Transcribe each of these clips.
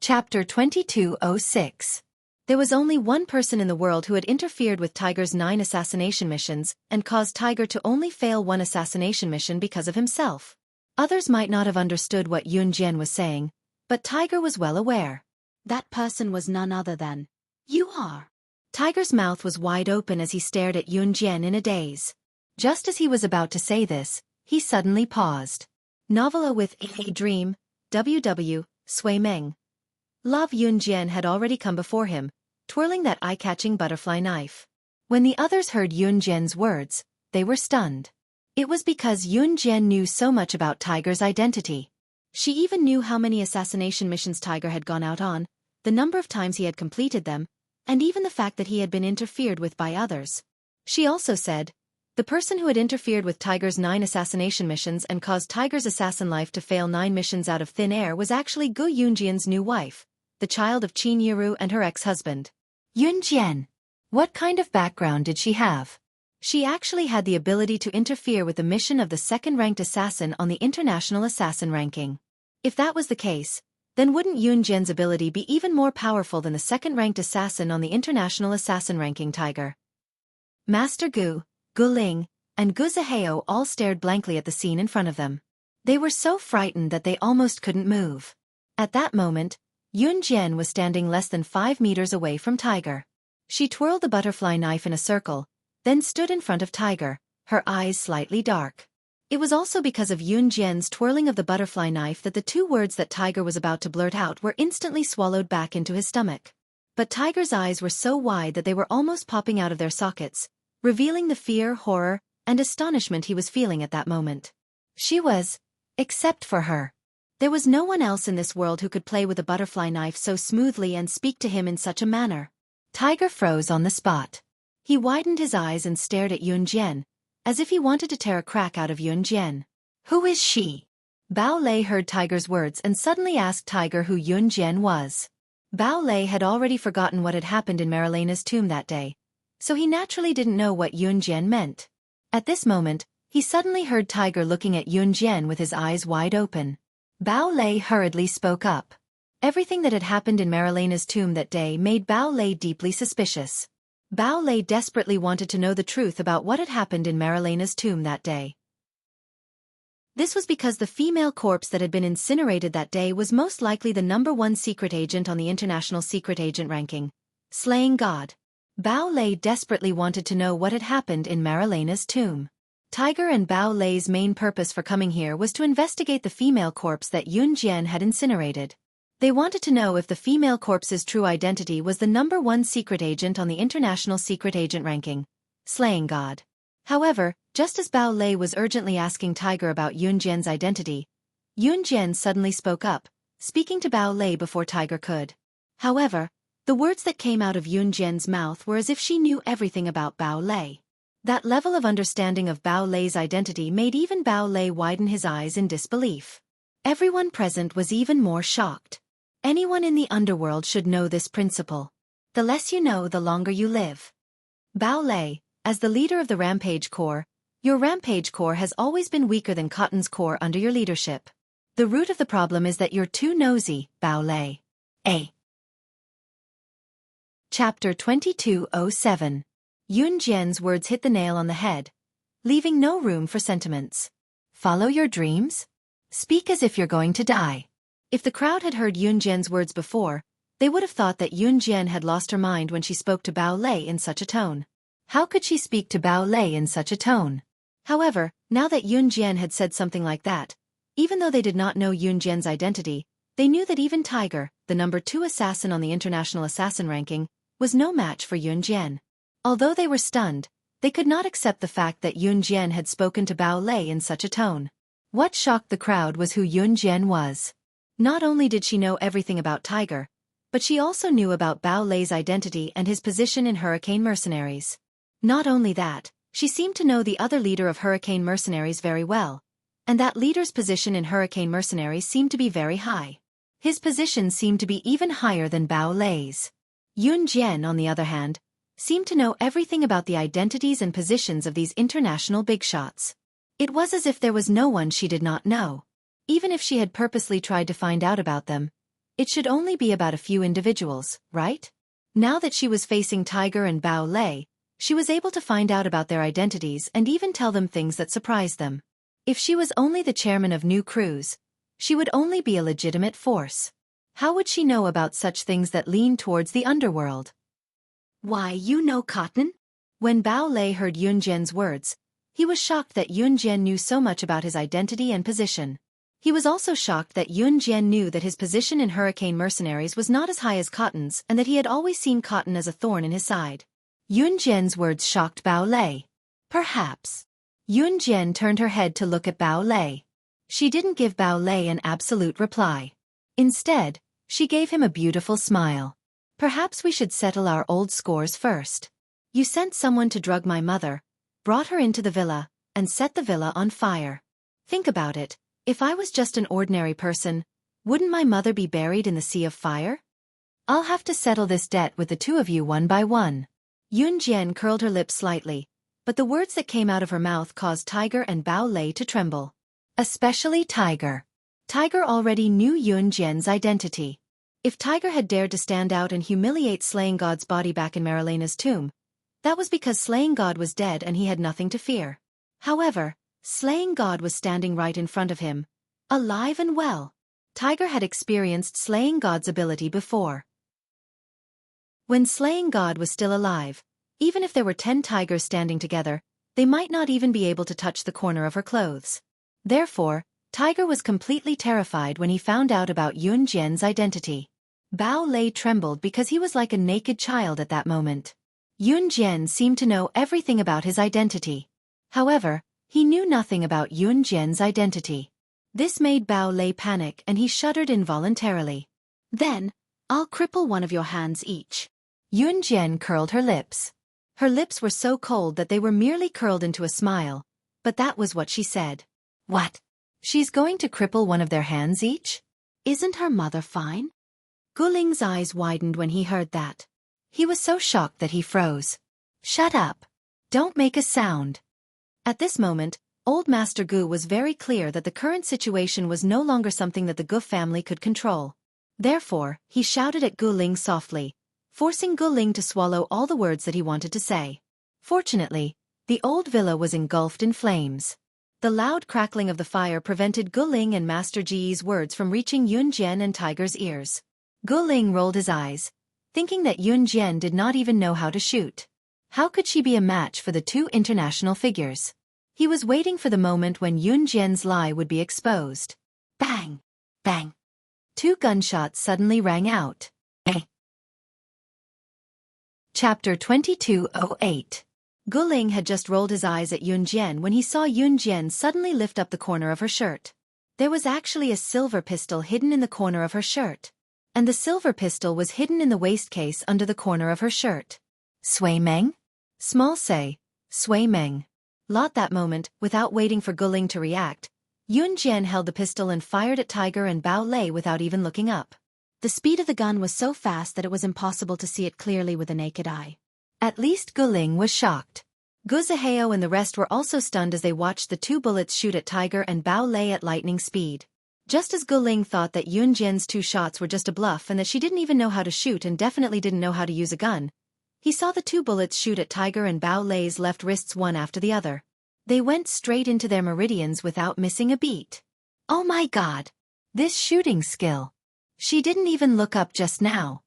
Chapter 2206. There was only one person in the world who had interfered with Tiger's 9 assassination missions and caused Tiger to only fail one assassination mission because of himself. Others might not have understood what Yun Jian was saying, but Tiger was well aware. That person was none other than, "You are." Tiger's mouth was wide open as he stared at Yun Jian in a daze. Just as he was about to say this, he suddenly paused. Novella with A Dream, W.W. Xueqi. Love Yun Jian had already come before him, twirling that eye-catching butterfly knife. When the others heard Yun Jian's words, they were stunned. It was because Yun Jian knew so much about Tiger's identity. She even knew how many assassination missions Tiger had gone out on, the number of times he had completed them, and even the fact that he had been interfered with by others. She also said, the person who had interfered with Tiger's 9 assassination missions and caused Tiger's assassin life to fail 9 missions out of thin air was actually Gu Yunjian's new wife, the child of Qin Yiru and her ex-husband. Yun Jian. What kind of background did she have? She actually had the ability to interfere with the mission of the second-ranked assassin on the international assassin ranking. If that was the case, then wouldn't Yun Jian's ability be even more powerful than the second-ranked assassin on the international assassin ranking Tiger? Master Gu, Gu Ling, and Gu Zihao all stared blankly at the scene in front of them. They were so frightened that they almost couldn't move. At that moment, Yun Jian was standing less than 5 meters away from Tiger. She twirled the butterfly knife in a circle, then stood in front of Tiger, her eyes slightly dark. It was also because of Yun Jian's twirling of the butterfly knife that the 2 words that Tiger was about to blurt out were instantly swallowed back into his stomach. But Tiger's eyes were so wide that they were almost popping out of their sockets, revealing the fear, horror, and astonishment he was feeling at that moment. She was, except for her. There was no one else in this world who could play with a butterfly knife so smoothly and speak to him in such a manner. Tiger froze on the spot. He widened his eyes and stared at Yun Jian, as if he wanted to tear a crack out of Yun Jian. Who is she? Bao Lei heard Tiger's words and suddenly asked Tiger who Yun Jian was. Bao Lei had already forgotten what had happened in Marilena's tomb that day, so he naturally didn't know what Yun Jian meant. At this moment, he suddenly heard Tiger looking at Yun Jian with his eyes wide open. Bao Lei hurriedly spoke up. Everything that had happened in Marilena's tomb that day made Bao Lei deeply suspicious. Bao Lei desperately wanted to know the truth about what had happened in Marilena's tomb that day. This was because the female corpse that had been incinerated that day was most likely the #1 secret agent on the international secret agent ranking, Slaying God. Bao Lei desperately wanted to know what had happened in Marilena's tomb. Tiger and Bao Lei's main purpose for coming here was to investigate the female corpse that Yun Jian had incinerated. They wanted to know if the female corpse's true identity was the #1 secret agent on the international secret agent ranking, Slaying God. However, just as Bao Lei was urgently asking Tiger about Yun Jian's identity, Yun Jian suddenly spoke up, speaking to Bao Lei before Tiger could. However, the words that came out of Yun Jian's mouth were as if she knew everything about Bao Lei. That level of understanding of Bao Lei's identity made even Bao Lei widen his eyes in disbelief. Everyone present was even more shocked. Anyone in the underworld should know this principle. The less you know, the longer you live. Bao Lei, as the leader of the Rampage Corps, your Rampage Corps has always been weaker than Cotton's Corps under your leadership. The root of the problem is that you're too nosy, Bao Lei. A. Chapter 2207. Yun Jian's words hit the nail on the head, leaving no room for sentiments. Follow your dreams? Speak as if you're going to die. If the crowd had heard Yun Jian's words before, they would have thought that Yun Jian had lost her mind when she spoke to Bao Lei in such a tone. How could she speak to Bao Lei in such a tone? However, now that Yun Jian had said something like that, even though they did not know Yun Jian's identity, they knew that even Tiger, the #2 assassin on the international assassin ranking, was no match for Yun Jian. Although they were stunned, they could not accept the fact that Yun Jian had spoken to Bao Lei in such a tone. What shocked the crowd was who Yun Jian was. Not only did she know everything about Tiger, but she also knew about Bao Lei's identity and his position in Hurricane Mercenaries. Not only that, she seemed to know the other leader of Hurricane Mercenaries very well, and that leader's position in Hurricane Mercenaries seemed to be very high. His position seemed to be even higher than Bao Lei's. Yun Jian, on the other hand, seemed to know everything about the identities and positions of these international big shots. It was as if there was no one she did not know. Even if she had purposely tried to find out about them, It should only be about a few individuals, right? Now that she was facing Tiger and Bao Lei, she was able to find out about their identities and even tell them things that surprised them. If she was only the chairman of new crews, she would only be a legitimate force. How would she know about such things that lean towards the underworld? Why, you know Cotton? When Bao Lei heard Yun Jian's words, he was shocked that Yun Jian knew so much about his identity and position. He was also shocked that Yun Jian knew that his position in Hurricane Mercenaries was not as high as Cotton's and that he had always seen Cotton as a thorn in his side. Yun Jian's words shocked Bao Lei. Perhaps. Yun Jian turned her head to look at Bao Lei. She didn't give Bao Lei an absolute reply. Instead, she gave him a beautiful smile. Perhaps we should settle our old scores first. You sent someone to drug my mother, brought her into the villa, and set the villa on fire. Think about it. If I was just an ordinary person, wouldn't my mother be buried in the sea of fire? I'll have to settle this debt with the two of you one by one. Yun Jian curled her lips slightly, but the words that came out of her mouth caused Tiger and Bao Lei to tremble. Especially Tiger. Tiger already knew Yun Jian's identity. If Tiger had dared to stand out and humiliate Slaying God's body back in Marilena's tomb, that was because Slaying God was dead and he had nothing to fear. However, Slaying God was standing right in front of him, alive and well. Tiger had experienced Slaying God's ability before. When Slaying God was still alive, even if there were 10 tigers standing together, they might not even be able to touch the corner of her clothes. Therefore, Tiger was completely terrified when he found out about Yun Jian's identity. Bao Lei trembled because he was like a naked child at that moment. Yun Jian seemed to know everything about his identity. However, he knew nothing about Yun Jian's identity. This made Bao Lei panic and he shuddered involuntarily. Then, I'll cripple one of your hands each. Yun Jian curled her lips. Her lips were so cold that they were merely curled into a smile, but that was what she said. What? She's going to cripple one of their hands each? Isn't her mother fine? Guling's eyes widened when he heard that. He was so shocked that he froze. Shut up. Don't make a sound. At this moment, Old Master Gu was very clear that the current situation was no longer something that the Gu family could control. Therefore, he shouted at Gu Ling softly, forcing Gu Ling to swallow all the words that he wanted to say. Fortunately, the old villa was engulfed in flames. The loud crackling of the fire prevented Gu Ling and Master Ji's words from reaching Yun Jian and Tiger's ears. Gu Ling rolled his eyes, thinking that Yun Jian did not even know how to shoot. How could she be a match for the two international figures? He was waiting for the moment when Yun Jian's lie would be exposed. Bang! Bang! 2 gunshots suddenly rang out. Chapter 2208. Gu Ling had just rolled his eyes at Yun Jian when he saw Yun Jian suddenly lift up the corner of her shirt. There was actually a silver pistol hidden in the corner of her shirt. And the silver pistol was hidden in the waist case under the corner of her shirt. Sui Meng? Small say, Sui Meng. Lot that moment, without waiting for Gu Ling to react, Yun Jian held the pistol and fired at Tiger and Bao Lei without even looking up. The speed of the gun was so fast that it was impossible to see it clearly with the naked eye. At least Gu Ling was shocked. Gu Zihao and the rest were also stunned as they watched the 2 bullets shoot at Tiger and Bao Lei at lightning speed. Just as Gu Ling thought that Yun Jian's 2 shots were just a bluff and that she didn't even know how to shoot and definitely didn't know how to use a gun, he saw the 2 bullets shoot at Tiger and Bao Lei's left wrists one after the other. They went straight into their meridians without missing a beat. Oh my God! This shooting skill! She didn't even look up just now.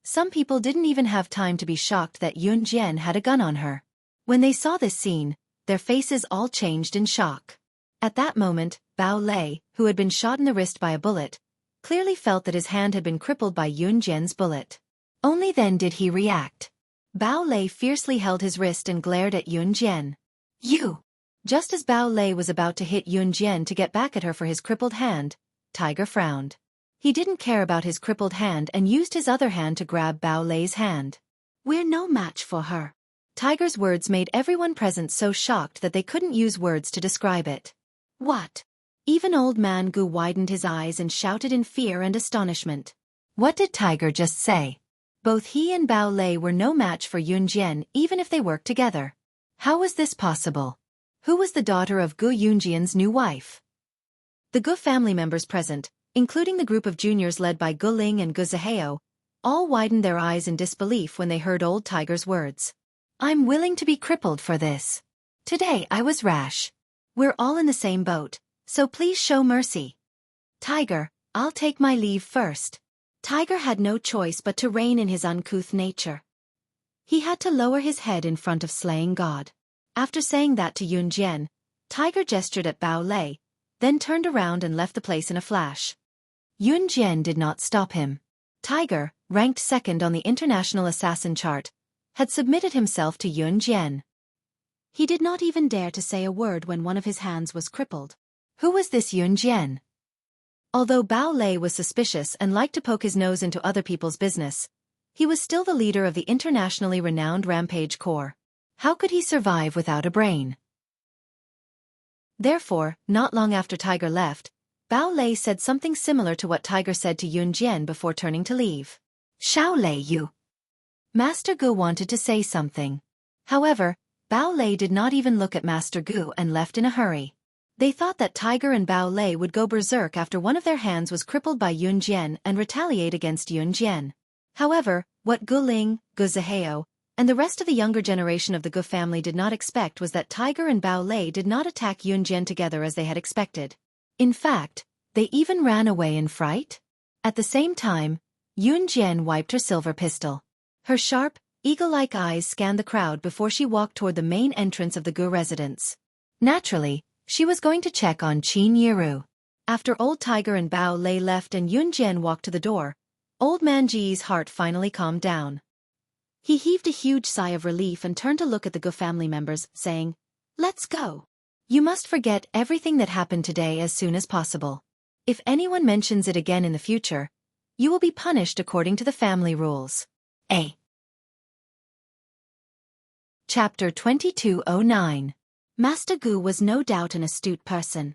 Some people didn't even have time to be shocked that Yun Jian had a gun on her. When they saw this scene, their faces all changed in shock. At that moment, Bao Lei, who had been shot in the wrist by a bullet, clearly felt that his hand had been crippled by Yun Jian's bullet. Only then did he react. Bao Lei fiercely held his wrist and glared at Yun Jian. You! Just as Bao Lei was about to hit Yun Jian to get back at her for his crippled hand, Tiger frowned. He didn't care about his crippled hand and used his other hand to grab Bao Lei's hand. We're no match for her. Tiger's words made everyone present so shocked that they couldn't use words to describe it. What? Even old man Gu widened his eyes and shouted in fear and astonishment. What did Tiger just say? Both he and Bao Lei were no match for Yun Jian even if they worked together. How was this possible? Who was the daughter of Gu Yunjian's new wife? The Gu family members present, including the group of juniors led by Guling and Guzaheo, all widened their eyes in disbelief when they heard old Tiger's words. I'm willing to be crippled for this. Today I was rash. We're all in the same boat, so please show mercy. Tiger, I'll take my leave first. Tiger had no choice but to rein in his uncouth nature. He had to lower his head in front of slaying God. After saying that to Yun Jian, Tiger gestured at Bao Lei, then turned around and left the place in a flash. Yun Jian did not stop him. Tiger, ranked second on the international assassin chart, had submitted himself to Yun Jian. He did not even dare to say a word when one of his hands was crippled. Who was this Yun Jian? Although Bao Lei was suspicious and liked to poke his nose into other people's business, he was still the leader of the internationally renowned Rampage Corps. How could he survive without a brain? Therefore, not long after Tiger left, Bao Lei said something similar to what Tiger said to Yun Jian before turning to leave. Xiao Lei you. Master Gu wanted to say something. However, Bao Lei did not even look at Master Gu and left in a hurry. They thought that Tiger and Bao Lei would go berserk after one of their hands was crippled by Yun Jian and retaliate against Yun Jian. However, what Guling, Guzaheo, and the rest of the younger generation of the Gu family did not expect was that Tiger and Bao Lei did not attack Yun Jian together as they had expected. In fact, they even ran away in fright. At the same time, Yun Jian wiped her silver pistol. Her sharp, eagle-like eyes scanned the crowd before she walked toward the main entrance of the Gu residence. Naturally, she was going to check on Qin Yiru. After old Tiger and Bao Lei left and Yun Jian walked to the door, old man Ji's heart finally calmed down. He heaved a huge sigh of relief and turned to look at the Gu family members, saying, Let's go. You must forget everything that happened today as soon as possible. If anyone mentions it again in the future, you will be punished according to the family rules. A. Chapter 2209. Master Gu was no doubt an astute person.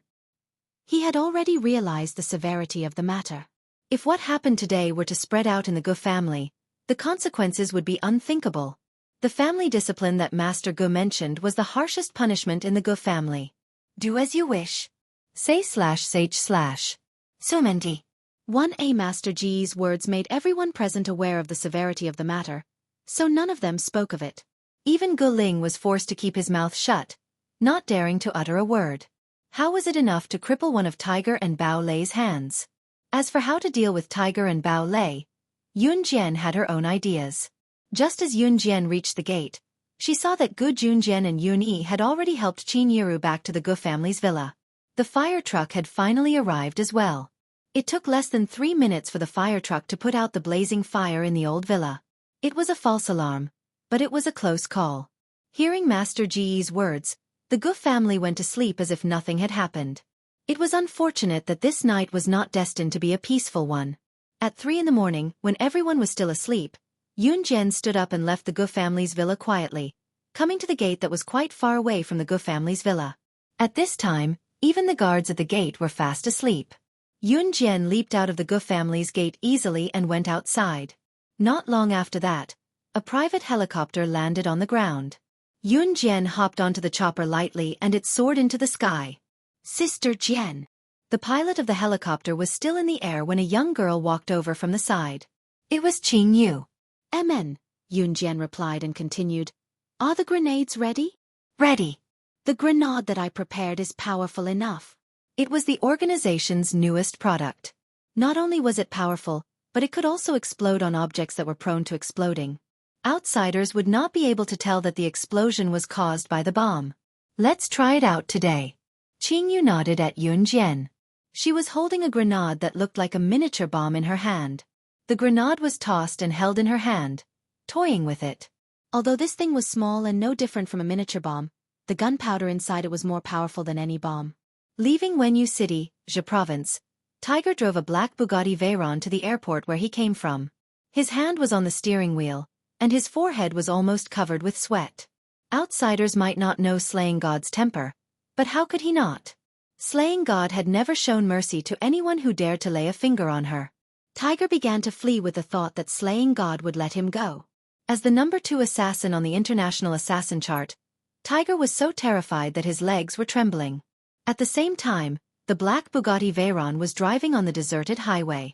He had already realized the severity of the matter. If what happened today were to spread out in the Gu family, the consequences would be unthinkable. The family discipline that Master Gu mentioned was the harshest punishment in the Gu family. Do as you wish. Say/sage/. Sumendi. 1A Master Ji's words made everyone present aware of the severity of the matter, so none of them spoke of it. Even Gu Ling was forced to keep his mouth shut, not daring to utter a word. How was it enough to cripple one of Tiger and Bao Lei's hands? As for how to deal with Tiger and Bao Lei, Yun Jian had her own ideas. Just as Yun Jian reached the gate, she saw that Gu Junjian and Yun Yi had already helped Qin Yiru back to the Gu family's villa. The fire truck had finally arrived as well. It took less than 3 minutes for the fire truck to put out the blazing fire in the old villa. It was a false alarm, but it was a close call. Hearing Master Ji's words, the Gu family went to sleep as if nothing had happened. It was unfortunate that this night was not destined to be a peaceful one. At 3 in the morning, when everyone was still asleep, Yun Jian stood up and left the Gu family's villa quietly, coming to the gate that was quite far away from the Gu family's villa. At this time, even the guards at the gate were fast asleep. Yun Jian leaped out of the Gu family's gate easily and went outside. Not long after that, a private helicopter landed on the ground. Yun Jian hopped onto the chopper lightly and it soared into the sky. Sister Jian. The pilot of the helicopter was still in the air when a young girl walked over from the side. It was Qing Yu. Amen, Yun Jian replied and continued. Are the grenades ready? Ready. The grenade that I prepared is powerful enough. It was the organization's newest product. Not only was it powerful, but it could also explode on objects that were prone to exploding. Outsiders would not be able to tell that the explosion was caused by the bomb. Let's try it out today. Qing Yu nodded at Yun Jian. She was holding a grenade that looked like a miniature bomb in her hand. The grenade was tossed and held in her hand, toying with it. Although this thing was small and no different from a miniature bomb, the gunpowder inside it was more powerful than any bomb. Leaving Wenyu City, Zhe Province, Tiger drove a black Bugatti Veyron to the airport where he came from. His hand was on the steering wheel, and his forehead was almost covered with sweat. Outsiders might not know Slaying God's temper, but how could he not? Slaying God had never shown mercy to anyone who dared to lay a finger on her. Tiger began to flee with the thought that Slaying God would let him go. As the number 2 assassin on the international assassin chart, Tiger was so terrified that his legs were trembling. At the same time, the black Bugatti Veyron was driving on the deserted highway.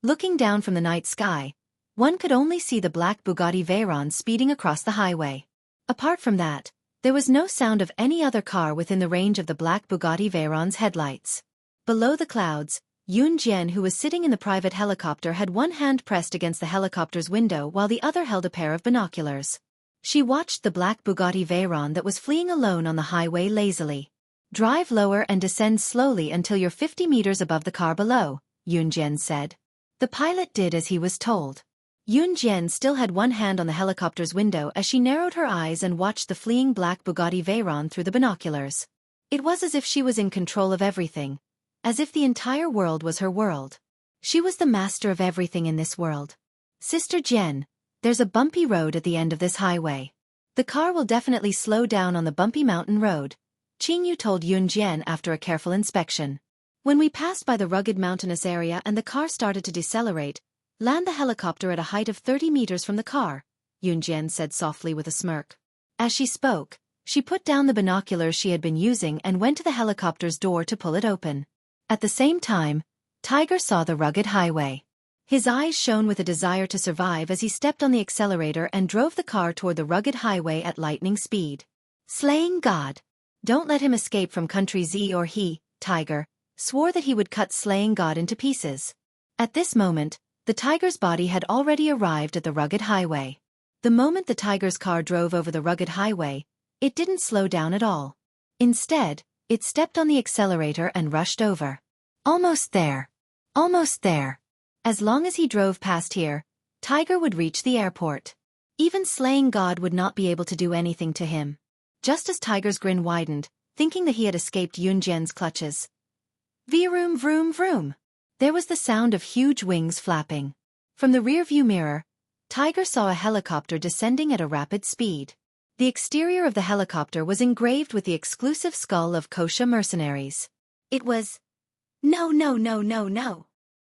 Looking down from the night sky, one could only see the black Bugatti Veyron speeding across the highway. Apart from that, there was no sound of any other car within the range of the black Bugatti Veyron's headlights. Below the clouds, Yoon Jian, who was sitting in the private helicopter, had one hand pressed against the helicopter's window while the other held a pair of binoculars. She watched the black Bugatti Veyron that was fleeing alone on the highway lazily. "Drive lower and descend slowly until you're 50 meters above the car below," Yoon Jian said. The pilot did as he was told. Yoon Jian still had one hand on the helicopter's window as she narrowed her eyes and watched the fleeing black Bugatti Veyron through the binoculars. It was as if she was in control of everything, as if the entire world was her world. She was the master of everything in this world. "Sister Jian, there's a bumpy road at the end of this highway. The car will definitely slow down on the bumpy mountain road," Qingyu told Yoon Jian after a careful inspection. "When we passed by the rugged mountainous area and the car started to decelerate, land the helicopter at a height of 30 meters from the car," Yoon Jian said softly with a smirk. As she spoke, she put down the binoculars she had been using and went to the helicopter's door to pull it open. At the same time, Tiger saw the rugged highway. His eyes shone with a desire to survive as he stepped on the accelerator and drove the car toward the rugged highway at lightning speed. Slaying God. Don't let him escape from Country Z, or he, Tiger, swore that he would cut Slaying God into pieces. At this moment, the tiger's body had already arrived at the rugged highway. The moment the tiger's car drove over the rugged highway, it didn't slow down at all. Instead, it stepped on the accelerator and rushed over. Almost there. Almost there. As long as he drove past here, Tiger would reach the airport. Even Slaying God would not be able to do anything to him. Just as Tiger's grin widened, thinking that he had escaped Yoon Jian's clutches. Vroom vroom vroom. There was the sound of huge wings flapping. From the rearview mirror, Tiger saw a helicopter descending at a rapid speed. The exterior of the helicopter was engraved with the exclusive skull of Kosha mercenaries. It was... No, no, no, no, no.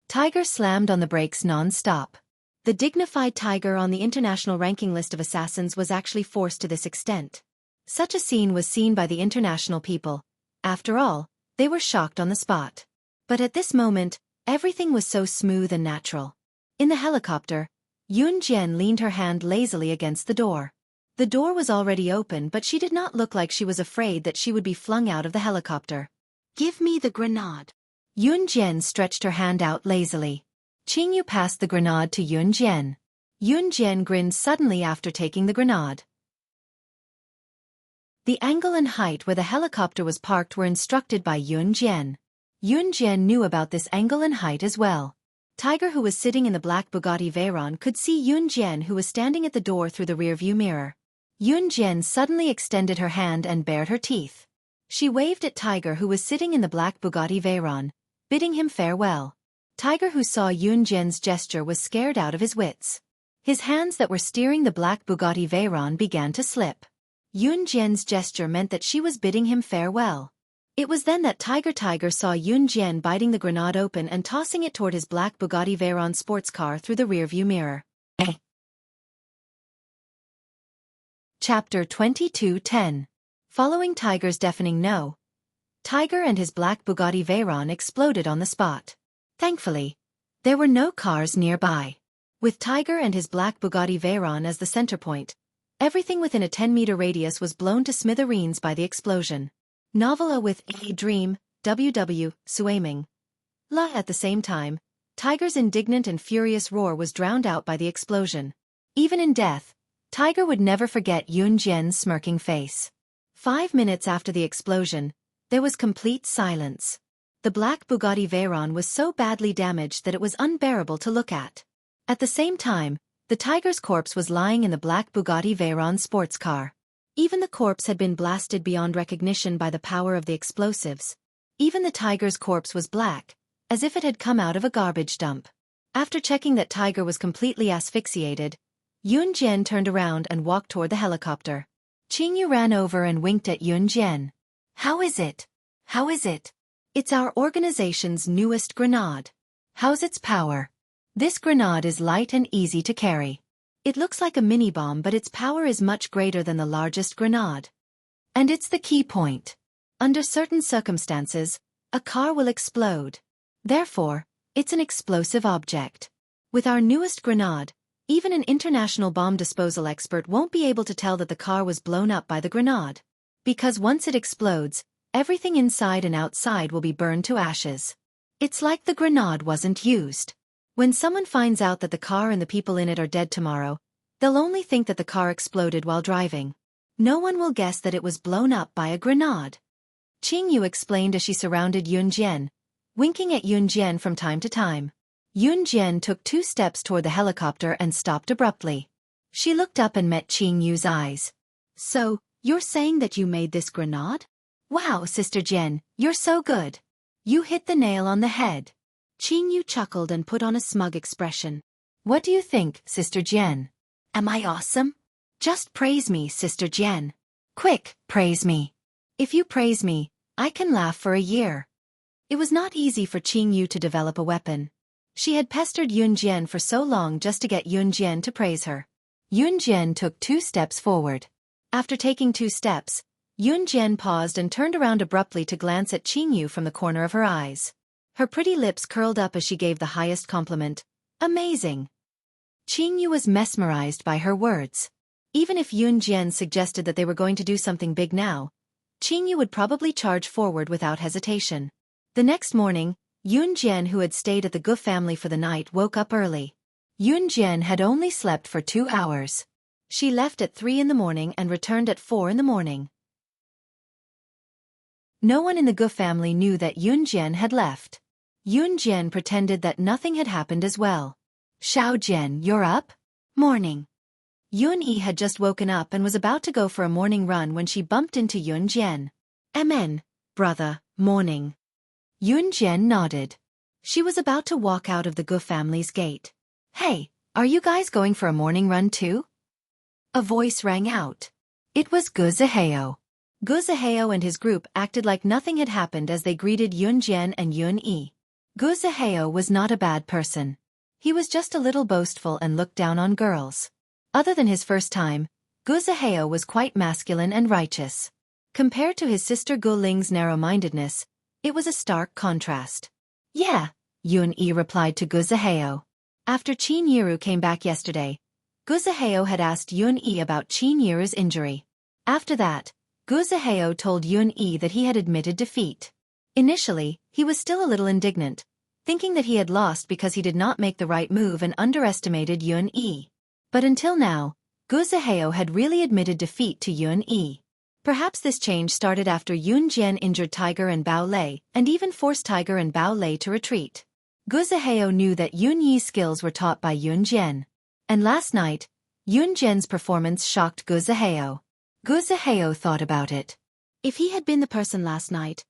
Tiger slammed on the brakes non-stop. The dignified Tiger on the international ranking list of assassins was actually forced to this extent. Such a scene was seen by the international people. After all, they were shocked on the spot. But at this moment, everything was so smooth and natural. In the helicopter, Yoon Jian leaned her hand lazily against the door. The door was already open, but she did not look like she was afraid that she would be flung out of the helicopter. "Give me the grenade." Yoon Jian stretched her hand out lazily. Qingyu passed the grenade to Yoon Jian. Yoon Jian grinned suddenly after taking the grenade. The angle and height where the helicopter was parked were instructed by Yoon Jian. Yoon Jian knew about this angle and height as well. Tiger, who was sitting in the black Bugatti Veyron, could see Yoon Jian, who was standing at the door through the rearview mirror. Yoon Jian suddenly extended her hand and bared her teeth. She waved at Tiger, who was sitting in the black Bugatti Veyron, bidding him farewell. Tiger, who saw Yoon Jian's gesture, was scared out of his wits. His hands that were steering the black Bugatti Veyron began to slip. Yoon Jian's gesture meant that she was bidding him farewell. It was then that Tiger saw Yoon Jian biting the grenade open and tossing it toward his black Bugatti Veyron sports car through the rearview mirror. Chapter 22:10. Following Tiger's deafening no, Tiger and his black Bugatti Veyron exploded on the spot. Thankfully, there were no cars nearby. With Tiger and his black Bugatti Veyron as the center point, everything within a 10-meter radius was blown to smithereens by the explosion. Novella with A Dream, W.W. Xueqi. La. At the same time, Tiger's indignant and furious roar was drowned out by the explosion. Even in death, Tiger would never forget Yoon Jian's smirking face. 5 minutes after the explosion, there was complete silence. The black Bugatti Veyron was so badly damaged that it was unbearable to look at. At the same time, the Tiger's corpse was lying in the black Bugatti Veyron sports car. Even the corpse had been blasted beyond recognition by the power of the explosives. Even the Tiger's corpse was black, as if it had come out of a garbage dump. After checking that Tiger was completely asphyxiated, Yoon Jian turned around and walked toward the helicopter. Qingyu ran over and winked at Yoon Jian. "How is it? How is it?" "It's our organization's newest grenade." "How's its power?" "This grenade is light and easy to carry. It looks like a mini-bomb, but its power is much greater than the largest grenade. And it's the key point. Under certain circumstances, a car will explode. Therefore, it's an explosive object. With our newest grenade, even an international bomb disposal expert won't be able to tell that the car was blown up by the grenade. Because once it explodes, everything inside and outside will be burned to ashes. It's like the grenade wasn't used. When someone finds out that the car and the people in it are dead tomorrow, they'll only think that the car exploded while driving. No one will guess that it was blown up by a grenade. Qingyu explained as she surrounded Yunjian, winking at Yunjian from time to time. Yunjian took 2 steps toward the helicopter and stopped abruptly. She looked up and met Qingyu's eyes. So, you're saying that you made this grenade? Wow, Sister Jen, you're so good. You hit the nail on the head. Qingyu chuckled and put on a smug expression. What do you think, Sister Jen? Am I awesome? Just praise me, Sister Jen. Quick, praise me. If you praise me, I can laugh for a year. It was not easy for Qingyu to develop a weapon. She had pestered Yunjian for so long just to get Yunjian to praise her. Yunjian took 2 steps forward. After taking 2 steps, Yunjian paused and turned around abruptly to glance at Qingyu from the corner of her eyes. Her pretty lips curled up as she gave the highest compliment. Amazing. Qingyu was mesmerized by her words. Even if Yunjian suggested that they were going to do something big now, Qingyu would probably charge forward without hesitation. The next morning, Yunjian, who had stayed at the Gu family for the night, woke up early. Yunjian had only slept for 2 hours. She left at 3 in the morning and returned at 4 in the morning. No one in the Gu family knew that Yunjian had left. Yunjian pretended that nothing had happened as well. Xiaojian, you're up? Morning. Yunyi had just woken up and was about to go for a morning run when she bumped into Yunjian. Amen, brother, morning. Yunjian nodded. She was about to walk out of the Gu family's gate. Hey, are you guys going for a morning run too? A voice rang out. It was Gu Zihao. Gu Zihao and his group acted like nothing had happened as they greeted Yunjian and Yunyi. Gu Zihao was not a bad person. He was just a little boastful and looked down on girls. Other than his first time, Gu Zihao was quite masculine and righteous. Compared to his sister Gu Ling's narrow-mindedness, it was a stark contrast. Yeah, Yunyi replied to Gu Zihao. After Qin Yiru came back yesterday, Gu Zihao had asked Yunyi about Qin Yiru's injury. After that, Gu Zihao told Yunyi that he had admitted defeat. Initially, he was still a little indignant, thinking that he had lost because he did not make the right move and underestimated Yunyi. But until now, Gu Zihao had really admitted defeat to Yunyi. Perhaps this change started after Yunjian injured Tiger and Bao Lei and even forced Tiger and Bao Lei to retreat. Gu Zihao knew that Yunyi's skills were taught by Yunjian. And last night, Yunjian's performance shocked Gu Zihao. Gu Zihao thought about it. If he had been the person last night,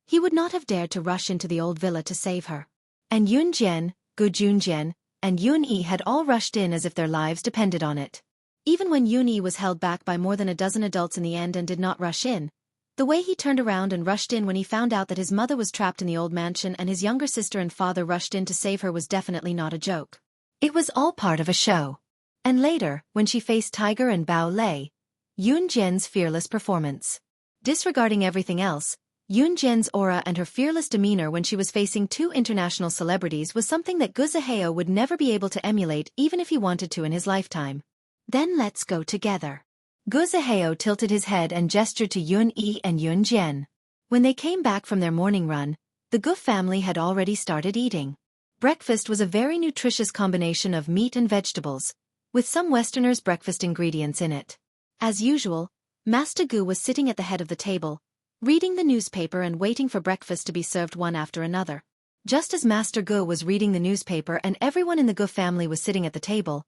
he would not have dared to rush into the old villa to save her. And Yunjian, Gu Junjian, and Yunyi had all rushed in as if their lives depended on it. Even when Yunyi was held back by more than a dozen adults in the end and did not rush in, the way he turned around and rushed in when he found out that his mother was trapped in the old mansion and his younger sister and father rushed in to save her was definitely not a joke. It was all part of a show. And later, when she faced Tiger and Bao Lei, Yunjian's fearless performance. Disregarding everything else, Yunjian's aura and her fearless demeanor when she was facing 2 international celebrities was something that Gu Zihao would never be able to emulate even if he wanted to in his lifetime. Then let's go together. Gu Zihao tilted his head and gestured to Yunyi and Yunjian. When they came back from their morning run, the Gu family had already started eating. Breakfast was a very nutritious combination of meat and vegetables, with some Westerners' breakfast ingredients in it. As usual, Master Gu was sitting at the head of the table, reading the newspaper and waiting for breakfast to be served one after another. Just as Master Gu was reading the newspaper and everyone in the Gu family was sitting at the table,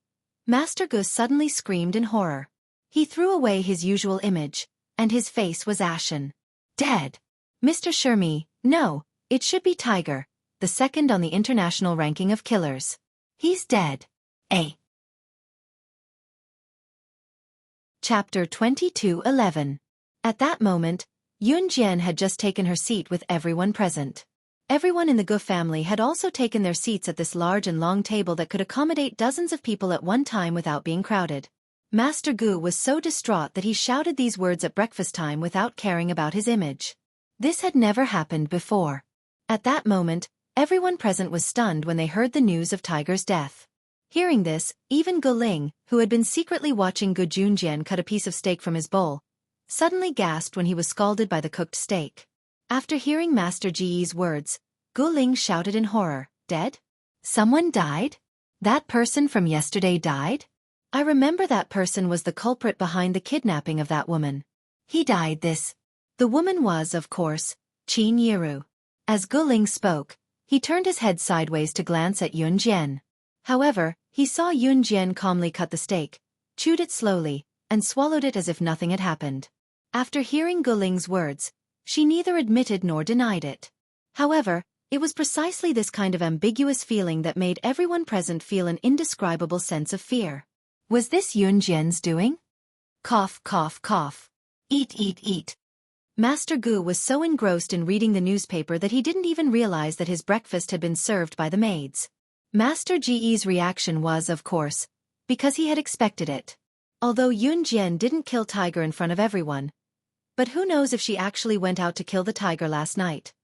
Master Gu suddenly screamed in horror. He threw away his usual image, and his face was ashen. Dead. Mr. Xueqi, no, it should be Tiger, the second on the international ranking of killers. He's dead. Chapter 22:11. At that moment, Yunjian had just taken her seat with everyone present. Everyone in the Gu family had also taken their seats at this large and long table that could accommodate dozens of people at one time without being crowded. Master Gu was so distraught that he shouted these words at breakfast time without caring about his image. This had never happened before. At that moment, everyone present was stunned when they heard the news of Tiger's death. Hearing this, even Guling, who had been secretly watching Gu Junjian cut a piece of steak from his bowl, suddenly gasped when he was scalded by the cooked steak. After hearing Master Ji's words, Guling shouted in horror, "Dead? Someone died? That person from yesterday died? I remember that person was the culprit behind the kidnapping of that woman. He died this." The woman was, of course, Qin Yiru. As Guling spoke, he turned his head sideways to glance at Yun Jian. However, he saw Yun Jian calmly cut the steak, chewed it slowly, and swallowed it as if nothing had happened. After hearing Guling's words, she neither admitted nor denied it. However, it was precisely this kind of ambiguous feeling that made everyone present feel an indescribable sense of fear. Was this Yun Jian's doing? Cough, cough, cough. Eat, eat, eat. Master Gu was so engrossed in reading the newspaper that he didn't even realize that his breakfast had been served by the maids. Master Ji's reaction was, of course, because he had expected it. Although Yun Jian didn't kill Tiger in front of everyone, but who knows if she actually went out to kill the tiger last night.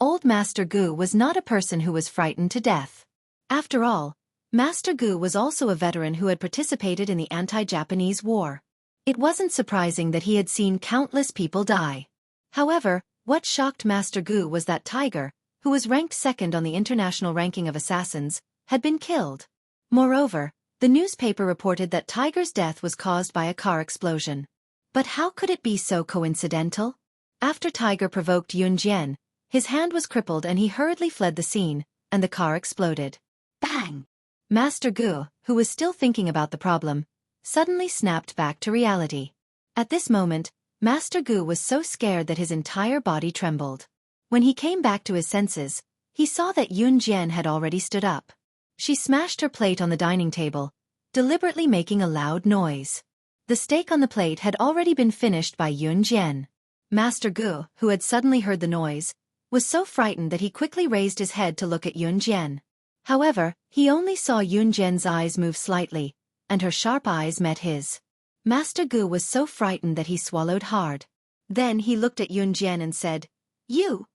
Old Master Gu was not a person who was frightened to death. After all, Master Gu was also a veteran who had participated in the anti-Japanese war. It wasn't surprising that he had seen countless people die. However, what shocked Master Gu was that Tiger, who was ranked second on the international ranking of assassins, had been killed. Moreover, the newspaper reported that Tiger's death was caused by a car explosion. But how could it be so coincidental? After Tiger provoked Yun Jian, his hand was crippled and he hurriedly fled the scene, and the car exploded. Bang! Master Gu, who was still thinking about the problem, suddenly snapped back to reality. At this moment, Master Gu was so scared that his entire body trembled. When he came back to his senses, he saw that Yun Jian had already stood up. She smashed her plate on the dining table, deliberately making a loud noise. The steak on the plate had already been finished by Yun Jian. Master Gu, who had suddenly heard the noise, was so frightened that he quickly raised his head to look at Yun Jian. However, he only saw Yun Jian's eyes move slightly, and her sharp eyes met his. Master Gu was so frightened that he swallowed hard. Then he looked at Yun Jian and said, "You,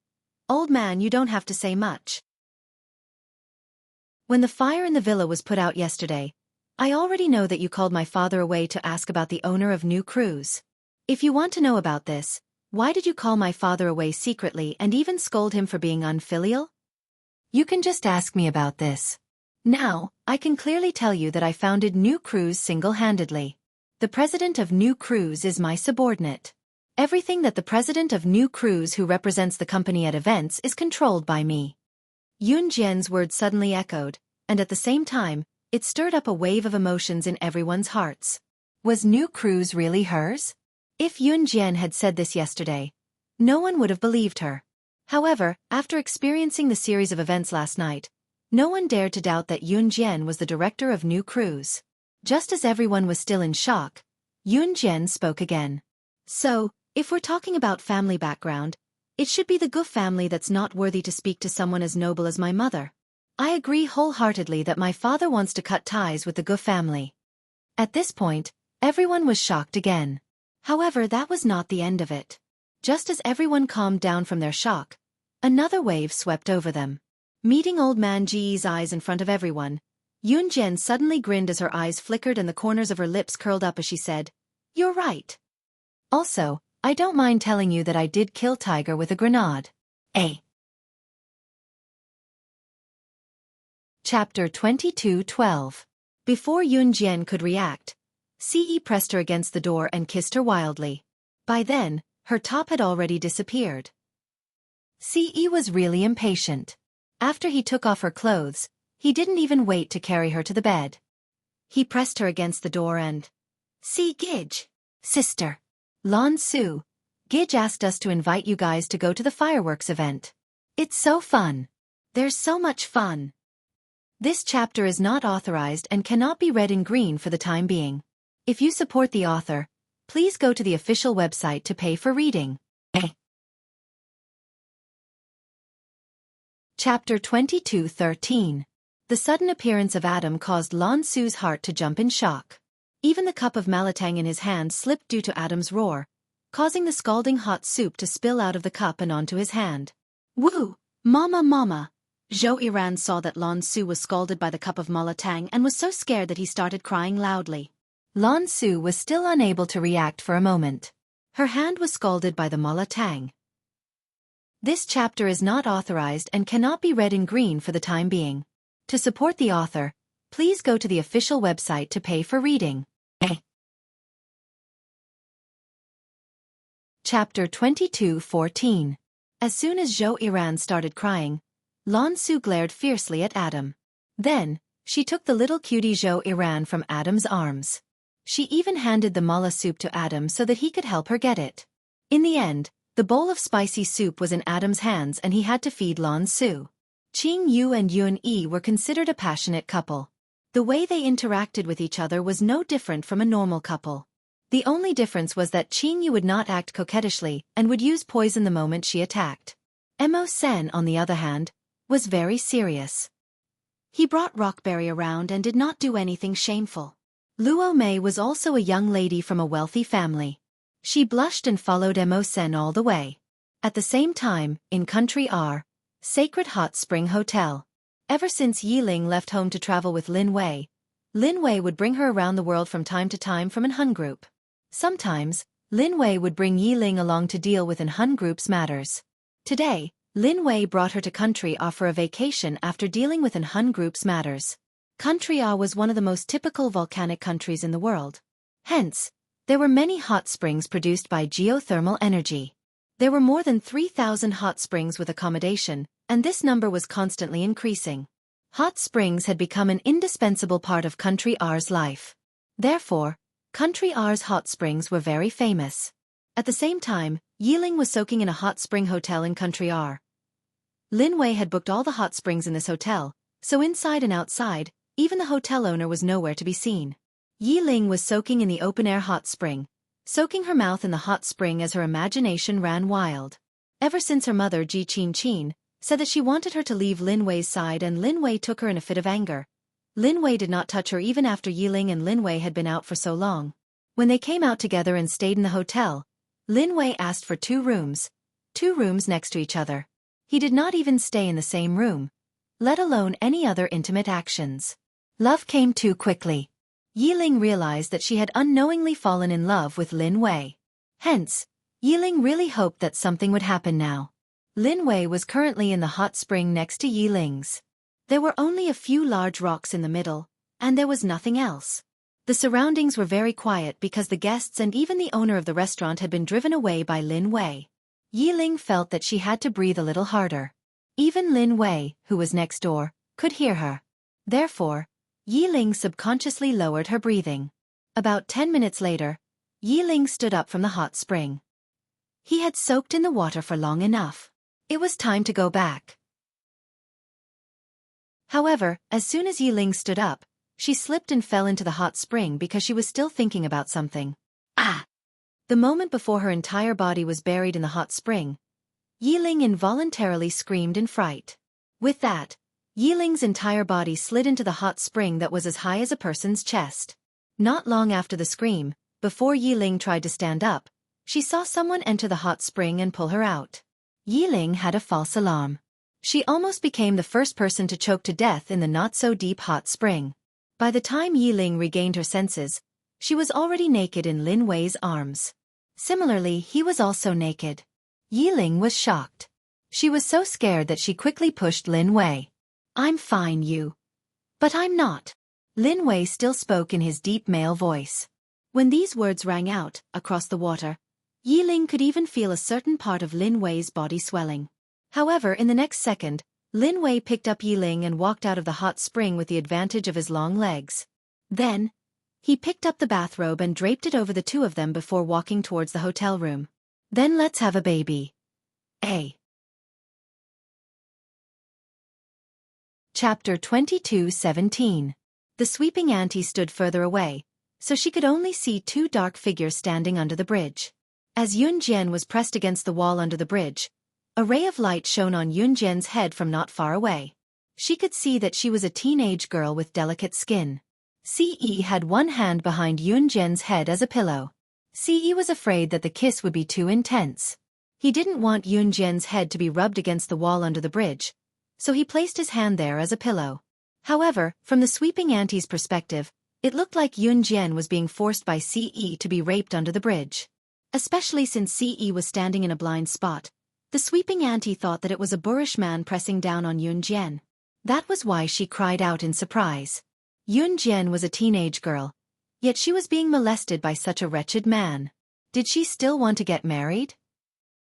old man, you don't have to say much. When the fire in the villa was put out yesterday, I already know that you called my father away to ask about the owner of New Cruise. If you want to know about this, why did you call my father away secretly and even scold him for being unfilial? You can just ask me about this. Now, I can clearly tell you that I founded New Cruise single-handedly. The president of New Cruise is my subordinate. Everything that the president of New Cruise who represents the company at events is controlled by me." Yun Jian's words suddenly echoed, and at the same time, it stirred up a wave of emotions in everyone's hearts. Was New Cruise really hers? If Yun Jian had said this yesterday, no one would have believed her. However, after experiencing the series of events last night, no one dared to doubt that Yun Jian was the director of New Cruise. Just as everyone was still in shock, Yun Jian spoke again. "So, if we're talking about family background, it should be the Gu family that's not worthy to speak to someone as noble as my mother. I agree wholeheartedly that my father wants to cut ties with the Gu family." At this point, everyone was shocked again. However, that was not the end of it. Just as everyone calmed down from their shock, another wave swept over them. Meeting Old Man Ji's eyes in front of everyone, Yun Jian suddenly grinned as her eyes flickered and the corners of her lips curled up as she said, "You're right. Also, I don't mind telling you that I did kill Tiger with a grenade." Chapter 22:12. Before Yun Jian could react, Ce pressed her against the door and kissed her wildly. By then, her top had already disappeared. Ce was really impatient. After he took off her clothes, he didn't even wait to carry her to the bed. He pressed her against the door and, "See Gidge, sister. Lan Su, Gidge asked us to invite you guys to go to the fireworks event. It's so fun. There's so much fun." This chapter is not authorized and cannot be read in green for the time being. If you support the author, please go to the official website to pay for reading. Chapter 22:13. The sudden appearance of Adam caused Lan Su's heart to jump in shock. Even the cup of malatang in his hand slipped due to Adam's roar, causing the scalding hot soup to spill out of the cup and onto his hand. Woo! Mama, mama! Xueqi saw that Lan Su was scalded by the cup of malatang and was so scared that he started crying loudly. Lan Su was still unable to react for a moment. Her hand was scalded by the malatang. This chapter is not authorized and cannot be read in green for the time being. To support the author, please go to the official website to pay for reading. Chapter 22:14. As soon as Xueqi started crying, Lan Su glared fiercely at Adam. Then, she took the little cutie Xueqi from Adam's arms. She even handed the mala soup to Adam so that he could help her get it. In the end, the bowl of spicy soup was in Adam's hands and he had to feed Lan Su. Qing Yu and Yun Yi were considered a passionate couple. The way they interacted with each other was no different from a normal couple. The only difference was that Qing Yu would not act coquettishly and would use poison the moment she attacked. Mo Sen, on the other hand, was very serious. He brought Rockberry around and did not do anything shameful. Luo Mei was also a young lady from a wealthy family. She blushed and followed Mo Sen all the way. At the same time, in Country R, Sacred Hot Spring Hotel. Ever since Yiling left home to travel with Lin Wei would bring her around the world from time to time from an Hun group. Sometimes, Lin Wei would bring Yiling along to deal with an Hun group's matters. Today, Lin Wei brought her to Country R for a vacation after dealing with an Hun group's matters. Country R was one of the most typical volcanic countries in the world. Hence, there were many hot springs produced by geothermal energy. There were more than 3,000 hot springs with accommodation, and this number was constantly increasing. Hot springs had become an indispensable part of Country R's life. Therefore, Country R's hot springs were very famous. At the same time, Yiling was soaking in a hot spring hotel in Country R. Lin Wei had booked all the hot springs in this hotel, so inside and outside, even the hotel owner was nowhere to be seen. Yiling was soaking in the open-air hot spring, soaking her mouth in the hot spring as her imagination ran wild. Ever since her mother Ji Qin said that she wanted her to leave Lin Wei's side and Lin Wei took her in a fit of anger, Lin Wei did not touch her even after Yiling and Lin Wei had been out for so long. When they came out together and stayed in the hotel, Lin Wei asked for 2 rooms next to each other. He did not even stay in the same room, let alone any other intimate actions. Love came too quickly. Yiling realized that she had unknowingly fallen in love with Lin Wei. Hence, Yiling really hoped that something would happen now. Lin Wei was currently in the hot spring next to Yiling's. There were only a few large rocks in the middle, and there was nothing else. The surroundings were very quiet because the guests and even the owner of the restaurant had been driven away by Lin Wei. Yiling felt that she had to breathe a little harder. Even Lin Wei, who was next door, could hear her. Therefore, Yiling subconsciously lowered her breathing. About 10 minutes later, Yiling stood up from the hot spring. He had soaked in the water for long enough. It was time to go back. However, as soon as Yiling stood up, she slipped and fell into the hot spring because she was still thinking about something. Ah! The moment before her entire body was buried in the hot spring, Yiling involuntarily screamed in fright. With that, Yiling's entire body slid into the hot spring that was as high as a person's chest. Not long after the scream, before Yiling tried to stand up, she saw someone enter the hot spring and pull her out. Yiling had a false alarm. She almost became the first person to choke to death in the not-so-deep hot spring. By the time Yiling regained her senses, she was already naked in Lin Wei's arms. Similarly, he was also naked. Yiling was shocked. She was so scared that she quickly pushed Lin Wei. "I'm fine, you." "But I'm not." Lin Wei still spoke in his deep male voice. When these words rang out, across the water, Yiling could even feel a certain part of Lin Wei's body swelling. However, in the next second, Lin Wei picked up Yiling and walked out of the hot spring with the advantage of his long legs. Then, he picked up the bathrobe and draped it over the two of them before walking towards the hotel room. "Then let's have a baby." Chapter 22:17. The sweeping auntie stood further away, so she could only see 2 dark figures standing under the bridge. As Yun Jian was pressed against the wall under the bridge, a ray of light shone on Yun Jian's head from not far away. She could see that she was a teenage girl with delicate skin. Ce had one hand behind Yun Jian's head as a pillow. Ce was afraid that the kiss would be too intense. He didn't want Yunjian's head to be rubbed against the wall under the bridge, so he placed his hand there as a pillow. However, from the sweeping auntie's perspective, it looked like Yunjian was being forced by Ce to be raped under the bridge. Especially since Ce was standing in a blind spot, the sweeping auntie thought that it was a boorish man pressing down on Yunjian. That was why she cried out in surprise. Yunjian was a teenage girl, yet she was being molested by such a wretched man. Did she still want to get married?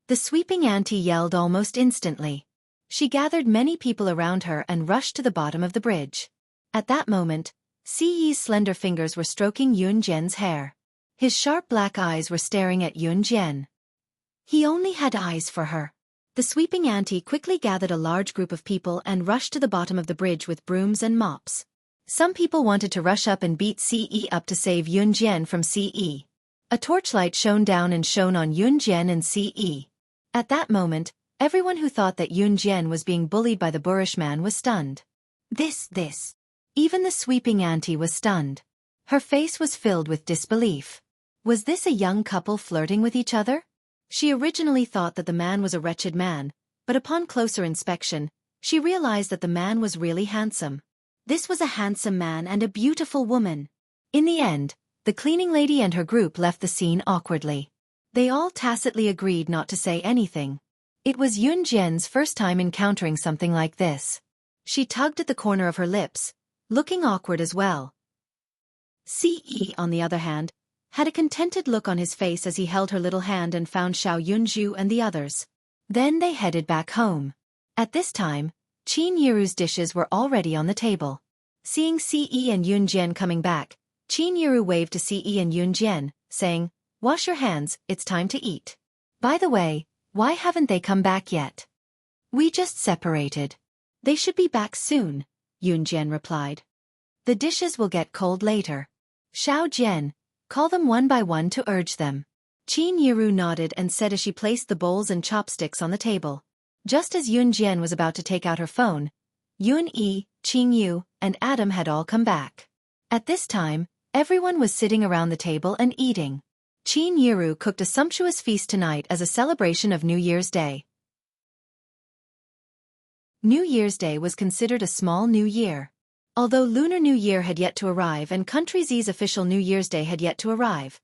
The sweeping auntie yelled almost instantly. She gathered many people around her and rushed to the bottom of the bridge. At that moment, Ce's slender fingers were stroking Yunjian's hair. His sharp black eyes were staring at Yunjian. He only had eyes for her. The sweeping auntie quickly gathered a large group of people and rushed to the bottom of the bridge with brooms and mops. Some people wanted to rush up and beat Ce up to save Yunjian from Ce. A torchlight shone down and shone on Yunjian and Ce. At that moment, everyone who thought that Yunjian was being bullied by the boorish man was stunned. This. Even the sweeping auntie was stunned. Her face was filled with disbelief. Was this a young couple flirting with each other? She originally thought that the man was a wretched man, but upon closer inspection, she realized that the man was really handsome. This was a handsome man and a beautiful woman. In the end, the cleaning lady and her group left the scene awkwardly. They all tacitly agreed not to say anything. It was Yunjian's first time encountering something like this. She tugged at the corner of her lips, looking awkward as well. Ce, on the other hand, had a contented look on his face as he held her little hand and found Xiao Yunju and the others. Then they headed back home. At this time, Qin Yiru's dishes were already on the table. Seeing Ce and Yunjian coming back, Qin Yiru waved to Ce and Yunjian, saying, "Wash your hands, it's time to eat." By the way, why haven't they come back yet? We just separated. They should be back soon, Yunjian replied. The dishes will get cold later. Xiao Jian, call them one by one to urge them. Qin Yiru nodded and said as she placed the bowls and chopsticks on the table. Just as Yunjian was about to take out her phone, Yun Yi, Qing Yu, and Adam had all come back. At this time, everyone was sitting around the table and eating. Qin Yiru cooked a sumptuous feast tonight as a celebration of New Year's Day. New Year's Day was considered a small new year. Although Lunar New Year had yet to arrive and Country Z's official New Year's Day had yet to arrive,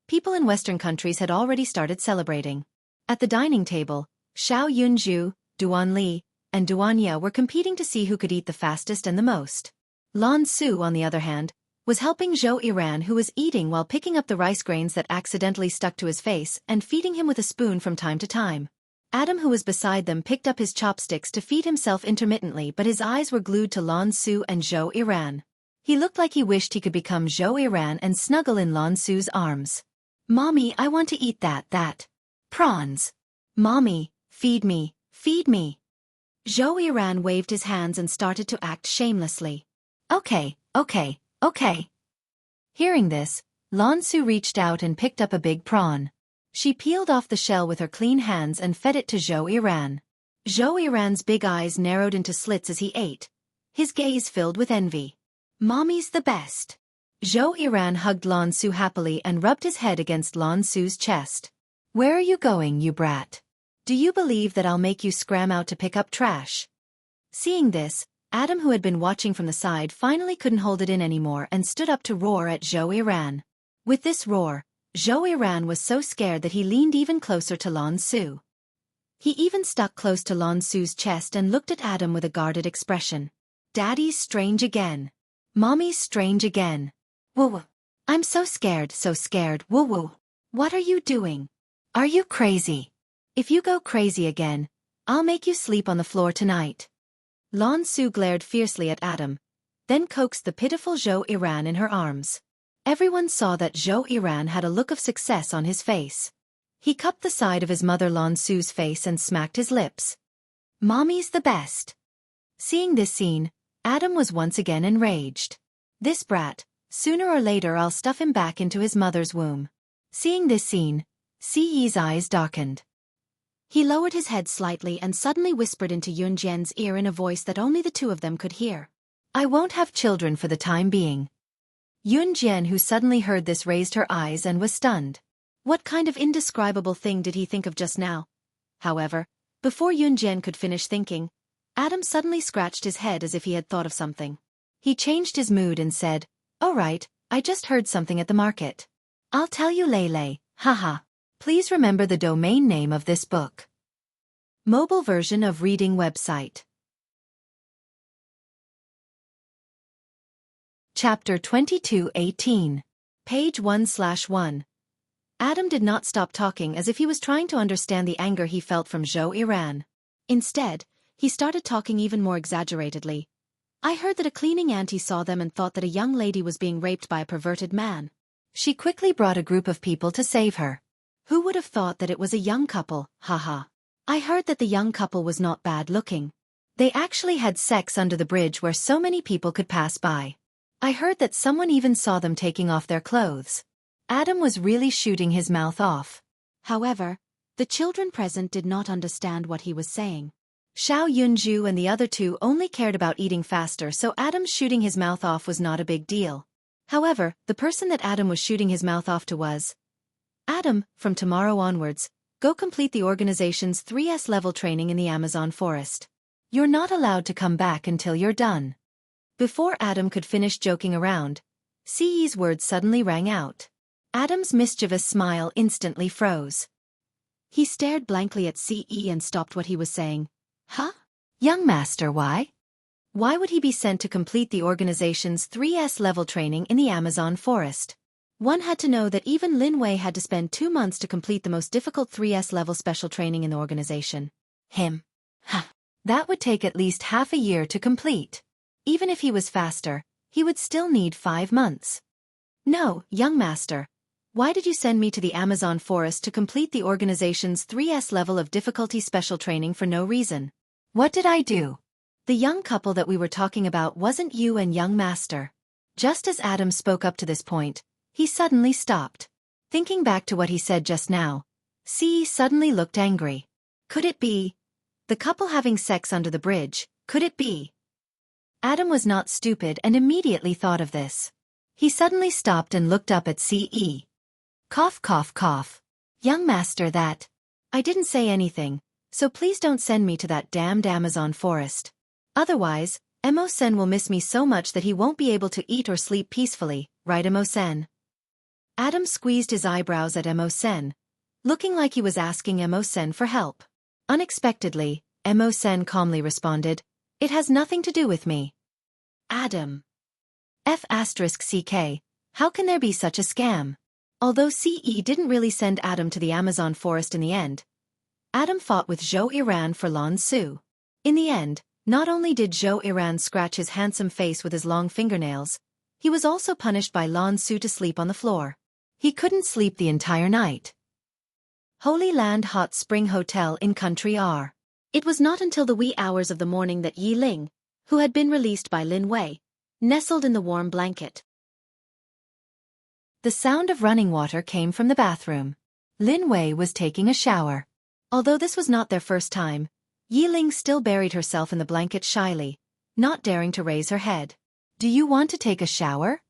people in Western countries had already started celebrating. At the dining table, Xiao Yunju, Duan Li, and Duan Ye were competing to see who could eat the fastest and the most. Lan Su, on the other hand, was helping Zhou Yiran, who was eating while picking up the rice grains that accidentally stuck to his face and feeding him with a spoon from time to time. Adam, who was beside them, picked up his chopsticks to feed himself intermittently, but his eyes were glued to Lan Su and Zhou Yiran. He looked like he wished he could become Zhou Yiran and snuggle in Lan Su's arms. "Mommy, I want to eat that. Prawns. Mommy, feed me, feed me." Zhou Yiran waved his hands and started to act shamelessly. Okay. Hearing this, Lan Su reached out and picked up a big prawn. She peeled off the shell with her clean hands and fed it to Zhou Yiran. Zhou Yiran's big eyes narrowed into slits as he ate, his gaze filled with envy. "Mommy's the best." Zhou Yiran hugged Lan Su happily and rubbed his head against Lan Su's chest. "Where are you going, you brat? Do you believe that I'll make you scram out to pick up trash?" Seeing this, Adam, who had been watching from the side, finally couldn't hold it in anymore and stood up to roar at Zhou Yiran. With this roar, Zhou Yiran was so scared that he leaned even closer to Lan Su. He even stuck close to Lan Su's chest and looked at Adam with a guarded expression. "Daddy's strange again. Mommy's strange again. Woo-woo. I'm so scared, woo-woo. What are you doing? Are you crazy? If you go crazy again, I'll make you sleep on the floor tonight." Lan Su glared fiercely at Adam, then coaxed the pitiful Zhou Yiran in her arms. Everyone saw that Zhou Yiran had a look of success on his face. He cupped the side of his mother Lan Su's face and smacked his lips. "Mommy's the best." Seeing this scene, Adam was once again enraged. "This brat, sooner or later I'll stuff him back into his mother's womb." Seeing this scene, Ce's eyes darkened. He lowered his head slightly and suddenly whispered into Yunjian's ear in a voice that only the two of them could hear. "I won't have children for the time being." Yunjian, who suddenly heard this, raised her eyes and was stunned. What kind of indescribable thing did he think of just now? However, before Yunjian could finish thinking, Adam suddenly scratched his head as if he had thought of something. He changed his mood and said, "Oh right, I just heard something at the market. I'll tell you Lei, haha. Please remember the domain name of this book." Mobile version of reading website. Chapter 22:18. Page 1/1. Adam did not stop talking as if he was trying to understand the anger he felt from Xueqi. Instead, he started talking even more exaggeratedly. "I heard that a cleaning auntie saw them and thought that a young lady was being raped by a perverted man. She quickly brought a group of people to save her. Who would have thought that it was a young couple, haha. I heard that the young couple was not bad looking. They actually had sex under the bridge where so many people could pass by. I heard that someone even saw them taking off their clothes." Adam was really shooting his mouth off. However, the children present did not understand what he was saying. Xiao Yunju and the other two only cared about eating faster, so Adam's shooting his mouth off was not a big deal. However, the person that Adam was shooting his mouth off to was, "Adam, from tomorrow onwards, go complete the organization's 3S level training in the Amazon forest. You're not allowed to come back until you're done." Before Adam could finish joking around, CE's words suddenly rang out. Adam's mischievous smile instantly froze. He stared blankly at CE and stopped what he was saying. "Huh? Young master, why? Why would he be sent to complete the organization's 3S level training in the Amazon forest? One had to know that even Lin Wei had to spend 2 months to complete the most difficult 3S level special training in the organization. Him? Huh. That would take at least half a year to complete. Even if he was faster, he would still need 5 months. No, young master. Why did you send me to the Amazon forest to complete the organization's 3S level of difficulty special training for no reason? What did I do? The young couple that we were talking about wasn't you and young master." Just as Adam spoke up to this point, he suddenly stopped. Thinking back to what he said just now, CE suddenly looked angry. Could it be the couple having sex under the bridge? Could it be? Adam was not stupid and immediately thought of this. He suddenly stopped and looked up at CE. Cough cough cough. "Young master, that. I didn't say anything, so please don't send me to that damned Amazon forest. Otherwise, Emo-sen will miss me so much that he won't be able to eat or sleep peacefully, right Emo-sen?" Adam squeezed his eyebrows at Emo-sen, looking like he was asking Emo-sen for help. Unexpectedly, Emo-sen calmly responded, "It has nothing to do with me." Adam. F***CK, how can there be such a scam? Although CE didn't really send Adam to the Amazon forest in the end, Adam fought with Xueqi for Lan Su. In the end, not only did Xueqi scratch his handsome face with his long fingernails, he was also punished by Lan Su to sleep on the floor. He couldn't sleep the entire night. Holy Land Hot Spring Hotel in Country R. It was not until the wee hours of the morning that Yi Ling, who had been released by Lin Wei, nestled in the warm blanket. The sound of running water came from the bathroom. Lin Wei was taking a shower. Although this was not their first time, Yi Ling still buried herself in the blanket shyly, not daring to raise her head. "Do you want to take a shower?"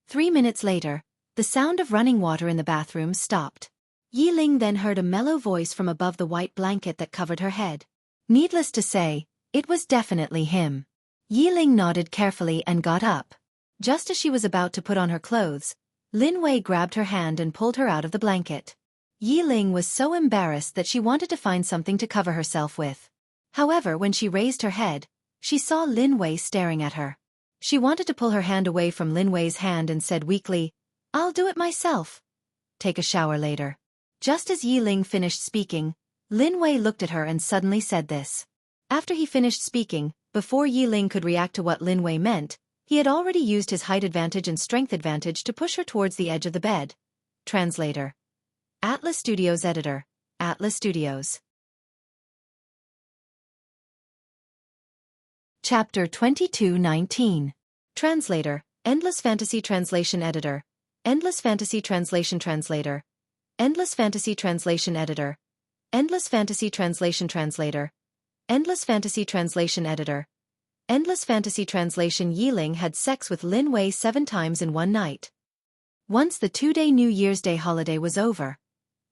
3 minutes later, the sound of running water in the bathroom stopped. Yi Ling then heard a mellow voice from above the white blanket that covered her head. Needless to say, it was definitely him. Yi Ling nodded carefully and got up. Just as she was about to put on her clothes, Lin Wei grabbed her hand and pulled her out of the blanket. Yi Ling was so embarrassed that she wanted to find something to cover herself with. However, when she raised her head, she saw Lin Wei staring at her. She wanted to pull her hand away from Lin Wei's hand and said weakly, "I'll do it myself. Take a shower later." Just as Yi Ling finished speaking, Lin Wei looked at her and suddenly said this. After he finished speaking, before Yi Ling could react to what Lin Wei meant, he had already used his height advantage and strength advantage to push her towards the edge of the bed. Translator. Atlas Studios Editor. Atlas Studios. Chapter 22:19. Translator. Endless Fantasy Translation Editor. Endless Fantasy Translation Translator. Endless Fantasy Translation Editor. Endless Fantasy Translation Translator. Endless Fantasy Translation Editor. Endless Fantasy Translation. Yi Ling had sex with Lin Wei 7 times in one night. Once the 2-day New Year's Day holiday was over,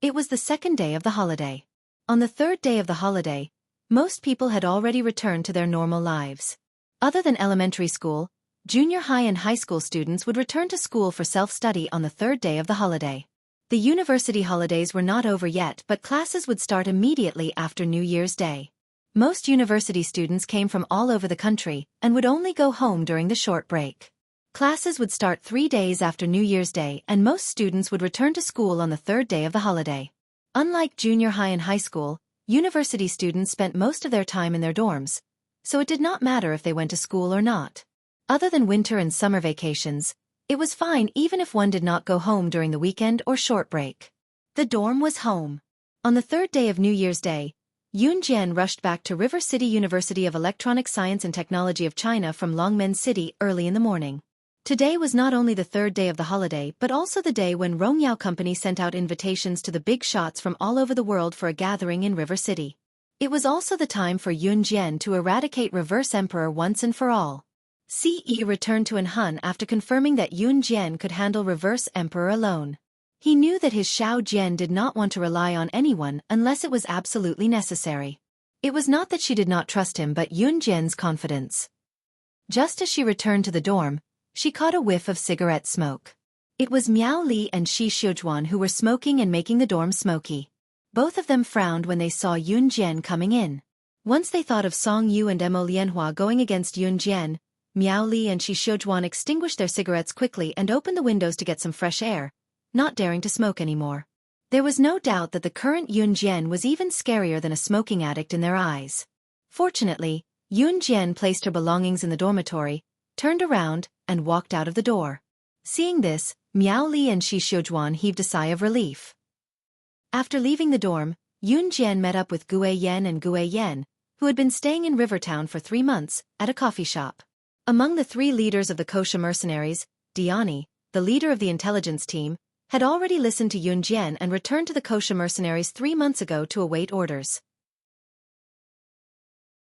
it was the second day of the holiday. On the third day of the holiday, most people had already returned to their normal lives. Other than elementary school, junior high and high school students would return to school for self-study on the third day of the holiday. The university holidays were not over yet, but classes would start immediately after New Year's Day. Most university students came from all over the country and would only go home during the short break. Classes would start 3 days after New Year's Day, and most students would return to school on the third day of the holiday. Unlike junior high and high school, university students spent most of their time in their dorms, so it did not matter if they went to school or not. Other than winter and summer vacations, it was fine even if one did not go home during the weekend or short break. The dorm was home. On the third day of New Year's Day, Yoon Jian rushed back to River City University of Electronic Science and Technology of China from Longmen City early in the morning. Today was not only the third day of the holiday but also the day when Rongyao Company sent out invitations to the big shots from all over the world for a gathering in River City. It was also the time for Yoon Jian to eradicate Reverse Emperor once and for all. CE returned to Anhun after confirming that Yoon Jian could handle Reverse Emperor alone. He knew that his Xiao Jian did not want to rely on anyone unless it was absolutely necessary. It was not that she did not trust him but Yoon Jian's confidence. Just as she returned to the dorm, she caught a whiff of cigarette smoke. It was Miao Li and Shi Xiujuan who were smoking and making the dorm smoky. Both of them frowned when they saw Yoon Jian coming in. Once they thought of Song Yu and Mo Lianhua going against Yoon Jian, Miao Li and Shi Xiujuan extinguished their cigarettes quickly and opened the windows to get some fresh air, not daring to smoke anymore. There was no doubt that the current Yoon Jian was even scarier than a smoking addict in their eyes. Fortunately, Yoon Jian placed her belongings in the dormitory, turned around, and walked out of the door. Seeing this, Miao Li and Shi Xiujuan heaved a sigh of relief. After leaving the dorm, Yoon Jian met up with Gue Yan and Gue Yan, who had been staying in Rivertown for 3 months, at a coffee shop. Among the 3 leaders of the Kosha mercenaries, Diani, the leader of the intelligence team, had already listened to Yoon Jian and returned to the Kosha mercenaries 3 months ago to await orders.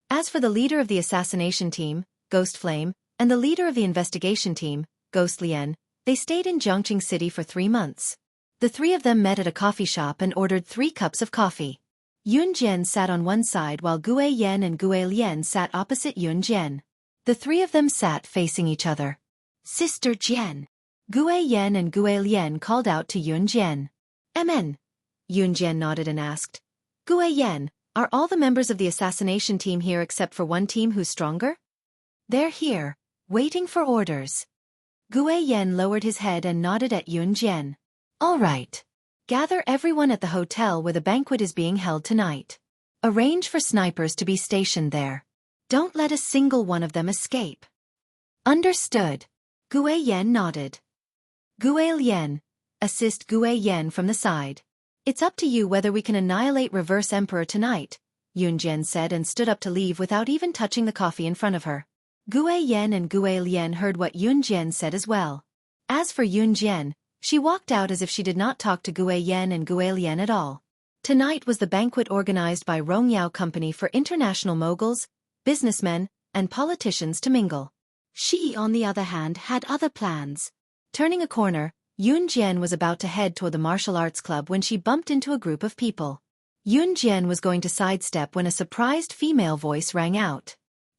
As for the leader of the assassination team, Ghost Flame, and the leader of the investigation team, Ghost Lien, they stayed in Zhongqing City for 3 months. The 3 of them met at a coffee shop and ordered 3 cups of coffee. Yoon Jian sat on one side while Gue Yan and Gue Lien sat opposite Yoon Jian. The 3 of them sat facing each other. Sister Jian. Gue Yan and Gue Lien called out to Yoon Jian. "MN." Yoon Jian nodded and asked, "Gue Yan, are all the members of the assassination team here except for one team who's stronger?" "They're here, waiting for orders." Gue Yan lowered his head and nodded at Yoon Jian. "All right. Gather everyone at the hotel where the banquet is being held tonight. Arrange for snipers to be stationed there. Don't let a single one of them escape." "Understood." Gue Yan nodded. Gue Lien, assist Gue Yan from the side. "It's up to you whether we can annihilate Reverse Emperor tonight," Yoon Jian said and stood up to leave without even touching the coffee in front of her. Gue Yan and Gue Lien heard what Yoon Jian said as well. As for Yoon Jian, she walked out as if she did not talk to Gue Yan and Gue Lien at all. Tonight was the banquet organized by Rongyao Company for international moguls, businessmen, and politicians to mingle. She, on the other hand, had other plans. Turning a corner, Yoon Jian was about to head toward the martial arts club when she bumped into a group of people. Yoon Jian was going to sidestep when a surprised female voice rang out.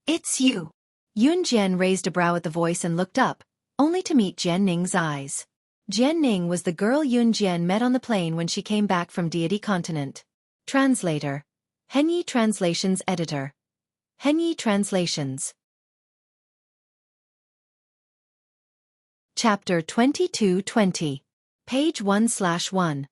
"It's you." Yoon Jian raised a brow at the voice and looked up, only to meet Jian Ning's eyes. Jian Ning was the girl Yoon Jian met on the plane when she came back from Deity Continent. Translator. Henyi Translations Editor. Henyi Translations. Chapter 2220. Page 1/1.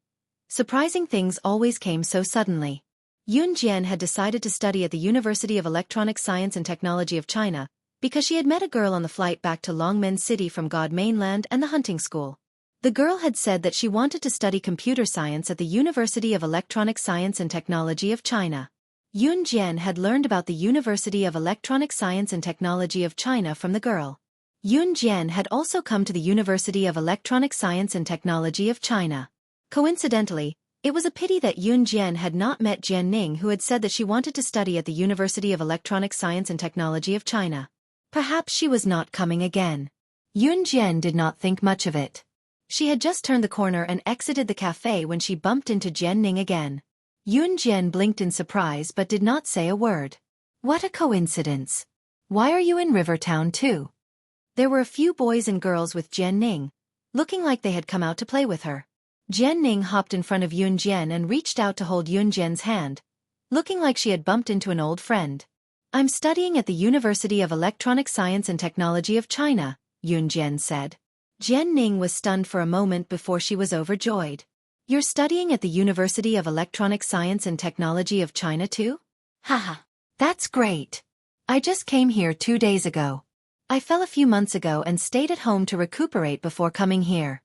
Surprising things always came so suddenly. Yoon Jian had decided to study at the University of Electronic Science and Technology of China, because she had met a girl on the flight back to Longmen City from God Mainland and the hunting school. The girl had said that she wanted to study computer science at the University of Electronic Science and Technology of China. Yoon Jian had learned about the University of Electronic Science and Technology of China from the girl. Yoon Jian had also come to the University of Electronic Science and Technology of China. Coincidentally, it was a pity that Yoon Jian had not met Jian Ning, who had said that she wanted to study at the University of Electronic Science and Technology of China. Perhaps she was not coming again. Yoon Jian did not think much of it. She had just turned the corner and exited the cafe when she bumped into Jian Ning again. Yun Jian blinked in surprise but did not say a word. What a coincidence. Why are you in Rivertown too? There were a few boys and girls with Jian Ning, looking like they had come out to play with her. Jian Ning hopped in front of Yun Jian and reached out to hold Yun Jian's hand, looking like she had bumped into an old friend. I'm studying at the University of Electronic Science and Technology of China, Yun Jian said. Jian Ning was stunned for a moment before she was overjoyed. You're studying at the University of Electronic Science and Technology of China too? Haha. That's great. I just came here 2 days ago. I fell a few months ago and stayed at home to recuperate before coming here.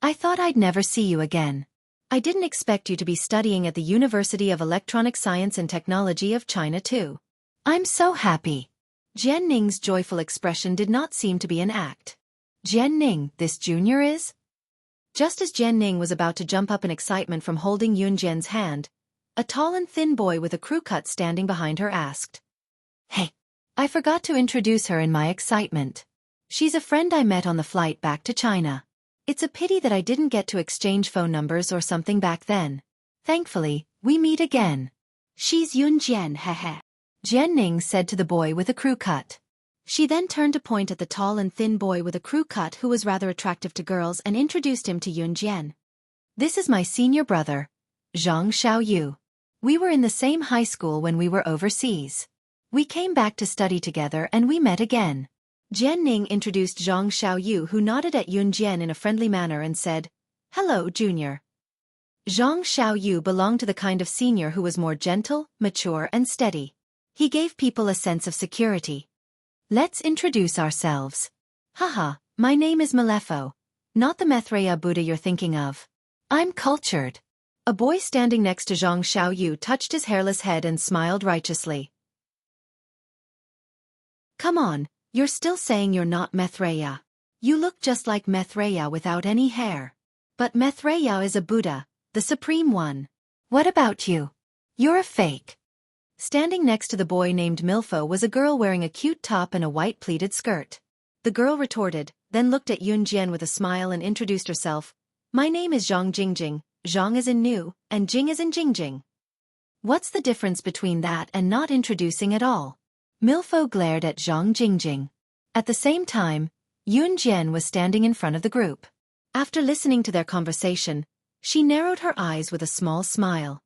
I thought I'd never see you again. I didn't expect you to be studying at the University of Electronic Science and Technology of China too. I'm so happy. Jian Ning's joyful expression did not seem to be an act. Jian Ning, this junior is? Just as Jian Ning was about to jump up in excitement from holding Yun Jian's hand, a tall and thin boy with a crew cut standing behind her asked. Hey, I forgot to introduce her in my excitement. She's a friend I met on the flight back to China. It's a pity that I didn't get to exchange phone numbers or something back then. Thankfully, we meet again. She's Yun Jian, heh. Jian Ning said to the boy with a crew cut. She then turned to point at the tall and thin boy with a crew cut who was rather attractive to girls and introduced him to Yun Jian. This is my senior brother, Zhang Xiaoyu. We were in the same high school when we were overseas. We came back to study together and we met again. Jian Ning introduced Zhang Xiaoyu, who nodded at Yun Jian in a friendly manner and said, Hello, junior. Zhang Xiaoyu belonged to the kind of senior who was more gentle, mature and steady. He gave people a sense of security. Let's introduce ourselves. Haha, my name is Malefo, not the Maitreya Buddha you're thinking of. I'm cultured. A boy standing next to Zhang Xiaoyu touched his hairless head and smiled righteously. Come on, you're still saying you're not Maitreya. You look just like Maitreya without any hair. But Maitreya is a Buddha, the supreme one. What about you? You're a fake. Standing next to the boy named Milfo was a girl wearing a cute top and a white pleated skirt. The girl retorted, then looked at Yun Jian with a smile and introduced herself. My name is Zhang Jingjing, Zhang is in new, and Jing is in Jingjing. What's the difference between that and not introducing at all? Milfo glared at Zhang Jingjing. At the same time, Yun Jian was standing in front of the group. After listening to their conversation, she narrowed her eyes with a small smile.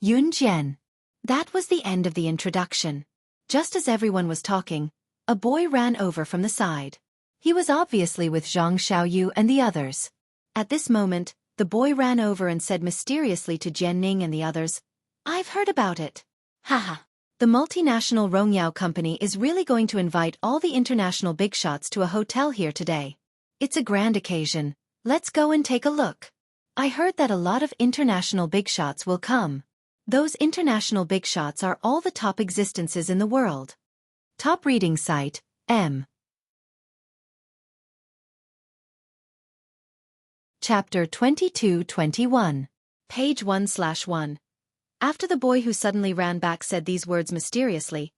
Yun Jian. That was the end of the introduction. Just as everyone was talking, a boy ran over from the side. He was obviously with Zhang Xiaoyu and the others. At this moment, the boy ran over and said mysteriously to Jian Ning and the others, I've heard about it. Haha. The multinational Rongyao company is really going to invite all the international big shots to a hotel here today. It's a grand occasion. Let's go and take a look. I heard that a lot of international big shots will come. Those international big shots are all the top existences in the world. Top reading site, M. Chapter 22-21. Page 1/1. After the boy who suddenly ran back said these words mysteriously,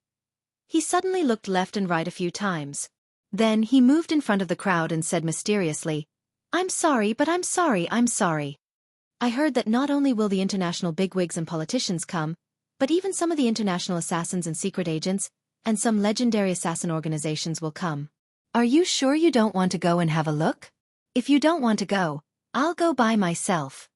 he suddenly looked left and right a few times. Then he moved in front of the crowd and said mysteriously, I'm sorry, but I'm sorry. I heard that not only will the international bigwigs and politicians come, but even some of the international assassins and secret agents, and some legendary assassin organizations will come. Are you sure you don't want to go and have a look? If you don't want to go, I'll go by myself.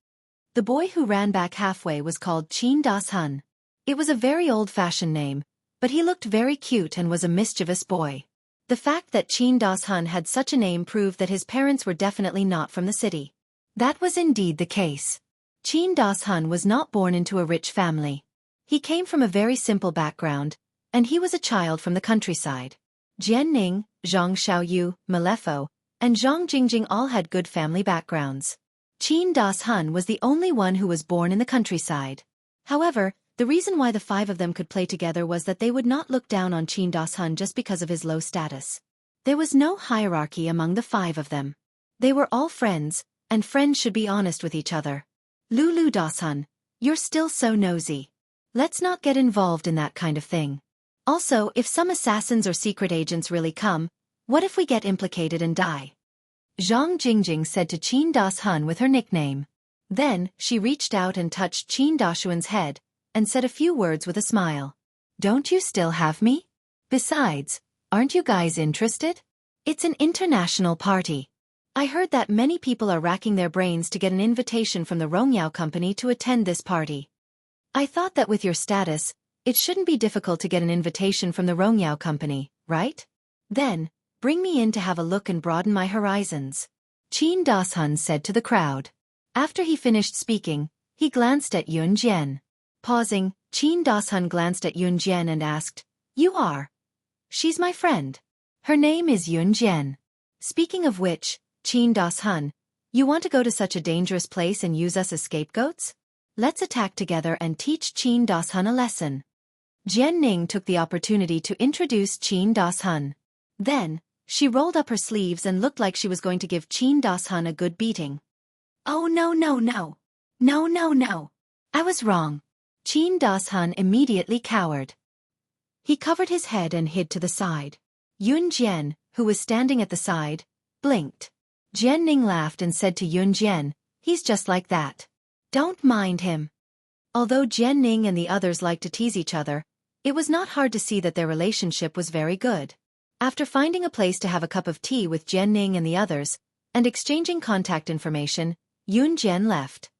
The boy who ran back halfway was called Qin Das Hun. It was a very old-fashioned name, but he looked very cute and was a mischievous boy. The fact that Qin Das Hun had such a name proved that his parents were definitely not from the city. That was indeed the case. Qin Das Hun was not born into a rich family. He came from a very simple background, and he was a child from the countryside. Jian Ning, Zhang Xiaoyu, Malefo, and Zhang Jingjing all had good family backgrounds. Qin Das Hun was the only one who was born in the countryside. However, the reason why the five of them could play together was that they would not look down on Qin Das Hun just because of his low status. There was no hierarchy among the five of them. They were all friends, and friends should be honest with each other. Lulu Das Hun, you're still so nosy. Let's not get involved in that kind of thing. Also, if some assassins or secret agents really come, what if we get implicated and die? Zhang Jingjing said to Qin Das-hun with her nickname. Then, she reached out and touched Qin Dashuan's head, and said a few words with a smile. Don't you still have me? Besides, aren't you guys interested? It's an international party. I heard that many people are racking their brains to get an invitation from the Rongyao company to attend this party. I thought that with your status, it shouldn't be difficult to get an invitation from the Rongyao company, right? Then, bring me in to have a look and broaden my horizons. Qin Das-hun said to the crowd. After he finished speaking, he glanced at Yun Jian. Pausing, Qin Das-hun glanced at Yun Jian and asked, You are? She's my friend. Her name is Yun Jian. Speaking of which, Qin Das-hun, you want to go to such a dangerous place and use us as scapegoats? Let's attack together and teach Qin Das-hun a lesson. Jian Ning took the opportunity to introduce Qin Das-hun. Then, she rolled up her sleeves and looked like she was going to give Qin Das-hun a good beating. Oh no. I was wrong. Qin Das-hun immediately cowered. He covered his head and hid to the side. Yun Jian, who was standing at the side, blinked. Jian Ning laughed and said to Yun Jian, He's just like that. Don't mind him. Although Jian Ning and the others liked to tease each other, it was not hard to see that their relationship was very good. After finding a place to have a cup of tea with Jian Ning and the others, and exchanging contact information, Yun Jian left.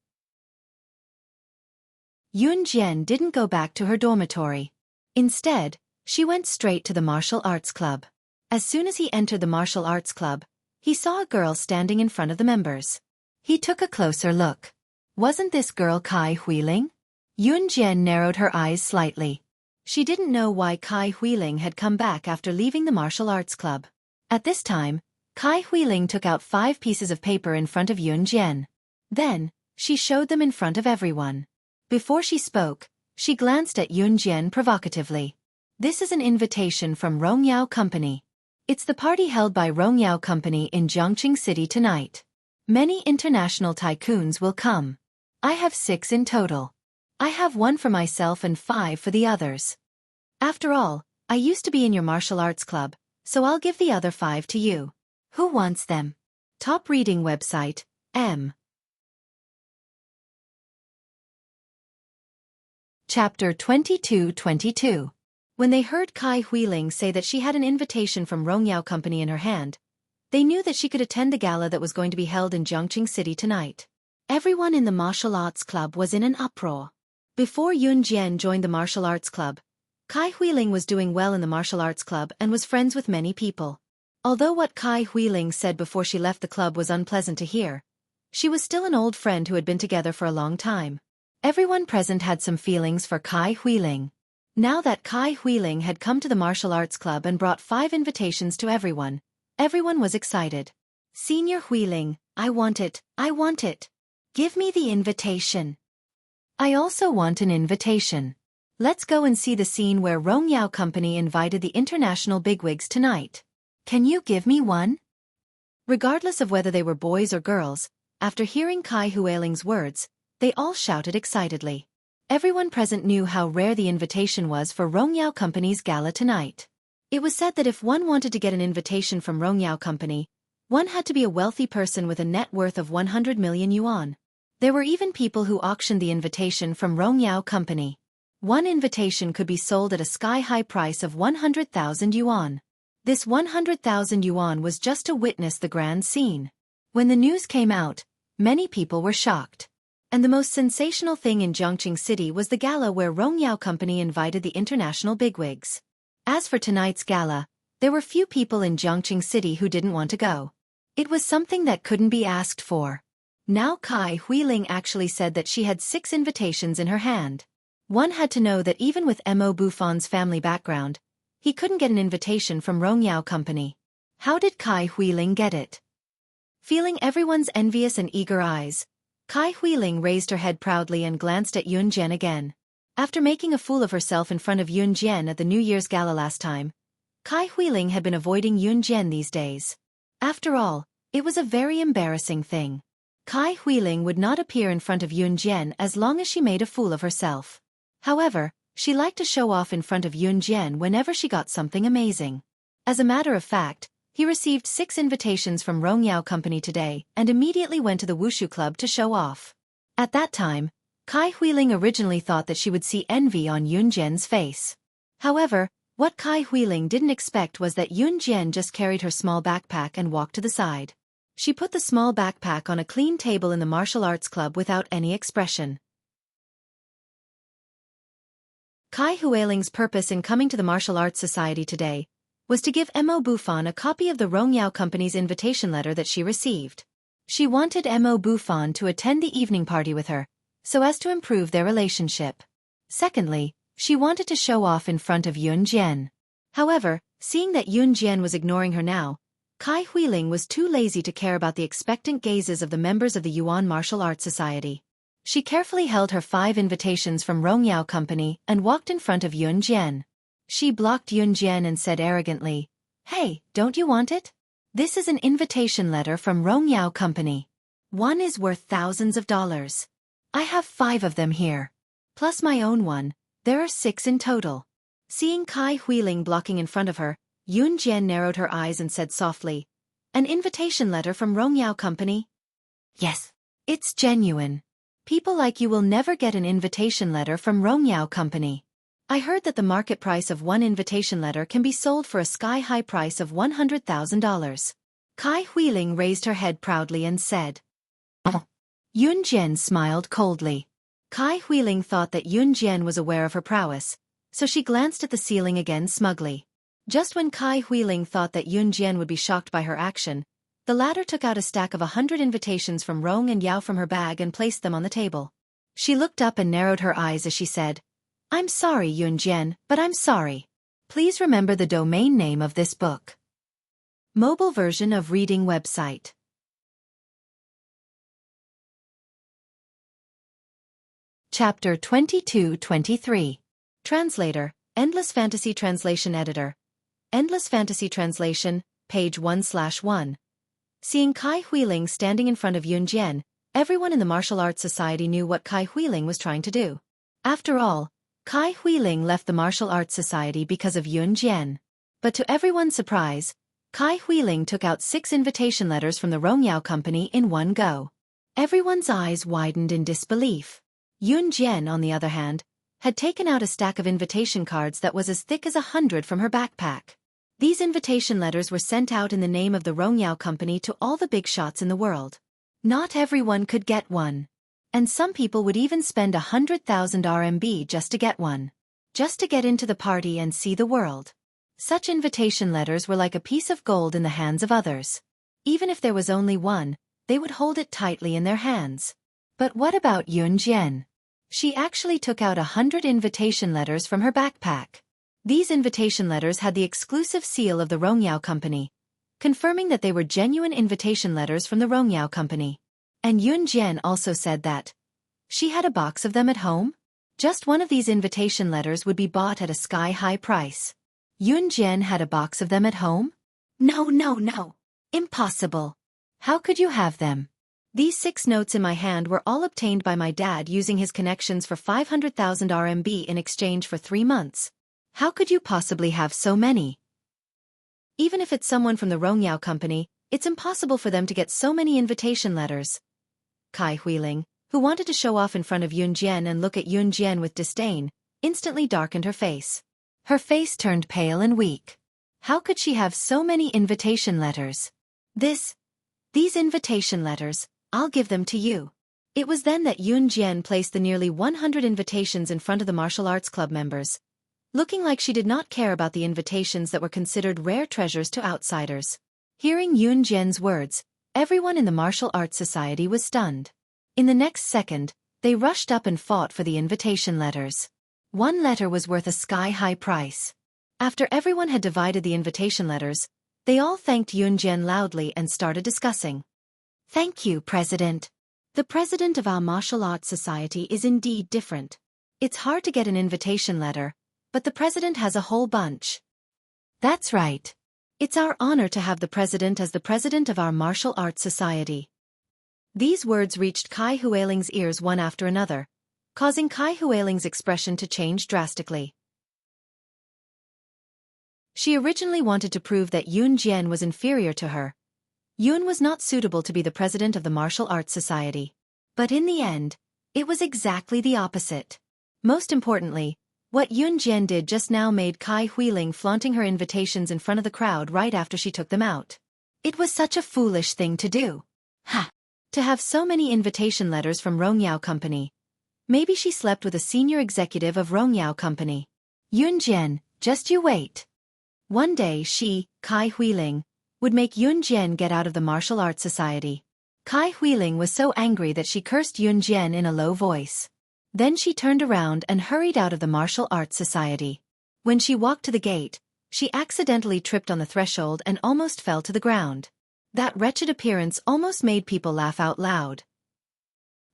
Yun Jian didn't go back to her dormitory. Instead, she went straight to the martial arts club. As soon as he entered the martial arts club, he saw a girl standing in front of the members. He took a closer look. Wasn't this girl Kai Huiling? Yun Jian narrowed her eyes slightly. She didn't know why Kai Huiling had come back after leaving the martial arts club. At this time, Kai Huiling took out 5 pieces of paper in front of Yun Jian. Then, she showed them in front of everyone. Before she spoke, she glanced at Yun Jian provocatively. This is an invitation from Rongyao Company. It's the party held by Rongyao Company in Jiangqing City tonight. Many international tycoons will come. I have 6 in total. I have 1 for myself and 5 for the others. After all, I used to be in your martial arts club, so I'll give the other 5 to you. Who wants them? Top reading website, M. Chapter 22-22. When they heard Kai Huiling say that she had an invitation from Rongyao Company in her hand, they knew that she could attend the gala that was going to be held in Jiangqing City tonight. Everyone in the martial arts club was in an uproar. Before Yun Jian joined the martial arts club, Kai Huiling was doing well in the martial arts club and was friends with many people. Although what Kai Huiling said before she left the club was unpleasant to hear, she was still an old friend who had been together for a long time. Everyone present had some feelings for Kai Huiling. Now that Kai Huiling had come to the martial arts club and brought 5 invitations to everyone, everyone was excited. Senior Huiling, I want it. Give me the invitation. I also want an invitation. Let's go and see the scene where Rongyao Company invited the international bigwigs tonight. Can you give me one? Regardless of whether they were boys or girls, after hearing Kai Huiling's words, they all shouted excitedly. Everyone present knew how rare the invitation was for Rongyao Company's gala tonight. It was said that if one wanted to get an invitation from Rongyao Company, one had to be a wealthy person with a net worth of 100 million yuan. There were even people who auctioned the invitation from Rongyao Company. One invitation could be sold at a sky-high price of 100,000 yuan. This 100,000 yuan was just to witness the grand scene. When the news came out, many people were shocked. And the most sensational thing in Jiangqing City was the gala where Rongyao Company invited the international bigwigs. As for tonight's gala, there were few people in Jiangqing City who didn't want to go. It was something that couldn't be asked for. Now Kai Huiling actually said that she had 6 invitations in her hand. One had to know that even with Mo Buffon's family background, he couldn't get an invitation from Rongyao Company. How did Kai Huiling get it? Feeling everyone's envious and eager eyes, Kai Huiling raised her head proudly and glanced at Yun Jian again. After making a fool of herself in front of Yun Jian at the New Year's gala last time, Kai Huiling had been avoiding Yun Jian these days. After all, it was a very embarrassing thing. Kai Huiling would not appear in front of Yun Jian as long as she made a fool of herself. However, she liked to show off in front of Yun Jian whenever she got something amazing. As a matter of fact, He received 6 invitations from Rongyao Company today and immediately went to the Wushu Club to show off. At that time, Kai Huiling originally thought that she would see envy on Yun Jian's face. However, what Kai Huiling didn't expect was that Yun Jian just carried her small backpack and walked to the side. She put the small backpack on a clean table in the martial arts club without any expression. Kai Huiling's purpose in coming to the Martial Arts Society today was to give Mo Bufan a copy of the Rongyao Company's invitation letter that she received. She wanted Mo Bufan to attend the evening party with her, so as to improve their relationship. Secondly, she wanted to show off in front of Yun Jian. However, seeing that Yun Jian was ignoring her now, Kai Huiling was too lazy to care about the expectant gazes of the members of the Yuan Martial Arts Society. She carefully held her 5 invitations from Rongyao Company and walked in front of Yun Jian. She blocked Yun Jian and said arrogantly, "Hey, don't you want it? This is an invitation letter from Rongyao Company. One is worth thousands of dollars. I have 5 of them here. Plus my own one, there are 6 in total." Seeing Kai Huiling blocking in front of her, Yun Jian narrowed her eyes and said softly, "An invitation letter from Rongyao Company? Yes, it's genuine. People like you will never get an invitation letter from Rongyao Company. I heard that the market price of one invitation letter can be sold for a sky-high price of $100,000. Kai Huiling raised her head proudly and said, "Oh." Yun Jian smiled coldly. Kai Huiling thought that Yun Jian was aware of her prowess, so she glanced at the ceiling again smugly. Just when Kai Huiling thought that Yun Jian would be shocked by her action, the latter took out a stack of 100 invitations from Rong and Yao from her bag and placed them on the table. She looked up and narrowed her eyes as she said, "I'm sorry, Yun Jian, but I'm sorry. Please remember the domain name of this book." Mobile version of reading website. Chapter 22-23. Translator, Endless Fantasy Translation Editor. Endless Fantasy Translation, page 1/1. Seeing Kai Huiling standing in front of Yun Jian, everyone in the Martial Arts Society knew what Kai Huiling was trying to do. After all, Kai Huiling left the Martial Arts Society because of Yun Jian. But to everyone's surprise, Kai Huiling took out 6 invitation letters from the Rongyao Company in one go. Everyone's eyes widened in disbelief. Yun Jian, on the other hand, had taken out a stack of invitation cards that was as thick as 100 from her backpack. These invitation letters were sent out in the name of the Rongyao Company to all the big shots in the world. Not everyone could get one. And some people would even spend 100,000 RMB just to get one. Just to get into the party and see the world. Such invitation letters were like a piece of gold in the hands of others. Even if there was only one, they would hold it tightly in their hands. But what about Yun Jian? She actually took out 100 invitation letters from her backpack. These invitation letters had the exclusive seal of the Rongyao Company, confirming that they were genuine invitation letters from the Rongyao Company. And Yun Jian also said that she had a box of them at home. Just one of these invitation letters would be bought at a sky-high price. Yun Jian had a box of them at home? No. Impossible. How could you have them? These 6 notes in my hand were all obtained by my dad using his connections for 500,000 RMB in exchange for 3 months. How could you possibly have so many? Even if it's someone from the Rongyao Company, it's impossible for them to get so many invitation letters. Kai Huiling, who wanted to show off in front of Yun Jian and look at Yun Jian with disdain, instantly darkened her face. Her face turned pale and weak. How could she have so many invitation letters? These invitation letters, I'll give them to you. It was then that Yun Jian placed the nearly 100 invitations in front of the martial arts club members, looking like she did not care about the invitations that were considered rare treasures to outsiders. Hearing Yun Jian's words, everyone in the martial arts society was stunned. In the next second, they rushed up and fought for the invitation letters. One letter was worth a sky-high price. After everyone had divided the invitation letters, they all thanked Yun Jian loudly and started discussing. "Thank you, President. The president of our martial arts society is indeed different. It's hard to get an invitation letter, but the president has a whole bunch." "That's right. It's our honor to have the president as the president of our martial arts society." These words reached Kai Huiling's ears one after another, causing Kai Huiling's expression to change drastically. She originally wanted to prove that Yoon Jian was inferior to her. Yoon was not suitable to be the president of the Martial Arts Society. But in the end, it was exactly the opposite. Most importantly, what Yoon Jian did just now made Kai Huiling flaunting her invitations in front of the crowd right after she took them out. It was such a foolish thing to do. Ha! To have so many invitation letters from Rongyao Company. Maybe she slept with a senior executive of Rongyao Company. Yoon Jian, just you wait. One day she, Kai Huiling, would make Yoon Jian get out of the Martial Arts Society. Kai Huiling was so angry that she cursed Yoon Jian in a low voice. Then she turned around and hurried out of the Martial Arts Society. When she walked to the gate, she accidentally tripped on the threshold and almost fell to the ground. That wretched appearance almost made people laugh out loud.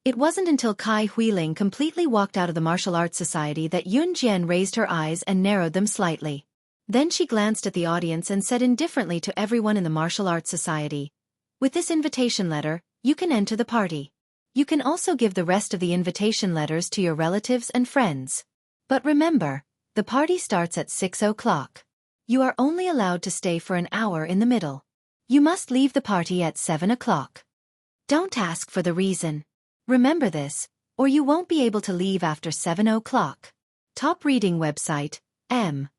It wasn't until Kai Huiling completely walked out of the Martial Arts Society that Yoon Jian raised her eyes and narrowed them slightly. Then she glanced at the audience and said indifferently to everyone in the Martial Arts Society, "With this invitation letter, you can enter the party. You can also give the rest of the invitation letters to your relatives and friends. But remember, the party starts at 6 o'clock. You are only allowed to stay for an hour in the middle. You must leave the party at 7 o'clock. Don't ask for the reason. Remember this, or you won't be able to leave after 7 o'clock. Top reading website, M.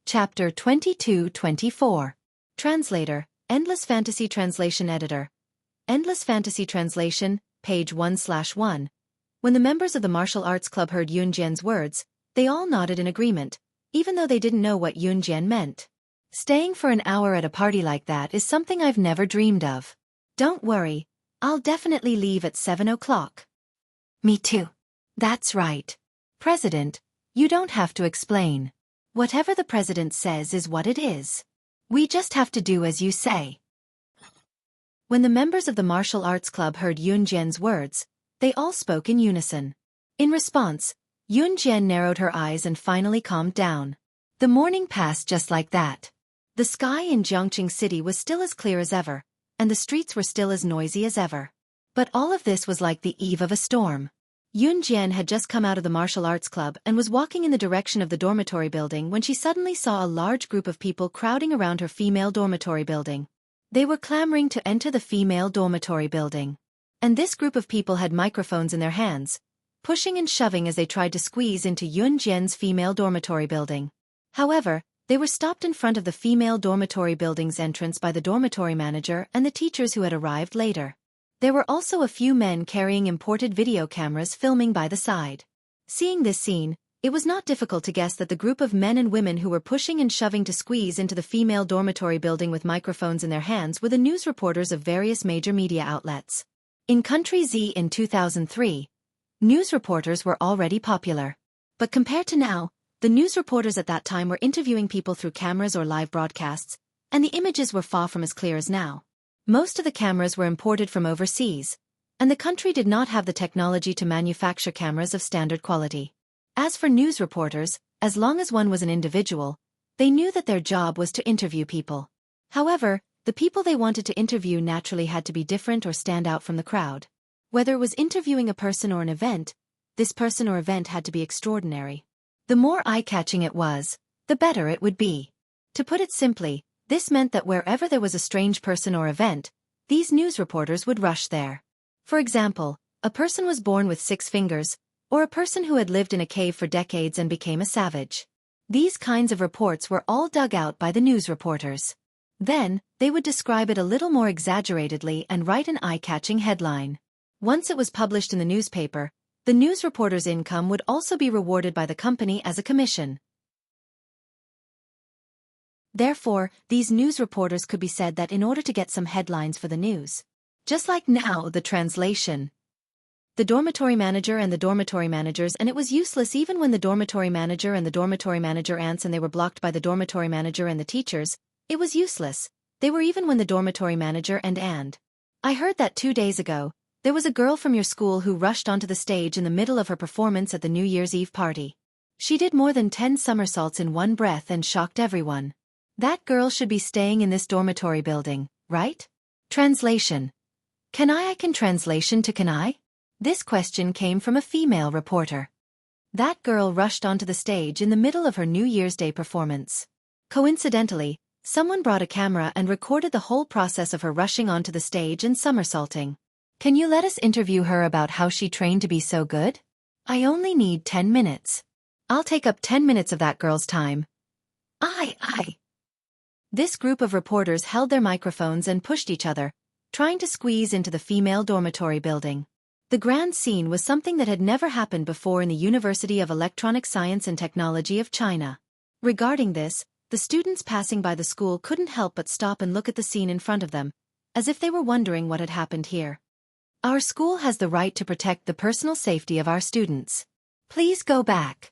Chapter 22-24. Translator, Endless Fantasy Translation Editor. Endless Fantasy Translation, page 1/1. When the members of the martial arts club heard Yoon Jian's words, they all nodded in agreement, even though they didn't know what Yoon Jian meant. Staying for an hour at a party like that is something I've never dreamed of. Don't worry, I'll definitely leave at 7 o'clock. Me too. That's right. President, you don't have to explain. Whatever the president says is what it is. We just have to do as you say. When the members of the martial arts club heard Yoon Jian's words, they all spoke in unison. In response, Yoon Jian narrowed her eyes and finally calmed down. The morning passed just like that. The sky in Jiangqing City was still as clear as ever, and the streets were still as noisy as ever. But all of this was like the eve of a storm. Yoon Jian had just come out of the martial arts club and was walking in the direction of the dormitory building when she suddenly saw a large group of people crowding around her female dormitory building. They were clamoring to enter the female dormitory building. And this group of people had microphones in their hands, pushing and shoving as they tried to squeeze into Yoon Jian's female dormitory building. However, they were stopped in front of the female dormitory building's entrance by the dormitory manager and the teachers who had arrived later. There were also a few men carrying imported video cameras filming by the side. Seeing this scene, it was not difficult to guess that the group of men and women who were pushing and shoving to squeeze into the female dormitory building with microphones in their hands were the news reporters of various major media outlets. In Country Z in 2003, news reporters were already popular. But compared to now, the news reporters at that time were interviewing people through cameras or live broadcasts, and the images were far from as clear as now. Most of the cameras were imported from overseas, and the country did not have the technology to manufacture cameras of standard quality. As for news reporters, as long as one was an individual, they knew that their job was to interview people. However, the people they wanted to interview naturally had to be different or stand out from the crowd. Whether it was interviewing a person or an event, this person or event had to be extraordinary. The more eye-catching it was, the better it would be. To put it simply, this meant that wherever there was a strange person or event, these news reporters would rush there. For example, a person was born with 6 fingers, or a person who had lived in a cave for decades and became a savage. These kinds of reports were all dug out by the news reporters. Then, they would describe it a little more exaggeratedly and write an eye-catching headline. Once it was published in the newspaper, the news reporter's income would also be rewarded by the company as a commission. Therefore, these news reporters could be said that in order to get some headlines for the news. Just like now, the translation. The dormitory manager and the dormitory managers, and it was useless even when the dormitory manager and the dormitory manager ants and they were blocked by the dormitory manager and the teachers. It was useless. They were even when the dormitory manager and. I heard that 2 days ago, there was a girl from your school who rushed onto the stage in the middle of her performance at the New Year's Eve party. She did more than 10 somersaults in one breath and shocked everyone. That girl should be staying in this dormitory building, right? Translation. Can I translation to can I? This question came from a female reporter. That girl rushed onto the stage in the middle of her New Year's Day performance. Coincidentally, someone brought a camera and recorded the whole process of her rushing onto the stage and somersaulting. Can you let us interview her about how she trained to be so good? I only need 10 minutes. I'll take up 10 minutes of that girl's time. I. This group of reporters held their microphones and pushed each other, trying to squeeze into the female dormitory building. The grand scene was something that had never happened before in the University of Electronic Science and Technology of China. Regarding this, the students passing by the school couldn't help but stop and look at the scene in front of them, as if they were wondering what had happened here. Our school has the right to protect the personal safety of our students. Please go back.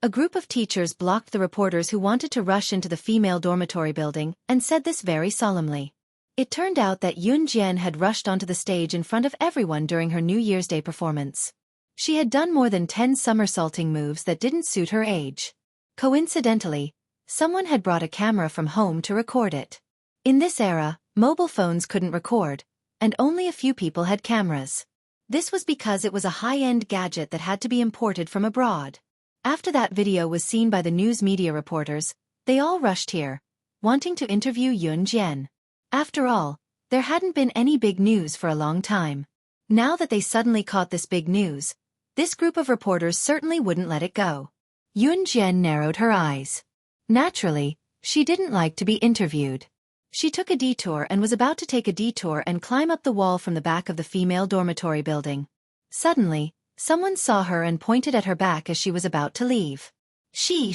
A group of teachers blocked the reporters who wanted to rush into the female dormitory building and said this very solemnly. It turned out that Yun Jian had rushed onto the stage in front of everyone during her New Year's Day performance. She had done more than 10 somersaulting moves that didn't suit her age. Coincidentally, someone had brought a camera from home to record it. In this era, mobile phones couldn't record, and only a few people had cameras. This was because it was a high-end gadget that had to be imported from abroad. After that video was seen by the news media reporters, they all rushed here, wanting to interview Yun Jian. After all, there hadn't been any big news for a long time. Now that they suddenly caught this big news, this group of reporters certainly wouldn't let it go. Yun Jian narrowed her eyes. Naturally, she didn't like to be interviewed. She took a detour and was about to take a detour and climb up the wall from the back of the female dormitory building. Suddenly, someone saw her and pointed at her back as she was about to leave. She.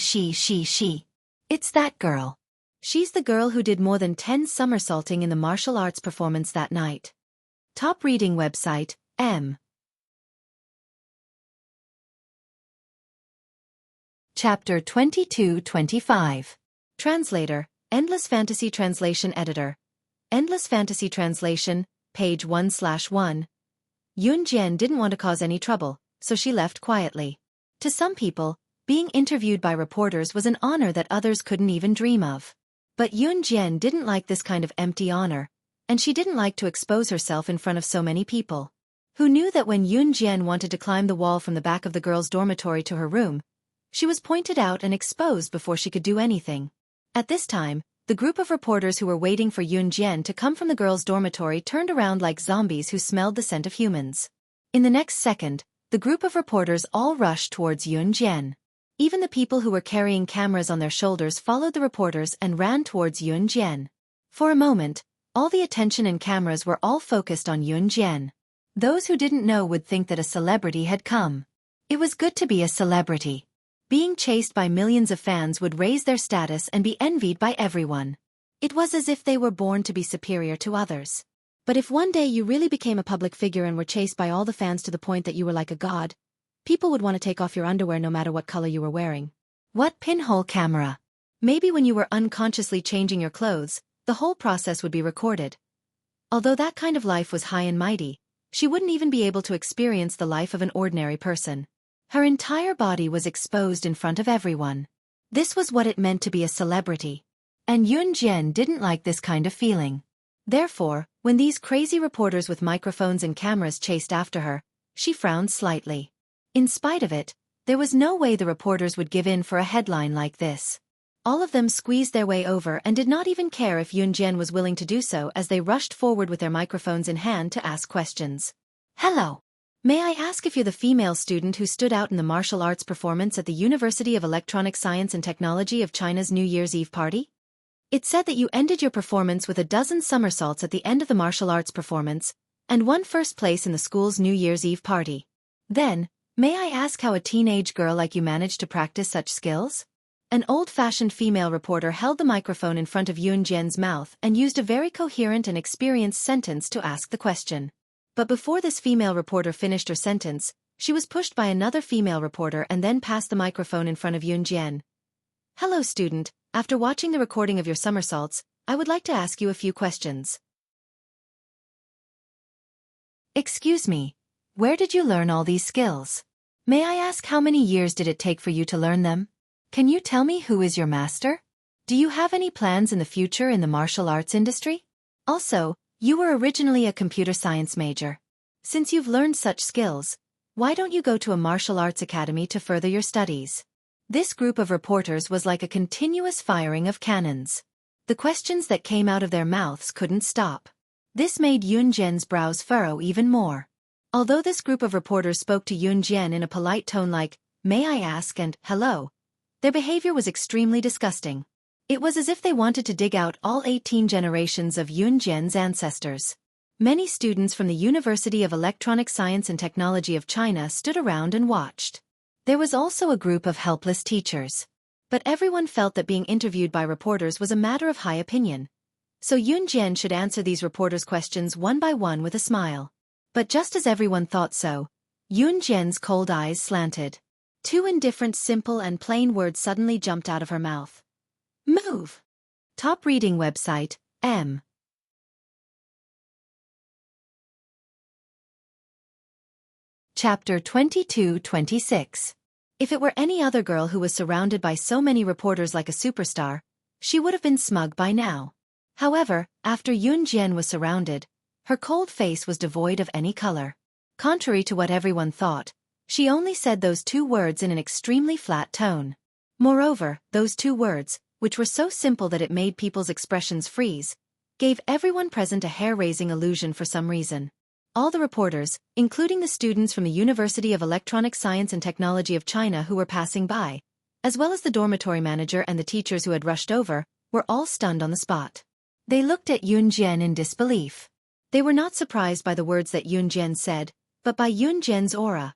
It's that girl. She's the girl who did more than 10 somersaulting in the martial arts performance that night. Top reading website, M. Chapter 22-25. Translator, Endless Fantasy Translation Editor. Endless Fantasy Translation, page 1/1. Yun Jian didn't want to cause any trouble, so she left quietly. To some people, being interviewed by reporters was an honor that others couldn't even dream of. But Yun Jian didn't like this kind of empty honor, and she didn't like to expose herself in front of so many people. Who knew that when Yun Jian wanted to climb the wall from the back of the girls' dormitory to her room, she was pointed out and exposed before she could do anything. At this time, the group of reporters who were waiting for Yun Jian to come from the girls' dormitory turned around like zombies who smelled the scent of humans. In the next second, the group of reporters all rushed towards Yun Jian. Even the people who were carrying cameras on their shoulders followed the reporters and ran towards Yun Jian. For a moment, all the attention and cameras were all focused on Yun Jian. Those who didn't know would think that a celebrity had come. It was good to be a celebrity. Being chased by millions of fans would raise their status and be envied by everyone. It was as if they were born to be superior to others. But if one day you really became a public figure and were chased by all the fans to the point that you were like a god, people would want to take off your underwear no matter what color you were wearing. What pinhole camera? Maybe when you were unconsciously changing your clothes, the whole process would be recorded. Although that kind of life was high and mighty, she wouldn't even be able to experience the life of an ordinary person. Her entire body was exposed in front of everyone. This was what it meant to be a celebrity. And Yun Jian didn't like this kind of feeling. Therefore, when these crazy reporters with microphones and cameras chased after her, she frowned slightly. In spite of it, there was no way the reporters would give in for a headline like this. All of them squeezed their way over and did not even care if Yun Jian was willing to do so as they rushed forward with their microphones in hand to ask questions. Hello. May I ask if you're the female student who stood out in the martial arts performance at the University of Electronic Science and Technology of China's New Year's Eve party? It said that you ended your performance with a dozen somersaults at the end of the martial arts performance, and won first place in the school's New Year's Eve party. Then, may I ask how a teenage girl like you managed to practice such skills? An old-fashioned female reporter held the microphone in front of Yun Jian's mouth and used a very coherent and experienced sentence to ask the question. But before this female reporter finished her sentence, she was pushed by another female reporter and then passed the microphone in front of Yun Jian. Hello, student. After watching the recording of your somersaults, I would like to ask you a few questions. Excuse me. Where did you learn all these skills? May I ask how many years did it take for you to learn them? Can you tell me who is your master? Do you have any plans in the future in the martial arts industry? Also, you were originally a computer science major. Since you've learned such skills, Why don't you go to a martial arts academy to further your studies? This group of reporters was like a continuous firing of cannons. The questions that came out of their mouths couldn't stop. This made Yun Jian's brows furrow even more. Although this group of reporters spoke to Yun Jian in a polite tone like, "May I ask?" and "Hello," their behavior was extremely disgusting. It was as if they wanted to dig out all 18 generations of Yun Jian's ancestors. Many students from the University of Electronic Science and Technology of China stood around and watched. There was also a group of helpless teachers. But everyone felt that being interviewed by reporters was a matter of high opinion. So Yun Jian should answer these reporters' questions one by one with a smile. But just as everyone thought so, Yun Jian's cold eyes slanted. Two indifferent, simple and plain words suddenly jumped out of her mouth. Move! Top reading website, M. Chapter 22-26. If it were any other girl who was surrounded by so many reporters like a superstar, she would have been smug by now. However, after Yun Jian was surrounded, her cold face was devoid of any color. Contrary to what everyone thought, she only said those two words in an extremely flat tone. Moreover, those two words, which were so simple that it made people's expressions freeze, gave everyone present a hair-raising illusion for some reason. All the reporters, including the students from the University of Electronic Science and Technology of China who were passing by, as well as the dormitory manager and the teachers who had rushed over, were all stunned on the spot. They looked at Yun Jian in disbelief. They were not surprised by the words that Yun Jian said, but by Yun Jian's aura.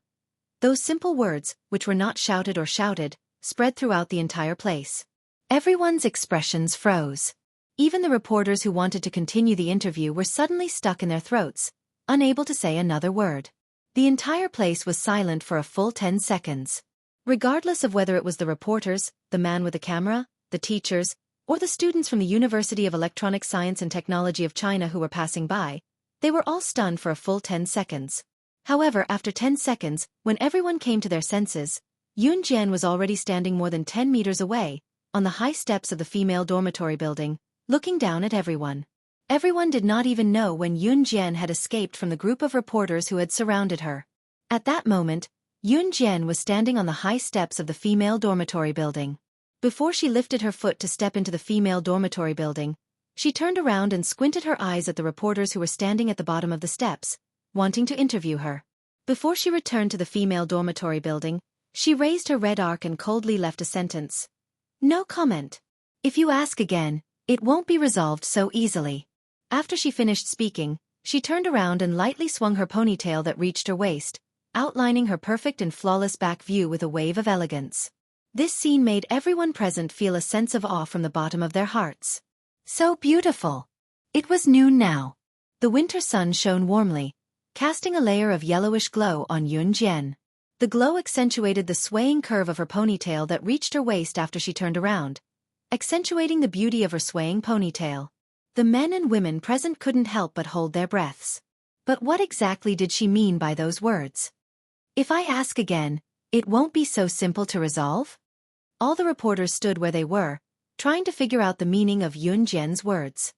Those simple words, which were not shouted or shouted, spread throughout the entire place. Everyone's expressions froze. Even the reporters who wanted to continue the interview were suddenly stuck in their throats, unable to say another word. The entire place was silent for a full 10 seconds. Regardless of whether it was the reporters, the man with the camera, the teachers, or the students from the University of Electronic Science and Technology of China who were passing by, they were all stunned for a full 10 seconds. However, after 10 seconds, when everyone came to their senses, Yun Jian was already standing more than 10 meters away, on the high steps of the female dormitory building, looking down at everyone. Everyone did not even know when Yun Jian had escaped from the group of reporters who had surrounded her. At that moment, Yun Jian was standing on the high steps of the female dormitory building. Before she lifted her foot to step into the female dormitory building, she turned around and squinted her eyes at the reporters who were standing at the bottom of the steps, wanting to interview her. Before she returned to the female dormitory building, she raised her red arc and coldly left a sentence. No comment. If you ask again, it won't be resolved so easily. After she finished speaking, she turned around and lightly swung her ponytail that reached her waist, outlining her perfect and flawless back view with a wave of elegance. This scene made everyone present feel a sense of awe from the bottom of their hearts. So beautiful! It was noon now. The winter sun shone warmly, casting a layer of yellowish glow on Yun Jian. The glow accentuated the swaying curve of her ponytail that reached her waist after she turned around, accentuating the beauty of her swaying ponytail. The men and women present couldn't help but hold their breaths. But what exactly did she mean by those words? If I ask again, it won't be so simple to resolve? All the reporters stood where they were, trying to figure out the meaning of Yun Jian's words.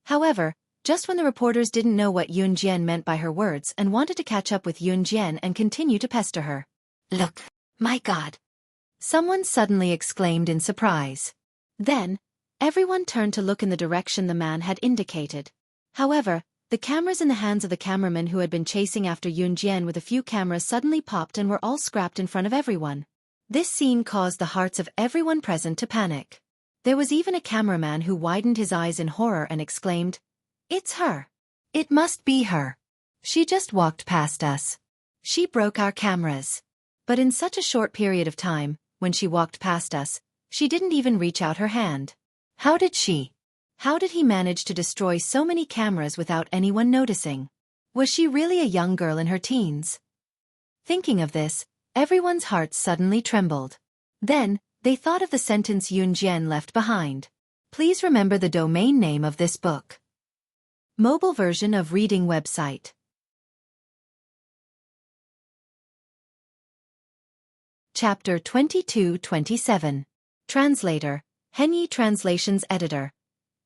However, just when the reporters didn't know what Yun Jian meant by her words and wanted to catch up with Yun Jian and continue to pester her. Look, my God! Someone suddenly exclaimed in surprise. Then, everyone turned to look in the direction the man had indicated. However, the cameras in the hands of the cameramen who had been chasing after Yun Jian with a few cameras suddenly popped and were all scrapped in front of everyone. This scene caused the hearts of everyone present to panic. There was even a cameraman who widened his eyes in horror and exclaimed, "It's her! It must be her! She just walked past us. She broke our cameras." But in such a short period of time, when she walked past us, she didn't even reach out her hand. How did he manage to destroy so many cameras without anyone noticing? Was she really a young girl in her teens? Thinking of this, everyone's hearts suddenly trembled. Then, they thought of the sentence Yun Jian left behind. Please remember the domain name of this book. Mobile version of reading website. Chapter 22-27. Translator, Henyi Translations Editor.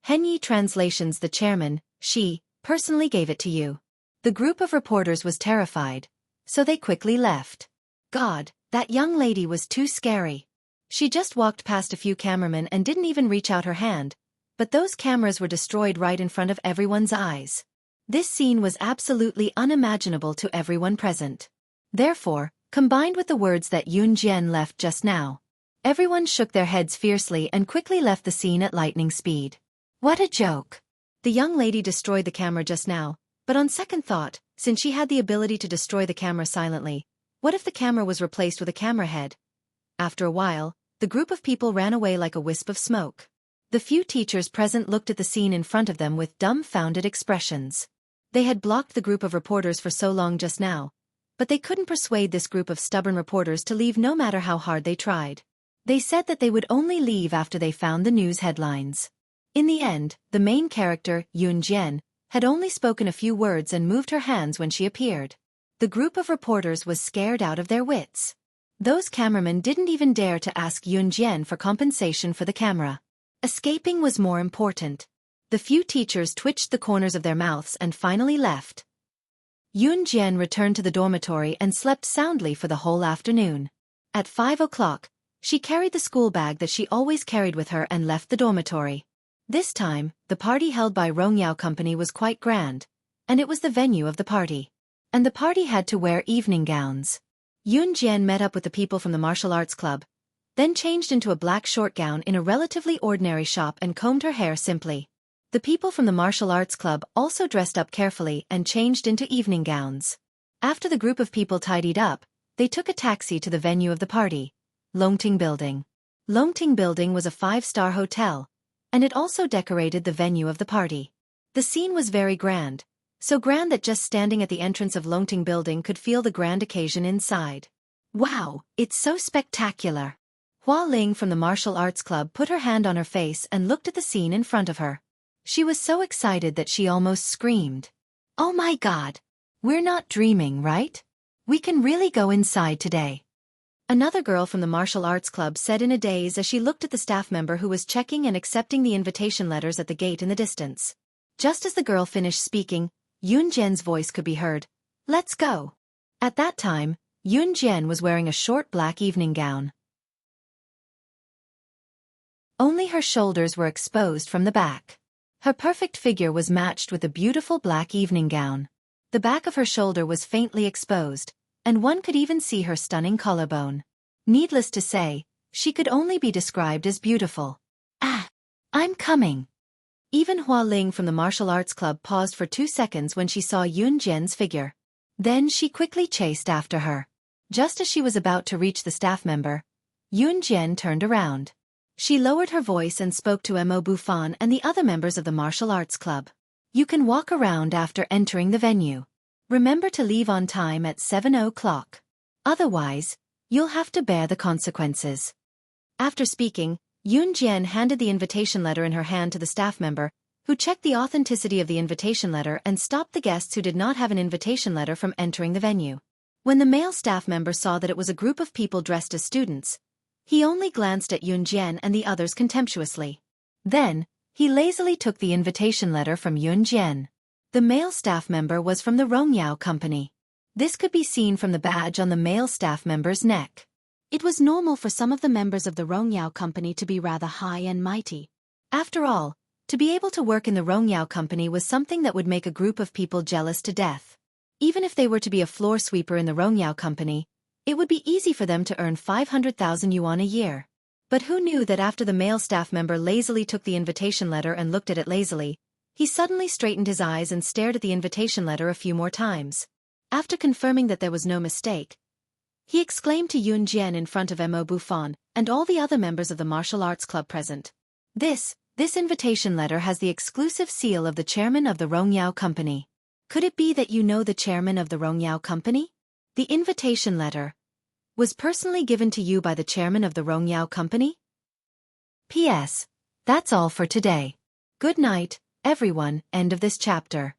Henyi Translations. The chairman, she, personally gave it to you. The group of reporters was terrified, so they quickly left. God, that young lady was too scary. She just walked past a few cameramen and didn't even reach out her hand, but those cameras were destroyed right in front of everyone's eyes. This scene was absolutely unimaginable to everyone present. Therefore, combined with the words that Yoon Jian left just now, everyone shook their heads fiercely and quickly left the scene at lightning speed. What a joke! The young lady destroyed the camera just now, but on second thought, since she had the ability to destroy the camera silently, what if the camera was replaced with a camera head? After a while, the group of people ran away like a wisp of smoke. The few teachers present looked at the scene in front of them with dumbfounded expressions. They had blocked the group of reporters for so long just now, but they couldn't persuade this group of stubborn reporters to leave no matter how hard they tried. They said that they would only leave after they found the news headlines. In the end, the main character, Yoon Jian, had only spoken a few words and moved her hands when she appeared. The group of reporters was scared out of their wits. Those cameramen didn't even dare to ask Yoon Jian for compensation for the camera. Escaping was more important. The few teachers twitched the corners of their mouths and finally left. Yoon Jian returned to the dormitory and slept soundly for the whole afternoon. At 5 o'clock, she carried the school bag that she always carried with her and left the dormitory. This time, the party held by Rongyao Company was quite grand, and it was the venue of the party. And the party had to wear evening gowns. Yoon Jian met up with the people from the martial arts club, then changed into a black short gown in a relatively ordinary shop and combed her hair simply. The people from the martial arts club also dressed up carefully and changed into evening gowns. After the group of people tidied up, they took a taxi to the venue of the party, Longting Building. Longting Building was a 5-star hotel, and it also decorated the venue of the party. The scene was very grand, so grand that just standing at the entrance of Longting Building could feel the grand occasion inside. Wow, it's so spectacular! Hua Ling from the martial arts club put her hand on her face and looked at the scene in front of her. She was so excited that she almost screamed. Oh my God! We're not dreaming, right? We can really go inside today. Another girl from the martial arts club said in a daze as she looked at the staff member who was checking and accepting the invitation letters at the gate in the distance. Just as the girl finished speaking, Yoon Jian's voice could be heard. Let's go. At that time, Yoon Jian was wearing a short black evening gown. Only her shoulders were exposed from the back. Her perfect figure was matched with a beautiful black evening gown. The back of her shoulder was faintly exposed, and one could even see her stunning collarbone. Needless to say, she could only be described as beautiful. Ah! I'm coming! Even Hua Ling from the martial arts club paused for 2 seconds when she saw Yoon Jian's figure. Then she quickly chased after her. Just as she was about to reach the staff member, Yoon Jian turned around. She lowered her voice and spoke to Mo Bufan and the other members of the martial arts club. You can walk around after entering the venue. Remember to leave on time at 7 o'clock. Otherwise, you'll have to bear the consequences. After speaking, Yoon Jian handed the invitation letter in her hand to the staff member, who checked the authenticity of the invitation letter and stopped the guests who did not have an invitation letter from entering the venue. When the male staff member saw that it was a group of people dressed as students, he only glanced at Yoon Jian and the others contemptuously. Then, he lazily took the invitation letter from Yoon Jian. The male staff member was from the Rongyao Company. This could be seen from the badge on the male staff member's neck. It was normal for some of the members of the Rongyao Company to be rather high and mighty. After all, to be able to work in the Rongyao Company was something that would make a group of people jealous to death. Even if they were to be a floor sweeper in the Rongyao Company, it would be easy for them to earn 500,000 yuan a year. But who knew that after the male staff member lazily took the invitation letter and looked at it lazily, he suddenly straightened his eyes and stared at the invitation letter a few more times. After confirming that there was no mistake, he exclaimed to Yoon Jian in front of Mo Bufan and all the other members of the martial arts club present. This invitation letter has the exclusive seal of the chairman of the Rongyao Company. Could it be that you know the chairman of the Rongyao Company? The invitation letter was personally given to you by the chairman of the Rongyao Company? P.S. That's all for today. Good night, everyone. End of this chapter.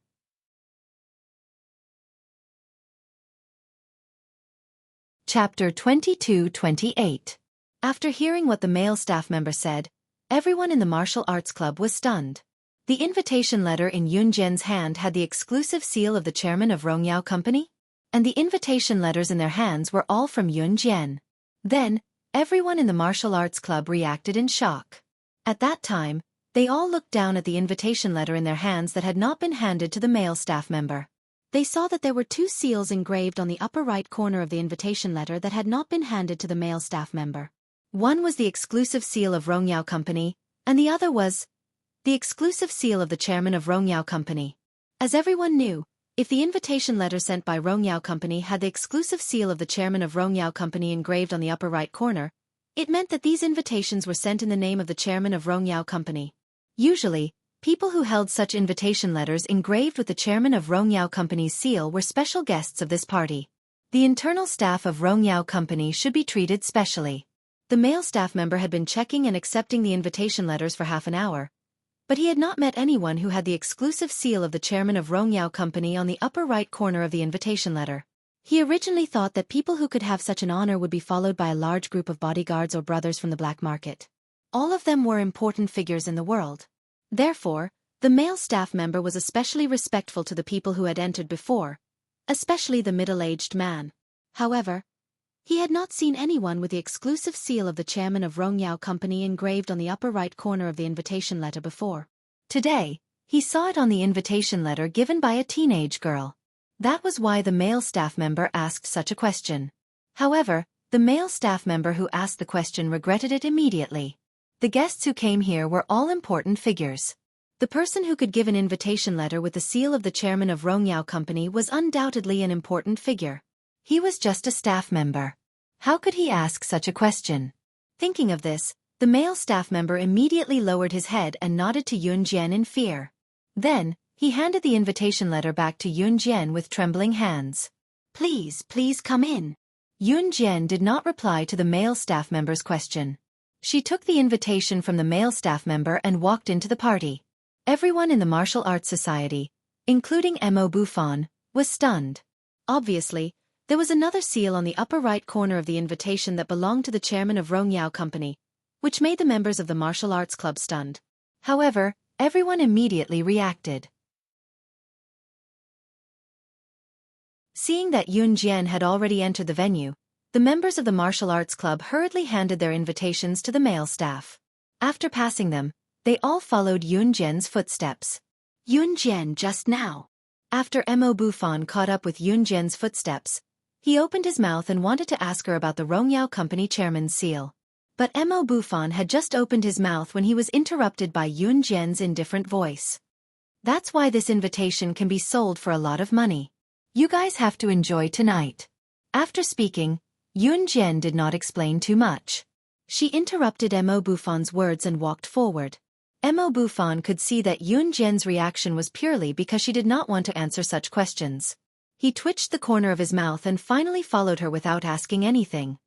Chapter 22-28. After hearing what the male staff member said, everyone in the martial arts club was stunned. The invitation letter in Yun Jian's hand had the exclusive seal of the chairman of Rongyao Company, and the invitation letters in their hands were all from Yun Jian. Then, everyone in the martial arts club reacted in shock. At that time, they all looked down at the invitation letter in their hands that had not been handed to the male staff member. They saw that there were two seals engraved on the upper right corner of the invitation letter that had not been handed to the male staff member. One was the exclusive seal of Rongyao Company, and the other was the exclusive seal of the chairman of Rongyao Company. As everyone knew, if the invitation letter sent by Rongyao Company had the exclusive seal of the chairman of Rongyao Company engraved on the upper right corner, it meant that these invitations were sent in the name of the chairman of Rongyao Company. Usually, people who held such invitation letters engraved with the chairman of Rongyao Company's seal were special guests of this party. The internal staff of Rongyao Company should be treated specially. The male staff member had been checking and accepting the invitation letters for half an hour, but he had not met anyone who had the exclusive seal of the chairman of Rongyao Company on the upper right corner of the invitation letter. He originally thought that people who could have such an honor would be followed by a large group of bodyguards or brothers from the black market. All of them were important figures in the world. Therefore, the male staff member was especially respectful to the people who had entered before, especially the middle-aged man. However, he had not seen anyone with the exclusive seal of the chairman of Rongyao Company engraved on the upper right corner of the invitation letter before. Today, he saw it on the invitation letter given by a teenage girl. That was why the male staff member asked such a question. However, the male staff member who asked the question regretted it immediately. The guests who came here were all important figures. The person who could give an invitation letter with the seal of the chairman of Rongyao Company was undoubtedly an important figure. He was just a staff member. How could he ask such a question? Thinking of this, the male staff member immediately lowered his head and nodded to Yun Jian in fear. Then, he handed the invitation letter back to Yun Jian with trembling hands. Please come in. Yun Jian did not reply to the male staff member's question. She took the invitation from the male staff member and walked into the party. Everyone in the martial arts society, including Mo Bufan, was stunned. Obviously, there was another seal on the upper right corner of the invitation that belonged to the chairman of Rongyao Company, which made the members of the martial arts club stunned. However, everyone immediately reacted. Seeing that Yun Jian had already entered the venue, the members of the martial arts club hurriedly handed their invitations to the male staff. After passing them, they all followed Yun Jian's footsteps. Yun Jian just now. After Mo Bufan caught up with Yun Jian's footsteps, he opened his mouth and wanted to ask her about the Rongyao Company chairman's seal. But Mo Bufan had just opened his mouth when he was interrupted by Yun Jian's indifferent voice. That's why this invitation can be sold for a lot of money. You guys have to enjoy tonight. After speaking, Yun Jian did not explain too much. She interrupted Mo Bufan's words and walked forward. Mo Bufan could see that Yun Jian's reaction was purely because she did not want to answer such questions. He twitched the corner of his mouth and finally followed her without asking anything.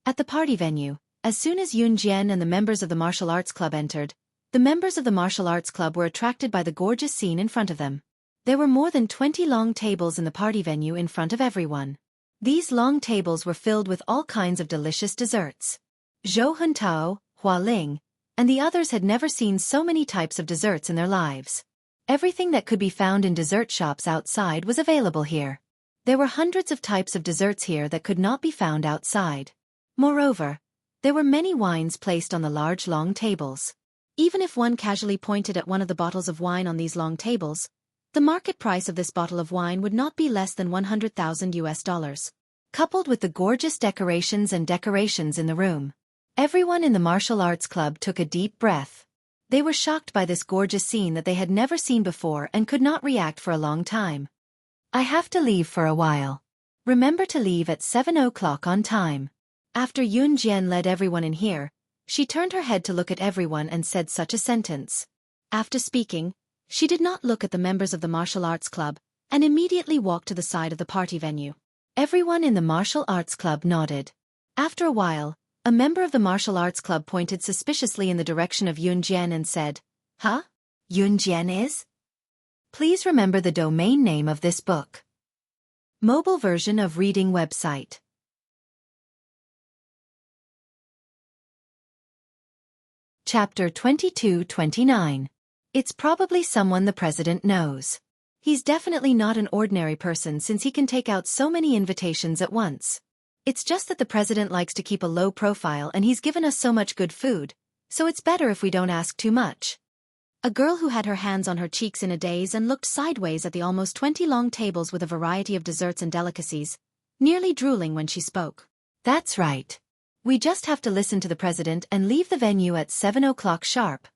At the party venue, as soon as Yun Jian and the members of the martial arts club entered, the members of the martial arts club were attracted by the gorgeous scene in front of them. There were more than 20 long tables in the party venue in front of everyone. These long tables were filled with all kinds of delicious desserts. Zhou Huntao, Hua Ling, and the others had never seen so many types of desserts in their lives. Everything that could be found in dessert shops outside was available here. There were hundreds of types of desserts here that could not be found outside. Moreover, there were many wines placed on the large long tables. Even if one casually pointed at one of the bottles of wine on these long tables, the market price of this bottle of wine would not be less than $100,000. Coupled with the gorgeous decorations in the room, everyone in the martial arts club took a deep breath. They were shocked by this gorgeous scene that they had never seen before and could not react for a long time. I have to leave for a while. Remember to leave at 7 o'clock on time. After Yun Jian led everyone in here, she turned her head to look at everyone and said such a sentence. After speaking, she did not look at the members of the martial arts club and immediately walked to the side of the party venue. Everyone in the martial arts club nodded. After a while, a member of the martial arts club pointed suspiciously in the direction of Yun Jian and said, "Huh? Yun Jian is?" Please remember the domain name of this book. Mobile version of reading website. Chapter 22-29. It's probably someone the president knows. He's definitely not an ordinary person since he can take out so many invitations at once. It's just that the president likes to keep a low profile and he's given us so much good food, so it's better if we don't ask too much. A girl who had her hands on her cheeks in a daze and looked sideways at the almost 20 long tables with a variety of desserts and delicacies, nearly drooling when she spoke. That's right. We just have to listen to the president and leave the venue at 7 o'clock sharp.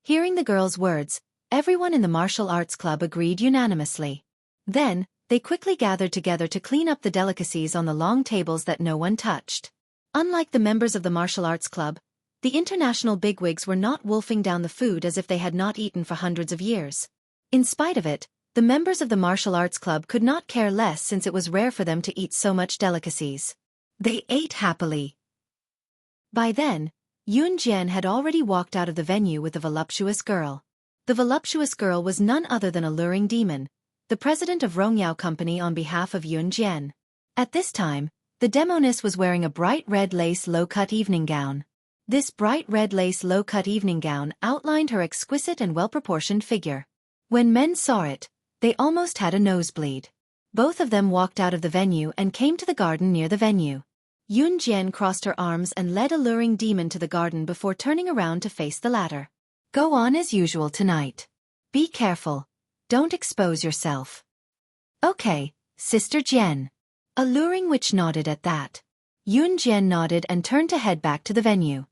Hearing the girl's words, everyone in the martial arts club agreed unanimously. Then, they quickly gathered together to clean up the delicacies on the long tables that no one touched. Unlike the members of the martial arts club, the international bigwigs were not wolfing down the food as if they had not eaten for hundreds of years. In spite of it, the members of the martial arts club could not care less since it was rare for them to eat so much delicacies. They ate happily. By then, Yun Jian had already walked out of the venue with the voluptuous girl. The voluptuous girl was none other than a luring demon, the president of Rongyao Company on behalf of Yun Jian. At this time, the demoness was wearing a bright red lace low-cut evening gown. This bright red lace low-cut evening gown outlined her exquisite and well-proportioned figure. When men saw it, they almost had a nosebleed. Both of them walked out of the venue and came to the garden near the venue. Yun Jian crossed her arms and led a luring demon to the garden before turning around to face the latter. Go on as usual tonight. Be careful. Don't expose yourself. Okay, Sister Jian. A luring witch nodded at that. Yun Jian nodded and turned to head back to the venue.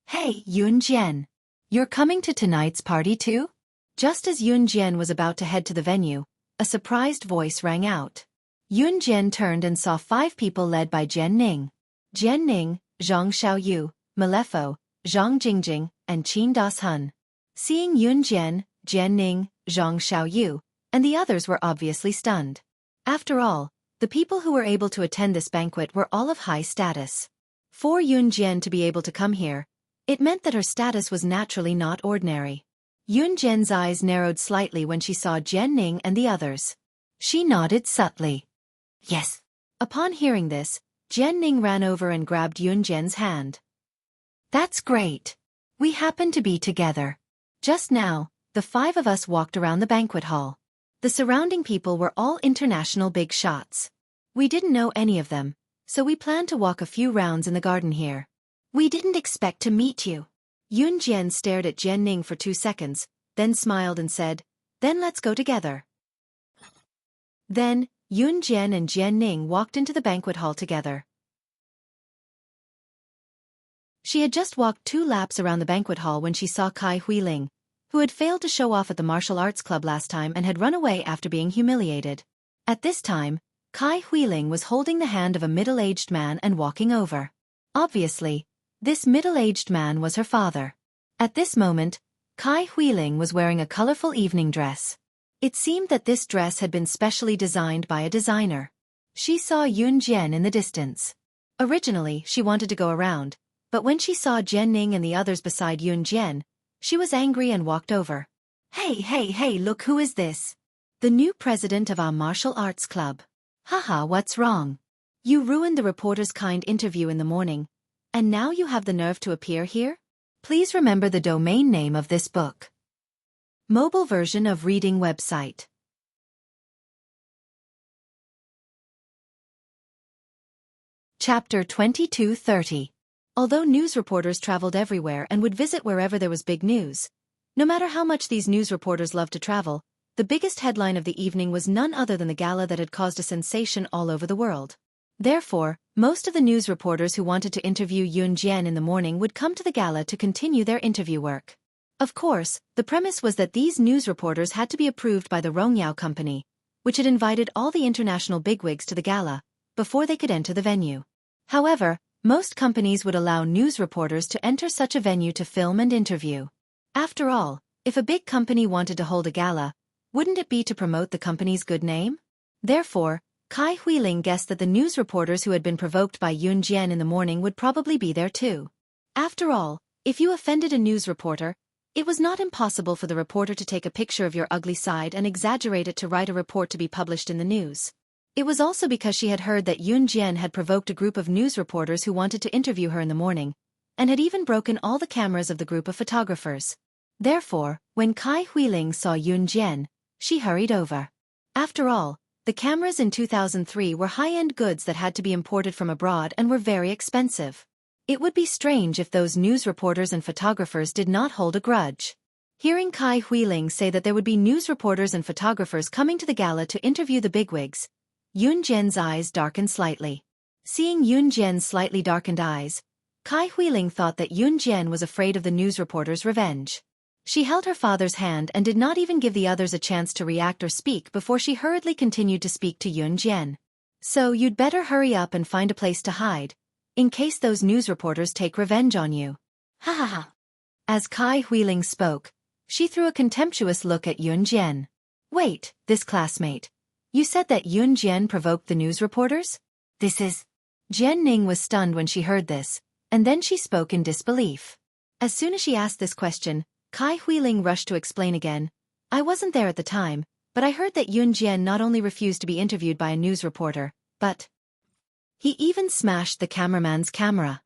Hey, Yun Jian. You're coming to tonight's party too? Just as Yun Jian was about to head to the venue, a surprised voice rang out. Yun Jian turned and saw 5 people led by Jian Ning. Jian Ning, Zhang Xiaoyu, Malefo, Zhang Jingjing, and Qin Das Hun. Seeing Yun Jian, Jian Ning, Zhang Xiaoyu, and the others were obviously stunned. After all, the people who were able to attend this banquet were all of high status. For Yun Jian to be able to come here, it meant that her status was naturally not ordinary. Yun Jian's eyes narrowed slightly when she saw Jian Ning and the others. She nodded subtly. Yes. Upon hearing this, Jian Ning ran over and grabbed Yun Jian's hand. That's great. We happen to be together. Just now, the 5 of us walked around the banquet hall. The surrounding people were all international big shots. We didn't know any of them, so we planned to walk a few rounds in the garden here. We didn't expect to meet you. Yun Jian stared at Jian Ning for 2 seconds, then smiled and said, Then let's go together. Then, Yun Jian and Jian Ning walked into the banquet hall together. She had just walked 2 laps around the banquet hall when she saw Kai Huiling, who had failed to show off at the martial arts club last time and had run away after being humiliated. At this time, Kai Huiling was holding the hand of a middle-aged man and walking over. Obviously, this middle-aged man was her father. At this moment, Kai Huiling was wearing a colorful evening dress. It seemed that this dress had been specially designed by a designer. She saw Yun Jian in the distance. Originally, she wanted to go around, but when she saw Jian Ning and the others beside Yun Jian, she was angry and walked over. Hey, look, who is this? The new president of our martial arts club. Haha, what's wrong? You ruined the reporter's kind interview in the morning, and now you have the nerve to appear here? Please remember the domain name of this book. Mobile version of reading website. Chapter 2230. Although news reporters traveled everywhere and would visit wherever there was big news, no matter how much these news reporters loved to travel, the biggest headline of the evening was none other than the gala that had caused a sensation all over the world. Therefore, most of the news reporters who wanted to interview Yun Jian in the morning would come to the gala to continue their interview work. Of course, the premise was that these news reporters had to be approved by the Rongyao Company, which had invited all the international bigwigs to the gala, before they could enter the venue. However, most companies would allow news reporters to enter such a venue to film and interview. After all, if a big company wanted to hold a gala, wouldn't it be to promote the company's good name? Therefore, Kai Huiling guessed that the news reporters who had been provoked by Yun Jian in the morning would probably be there too. After all, if you offended a news reporter, it was not impossible for the reporter to take a picture of your ugly side and exaggerate it to write a report to be published in the news. It was also because she had heard that Yun Jian had provoked a group of news reporters who wanted to interview her in the morning, and had even broken all the cameras of the group of photographers. Therefore, when Kai Huiling saw Yun Jian, she hurried over. After all, the cameras in 2003 were high-end goods that had to be imported from abroad and were very expensive. It would be strange if those news reporters and photographers did not hold a grudge. Hearing Kai Huiling say that there would be news reporters and photographers coming to the gala to interview the bigwigs, Yun Jian's eyes darkened slightly. Seeing Yun Jian's slightly darkened eyes, Kai Huiling thought that Yun Jian was afraid of the news reporters' revenge. She held her father's hand and did not even give the others a chance to react or speak before she hurriedly continued to speak to Yun Jian. So you'd better hurry up and find a place to hide, in case those news reporters take revenge on you. Ha ha ha. As Kai Huiling spoke, she threw a contemptuous look at Yun Jian. Wait, this classmate. You said that Yun Jian provoked the news reporters? This is... Jian Ning was stunned when she heard this, and then she spoke in disbelief. As soon as she asked this question, Kai Huiling rushed to explain again. I wasn't there at the time, but I heard that Yun Jian not only refused to be interviewed by a news reporter, but he even smashed the cameraman's camera.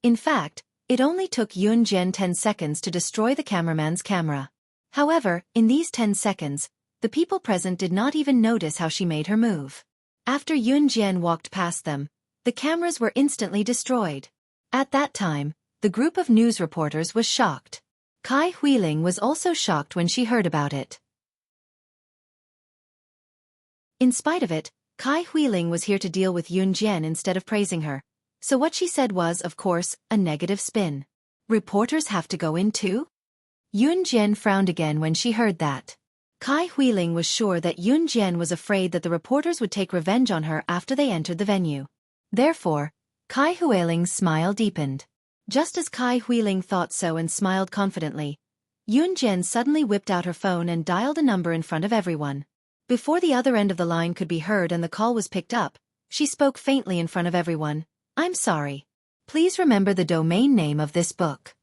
In fact, it only took Yun Jian 10 seconds to destroy the cameraman's camera. However, in these 10 seconds, the people present did not even notice how she made her move. After Yun Jian walked past them, the cameras were instantly destroyed. At that time, the group of news reporters was shocked. Kai Huiling was also shocked when she heard about it. In spite of it, Kai Huiling was here to deal with Yun Jian instead of praising her, so what she said was, of course, a negative spin. Reporters have to go in too? Yun Jian frowned again when she heard that. Kai Huiling was sure that Yun Jian was afraid that the reporters would take revenge on her after they entered the venue. Therefore, Kai Huiling's smile deepened. Just as Kai Huiling thought so and smiled confidently, Yun Jian suddenly whipped out her phone and dialed a number in front of everyone. Before the other end of the line could be heard and the call was picked up, she spoke faintly in front of everyone. I'm sorry. Please remember the domain name of this book.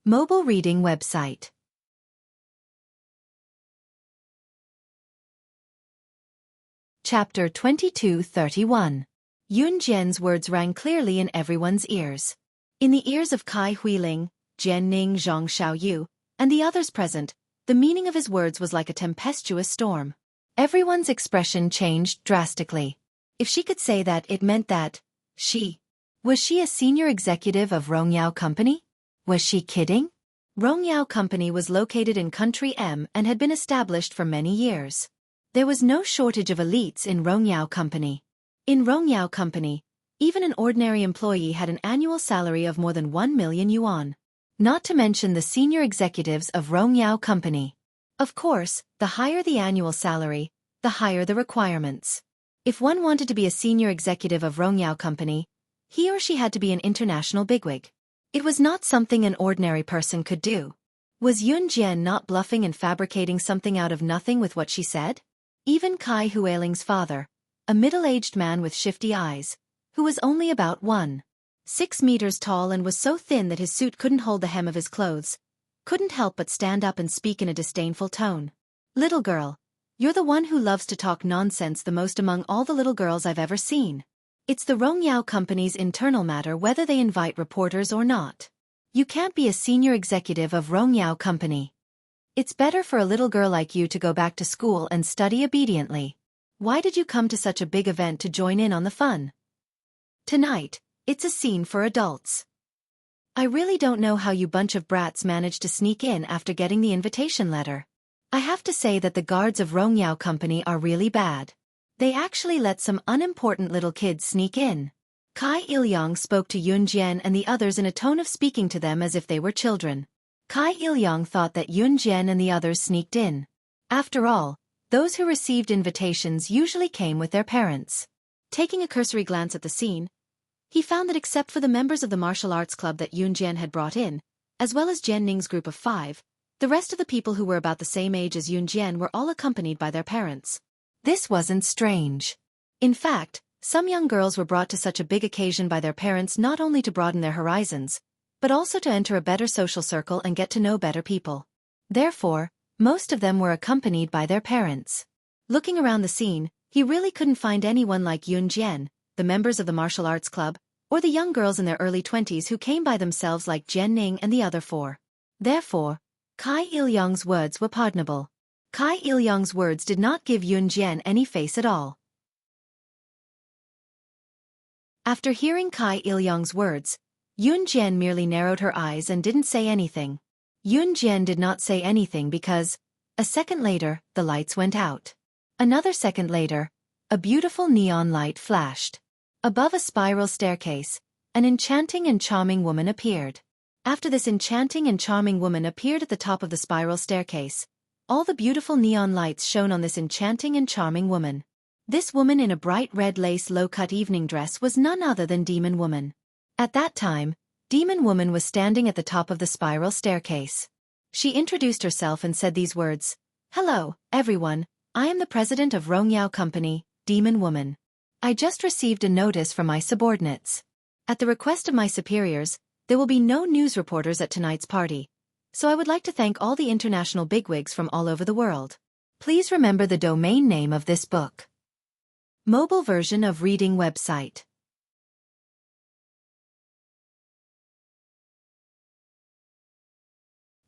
Mobile reading website. Chapter 2231. Yun Jian's words rang clearly in everyone's ears. In the ears of Kai Huiling, Jian Ning, Zhang Xiaoyu, and the others present, the meaning of his words was like a tempestuous storm. Everyone's expression changed drastically. If she could say that, it meant that was she a senior executive of Rongyao Company? Was she kidding? Rongyao Company was located in Country M and had been established for many years. There was no shortage of elites in Rongyao Company. In Rongyao Company, even an ordinary employee had an annual salary of more than 1 million yuan. Not to mention the senior executives of Rongyao Company. Of course, the higher the annual salary, the higher the requirements. If one wanted to be a senior executive of Rongyao Company, he or she had to be an international bigwig. It was not something an ordinary person could do. Was Yun Jian not bluffing and fabricating something out of nothing with what she said? Even Kai Huiling's father, a middle-aged man with shifty eyes, who was only about 1.6 meters tall and was so thin that his suit couldn't hold the hem of his clothes, couldn't help but stand up and speak in a disdainful tone. Little girl, you're the one who loves to talk nonsense the most among all the little girls I've ever seen. It's the Rongyao Company's internal matter whether they invite reporters or not. You can't be a senior executive of Rongyao Company. It's better for a little girl like you to go back to school and study obediently. Why did you come to such a big event to join in on the fun? Tonight, it's a scene for adults. I really don't know how you bunch of brats managed to sneak in after getting the invitation letter. I have to say that the guards of Rongyao Company are really bad. They actually let some unimportant little kids sneak in. Kai Ilyang spoke to Yun Jian and the others in a tone of speaking to them as if they were children. Kai Ilyang thought that Yun Jian and the others sneaked in. After all, those who received invitations usually came with their parents. Taking a cursory glance at the scene, he found that except for the members of the martial arts club that Yun Jian had brought in, as well as Jian Ning's group of 5, the rest of the people who were about the same age as Yun Jian were all accompanied by their parents. This wasn't strange. In fact, some young girls were brought to such a big occasion by their parents not only to broaden their horizons, but also to enter a better social circle and get to know better people. Therefore, most of them were accompanied by their parents. Looking around the scene, he really couldn't find anyone like Yun Jian, the members of the martial arts club, or the young girls in their early 20s who came by themselves like Jian Ning and the other 4. Therefore, Kai Il-young's words were pardonable. Kai Il-young's words did not give Yun Jian any face at all. After hearing Kai Il-young's words, Yun Jian merely narrowed her eyes and didn't say anything. Yun Jian did not say anything because, a second later, the lights went out. Another second later, a beautiful neon light flashed. Above a spiral staircase, an enchanting and charming woman appeared. After this enchanting and charming woman appeared at the top of the spiral staircase, all the beautiful neon lights shone on this enchanting and charming woman. This woman in a bright red lace low-cut evening dress was none other than Demon Woman. At that time, Demon Woman was standing at the top of the spiral staircase. She introduced herself and said these words, "Hello, everyone, I am the president of Rongyao Company, Demon Woman. I just received a notice from my subordinates. At the request of my superiors, there will be no news reporters at tonight's party. So I would like to thank all the international bigwigs from all over the world. Please remember the domain name of this book." Mobile version of reading website.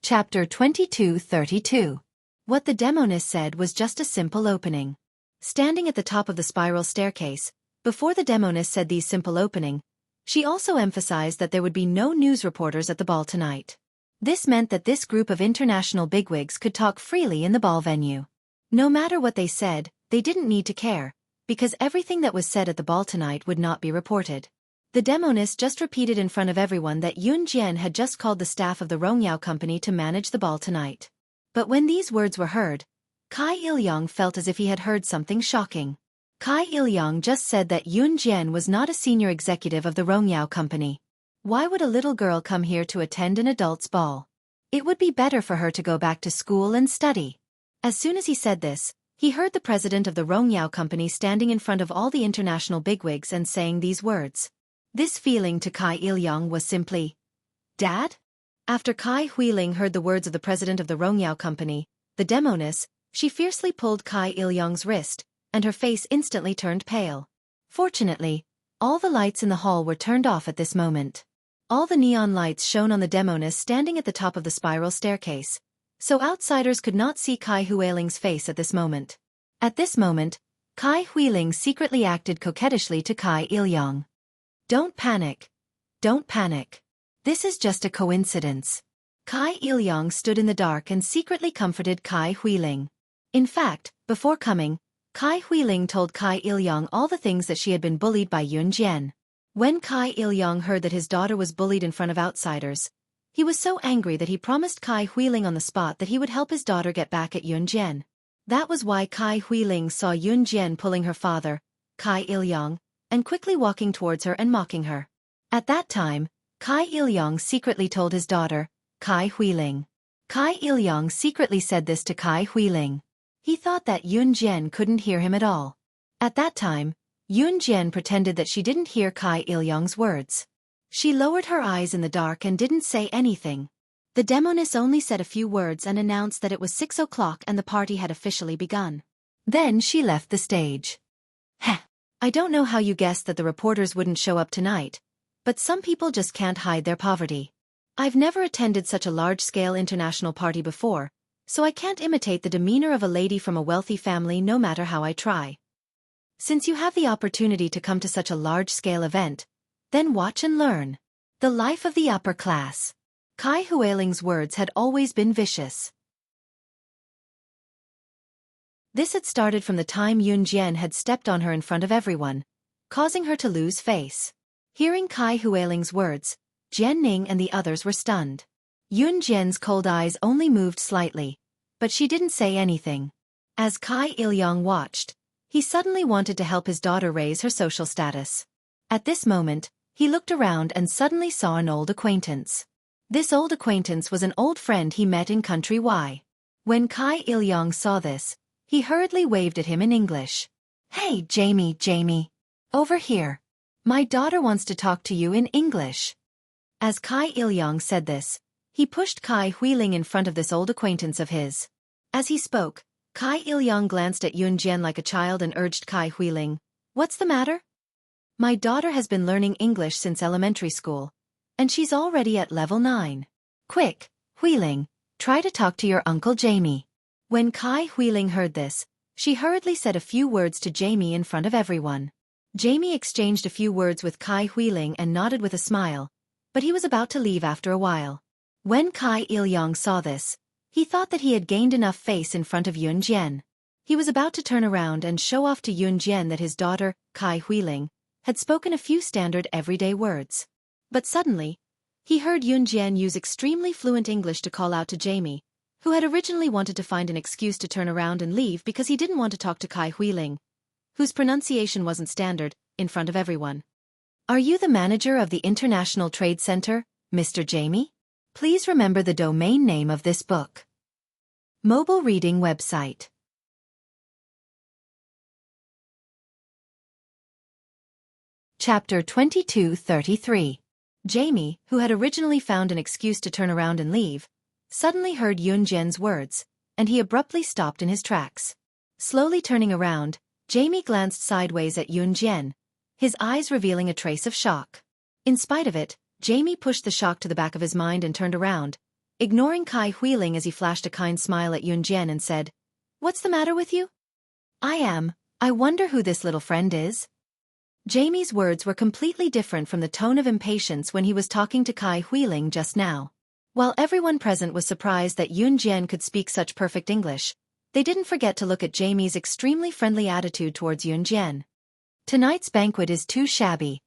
Chapter 2232. What the demoness said was just a simple opening. Standing at the top of the spiral staircase, before the demoness said these simple opening, she also emphasized that there would be no news reporters at the ball tonight. This meant that this group of international bigwigs could talk freely in the ball venue. No matter what they said, they didn't need to care, because everything that was said at the ball tonight would not be reported. The demoness just repeated in front of everyone that Yun Jian had just called the staff of the Rongyao Company to manage the ball tonight. But when these words were heard, Kai Il-young felt as if he had heard something shocking. Kai Il-young just said that Yun Jian was not a senior executive of the Rongyao Company. Why would a little girl come here to attend an adult's ball? It would be better for her to go back to school and study. As soon as he said this, he heard the president of the Rongyao Company standing in front of all the international bigwigs and saying these words. This feeling to Kai Il-young was simply, "Dad?" After Kai Huiling heard the words of the president of the Rongyao Company, the demoness, she fiercely pulled Kai Il-young's wrist, and her face instantly turned pale. Fortunately, all the lights in the hall were turned off at this moment. All the neon lights shone on the demoness standing at the top of the spiral staircase, so outsiders could not see Kai Huiling's face at this moment. At this moment, Kai Huiling secretly acted coquettishly to Kai Il-young. "Don't panic. Don't panic. This is just a coincidence." Kai Il-young stood in the dark and secretly comforted Kai Huiling. In fact, before coming, Kai Huiling told Kai Il-young all the things that she had been bullied by Yun Jian. When Kai Il-young heard that his daughter was bullied in front of outsiders, he was so angry that he promised Kai Huiling on the spot that he would help his daughter get back at Yun Jian. That was why Kai Huiling saw Yun Jian pulling her father, Kai Il-young, and quickly walking towards her and mocking her. At that time, Kai Il-young secretly told his daughter, Kai Huiling. Kai Il-young secretly said this to Kai Huiling. He thought that Yun Jian couldn't hear him at all. At that time, Yun Jian pretended that she didn't hear Kai Il-young's words. She lowered her eyes in the dark and didn't say anything. The demoness only said a few words and announced that it was 6 o'clock and the party had officially begun. Then she left the stage. Heh. I don't know how you guessed that the reporters wouldn't show up tonight, but some people just can't hide their poverty. I've never attended such a large-scale international party before, so I can't imitate the demeanor of a lady from a wealthy family no matter how I try. Since you have the opportunity to come to such a large-scale event, then watch and learn. The life of the upper class. Kai Huiling's words had always been vicious. This had started from the time Yun Jian had stepped on her in front of everyone, causing her to lose face. Hearing Kai Huiling's words, Jian Ning and the others were stunned. Yun Jian's cold eyes only moved slightly, but she didn't say anything. As Kai Il-young watched, he suddenly wanted to help his daughter raise her social status. At this moment, he looked around and suddenly saw an old acquaintance. This old acquaintance was an old friend he met in Country Y. When Kai Il-young saw this, he hurriedly waved at him in English. "Hey, Jamie. Over here. My daughter wants to talk to you in English." As Kai Il-young said this, he pushed Kai Huiling in front of this old acquaintance of his. As he spoke, Kai Il-young glanced at Yun Jian like a child and urged Kai Huiling, "What's the matter?" "My daughter has been learning English since elementary school, and she's already at level 9. Quick, Huiling, Try to talk to your Uncle Jamie. When Kai Huiling heard this, she hurriedly said a few words to Jamie in front of everyone. Jamie exchanged a few words with Kai Huiling and nodded with a smile, but he was about to leave after a while. When Kai Il-yong saw this, he thought that he had gained enough face in front of Yun Jian. He was about to turn around and show off to Yun Jian that his daughter, Kai Huiling, had spoken a few standard everyday words. But suddenly, he heard Yun Jian use extremely fluent English to call out to Jamie, who had originally wanted to find an excuse to turn around and leave because he didn't want to talk to Kai Huiling, whose pronunciation wasn't standard, in front of everyone. Are you the manager of the International Trade Center, Mr. Jamie? Please remember the domain name of this book. Mobile reading website. Chapter 2233. Jamie, who had originally found an excuse to turn around and leave, suddenly heard Yun Jian's words, and he abruptly stopped in his tracks. Slowly turning around, Jamie glanced sideways at Yun Jian, his eyes revealing a trace of shock. In spite of it, Jamie pushed the shock to the back of his mind and turned around, ignoring Kai Huiling as he flashed a kind smile at Yun Jian and said, "What's the matter with you?" I wonder who this little friend is." Jamie's words were completely different from the tone of impatience when he was talking to Kai Huiling just now. While everyone present was surprised that Yun Jian could speak such perfect English, they didn't forget to look at Jamie's extremely friendly attitude towards Yun Jian. "Tonight's banquet is too shabby.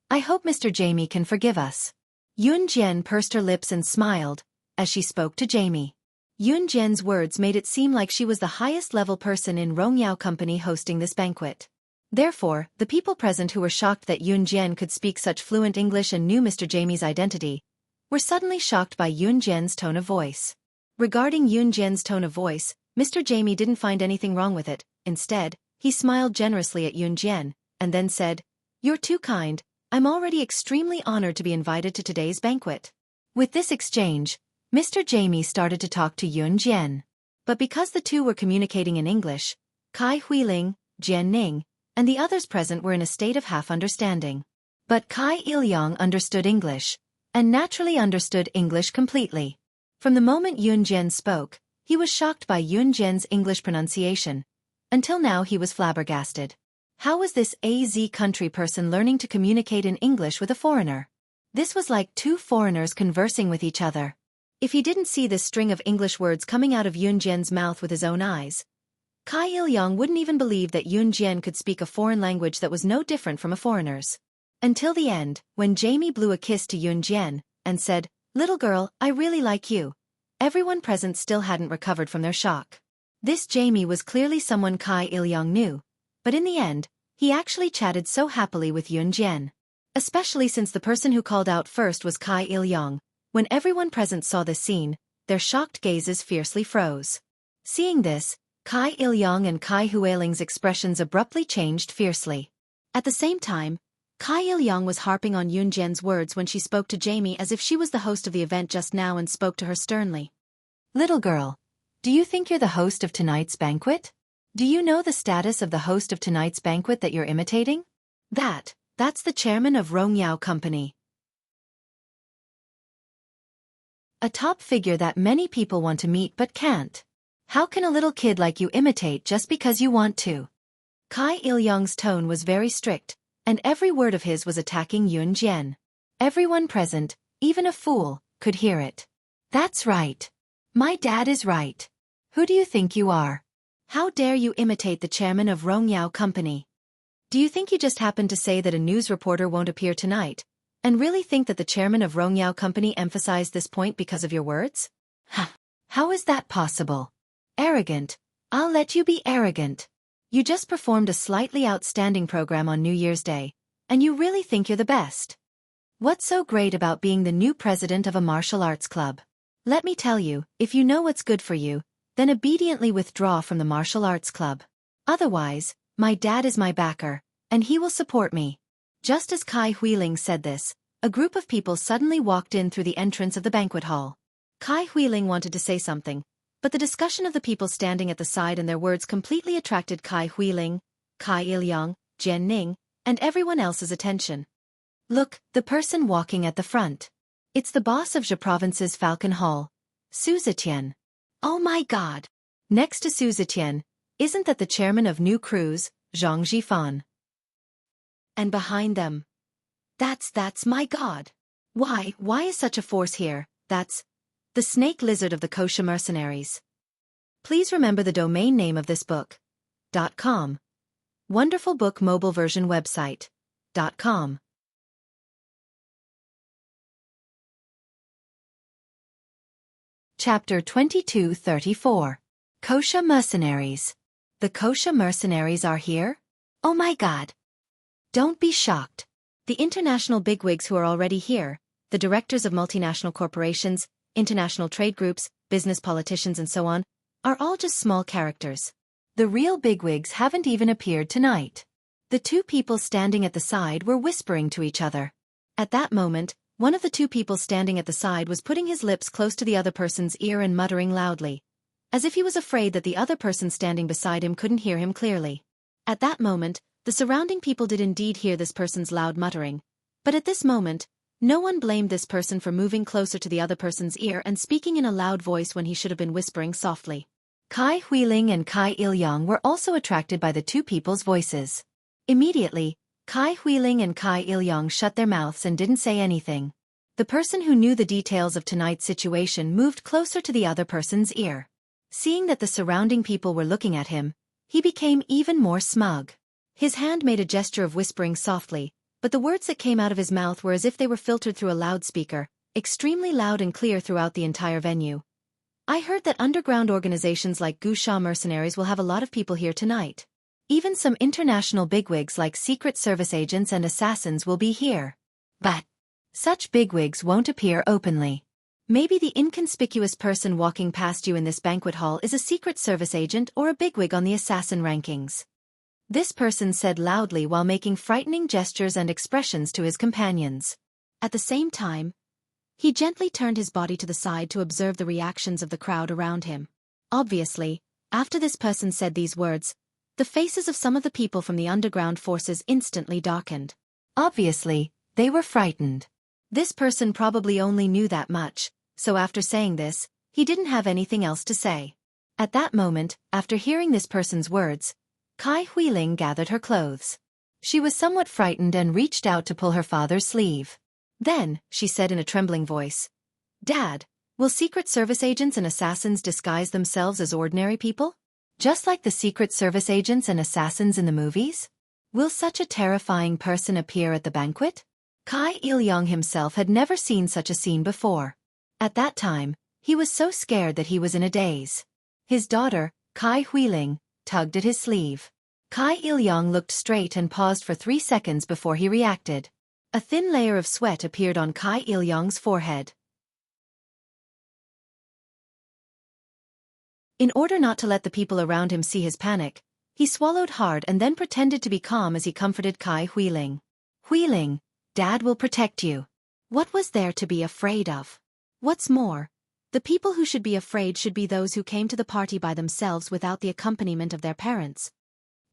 I hope Mr. Jamie can forgive us." Yun Jian pursed her lips and smiled, as she spoke to Jamie. Yun Jian's words made it seem like she was the highest-level person in Rongyao Company hosting this banquet. Therefore, the people present who were shocked that Yun Jian could speak such fluent English and knew Mr. Jamie's identity, were suddenly shocked by Yun Jian's tone of voice. Regarding Yun Jian's tone of voice, Mr. Jamie didn't find anything wrong with it. Instead, he smiled generously at Yun Jian, and then said, "You're too kind. I'm already extremely honored to be invited to today's banquet." With this exchange, Mr. Jamie started to talk to Yun Jian. But because the two were communicating in English, Kai Huiling, Jian Ning, and the others present were in a state of half-understanding. But Kai Il-yong understood English, and naturally understood English completely. From the moment Yun Jian spoke, he was shocked by Yun Jian's English pronunciation. Until now he was flabbergasted. How was this AZ country person learning to communicate in English with a foreigner? This was like two foreigners conversing with each other. If he didn't see this string of English words coming out of Yun Jian's mouth with his own eyes, Kai Il-yong wouldn't even believe that Yun Jian could speak a foreign language that was no different from a foreigner's. Until the end, when Jamie blew a kiss to Yun Jian, and said, "Little girl, I really like you," everyone present still hadn't recovered from their shock. This Jamie was clearly someone Kai Il-yong knew, but in the end, he actually chatted so happily with Yun Jian. Especially since the person who called out first was Kai Il-yong. When everyone present saw this scene, their shocked gazes fiercely froze. Seeing this, Kai Il-yong and Kai Huiling's expressions abruptly changed fiercely. At the same time, Kai Il-yong was harping on Yun Jian's words when she spoke to Jamie as if she was the host of the event just now and spoke to her sternly. "Little girl, do you think you're the host of tonight's banquet? Do you know the status of the host of tonight's banquet that you're imitating? That's the chairman of Rongyao Company. A top figure that many people want to meet but can't. How can a little kid like you imitate just because you want to?" Kai Il-yong's tone was very strict, and every word of his was attacking Yun Jian. Everyone present, even a fool, could hear it. "That's right. My dad is right. Who do you think you are? How dare you imitate the chairman of Rongyao Company? Do you think you just happened to say that a news reporter won't appear tonight, and really think that the chairman of Rongyao Company emphasized this point because of your words? How is that possible? Arrogant. I'll let you be arrogant. You just performed a slightly outstanding program on New Year's Day, and you really think you're the best. What's so great about being the new president of a martial arts club? Let me tell you, if you know what's good for you, then obediently withdraw from the martial arts club. Otherwise, my dad is my backer, and he will support me." Just as Kai Huiling said this, a group of people suddenly walked in through the entrance of the banquet hall. Kai Huiling wanted to say something, but the discussion of the people standing at the side and their words completely attracted Kai Huiling, Kai Il-yong, Jian Ning, and everyone else's attention. "Look, the person walking at the front. It's the boss of Zhe Province's Falcon Hall. Su Zetian. Oh my god. Next to Su Zetian, isn't that the chairman of New Cruise, Zhang Jifan? And behind them. That's my god. Why is such a force here? That's the snake lizard of the kosher mercenaries. Please remember the domain name of this book. .com. Wonderful book mobile version website. .com. Chapter 2234. Kosher Mercenaries. The kosher mercenaries are here? Oh my god. Don't be shocked. The international bigwigs who are already here, the directors of multinational corporations, international trade groups, business politicians and so on, are all just small characters. The real bigwigs haven't even appeared tonight. The two people standing at the side were whispering to each other. At that moment, one of the two people standing at the side was putting his lips close to the other person's ear and muttering loudly, as if he was afraid that the other person standing beside him couldn't hear him clearly. At that moment, the surrounding people did indeed hear this person's loud muttering, but at this moment, no one blamed this person for moving closer to the other person's ear and speaking in a loud voice when he should have been whispering softly. Kai Huiling and Kai Ilyang were also attracted by the two people's voices. Immediately, Kai Huiling and Kai Ilyang shut their mouths and didn't say anything. The person who knew the details of tonight's situation moved closer to the other person's ear. Seeing that the surrounding people were looking at him, he became even more smug. His hand made a gesture of whispering softly, but the words that came out of his mouth were as if they were filtered through a loudspeaker, extremely loud and clear throughout the entire venue. I heard that underground organizations like Gusha Mercenaries will have a lot of people here tonight. Even some international bigwigs like Secret Service agents and assassins will be here. But such bigwigs won't appear openly. Maybe the inconspicuous person walking past you in this banquet hall is a Secret Service agent or a bigwig on the assassin rankings. This person said loudly while making frightening gestures and expressions to his companions. At the same time, he gently turned his body to the side to observe the reactions of the crowd around him. Obviously, after this person said these words, the faces of some of the people from the underground forces instantly darkened. Obviously, they were frightened. This person probably only knew that much, so after saying this, he didn't have anything else to say. At that moment, after hearing this person's words, Kai Huiling gathered her clothes. She was somewhat frightened and reached out to pull her father's sleeve. Then, she said in a trembling voice, "Dad, will Secret Service agents and assassins disguise themselves as ordinary people? Just like the Secret Service agents and assassins in the movies? Will such a terrifying person appear at the banquet?" Kai Ilyang himself had never seen such a scene before. At that time, he was so scared that he was in a daze. His daughter, Kai Huiling, tugged at his sleeve. Kai Ilyang looked straight and paused for 3 seconds before he reacted. A thin layer of sweat appeared on Kai Ilyang's forehead. In order not to let the people around him see his panic, he swallowed hard and then pretended to be calm as he comforted Kai Huiling. "Huiling, Dad will protect you. What was there to be afraid of? What's more, the people who should be afraid should be those who came to the party by themselves without the accompaniment of their parents."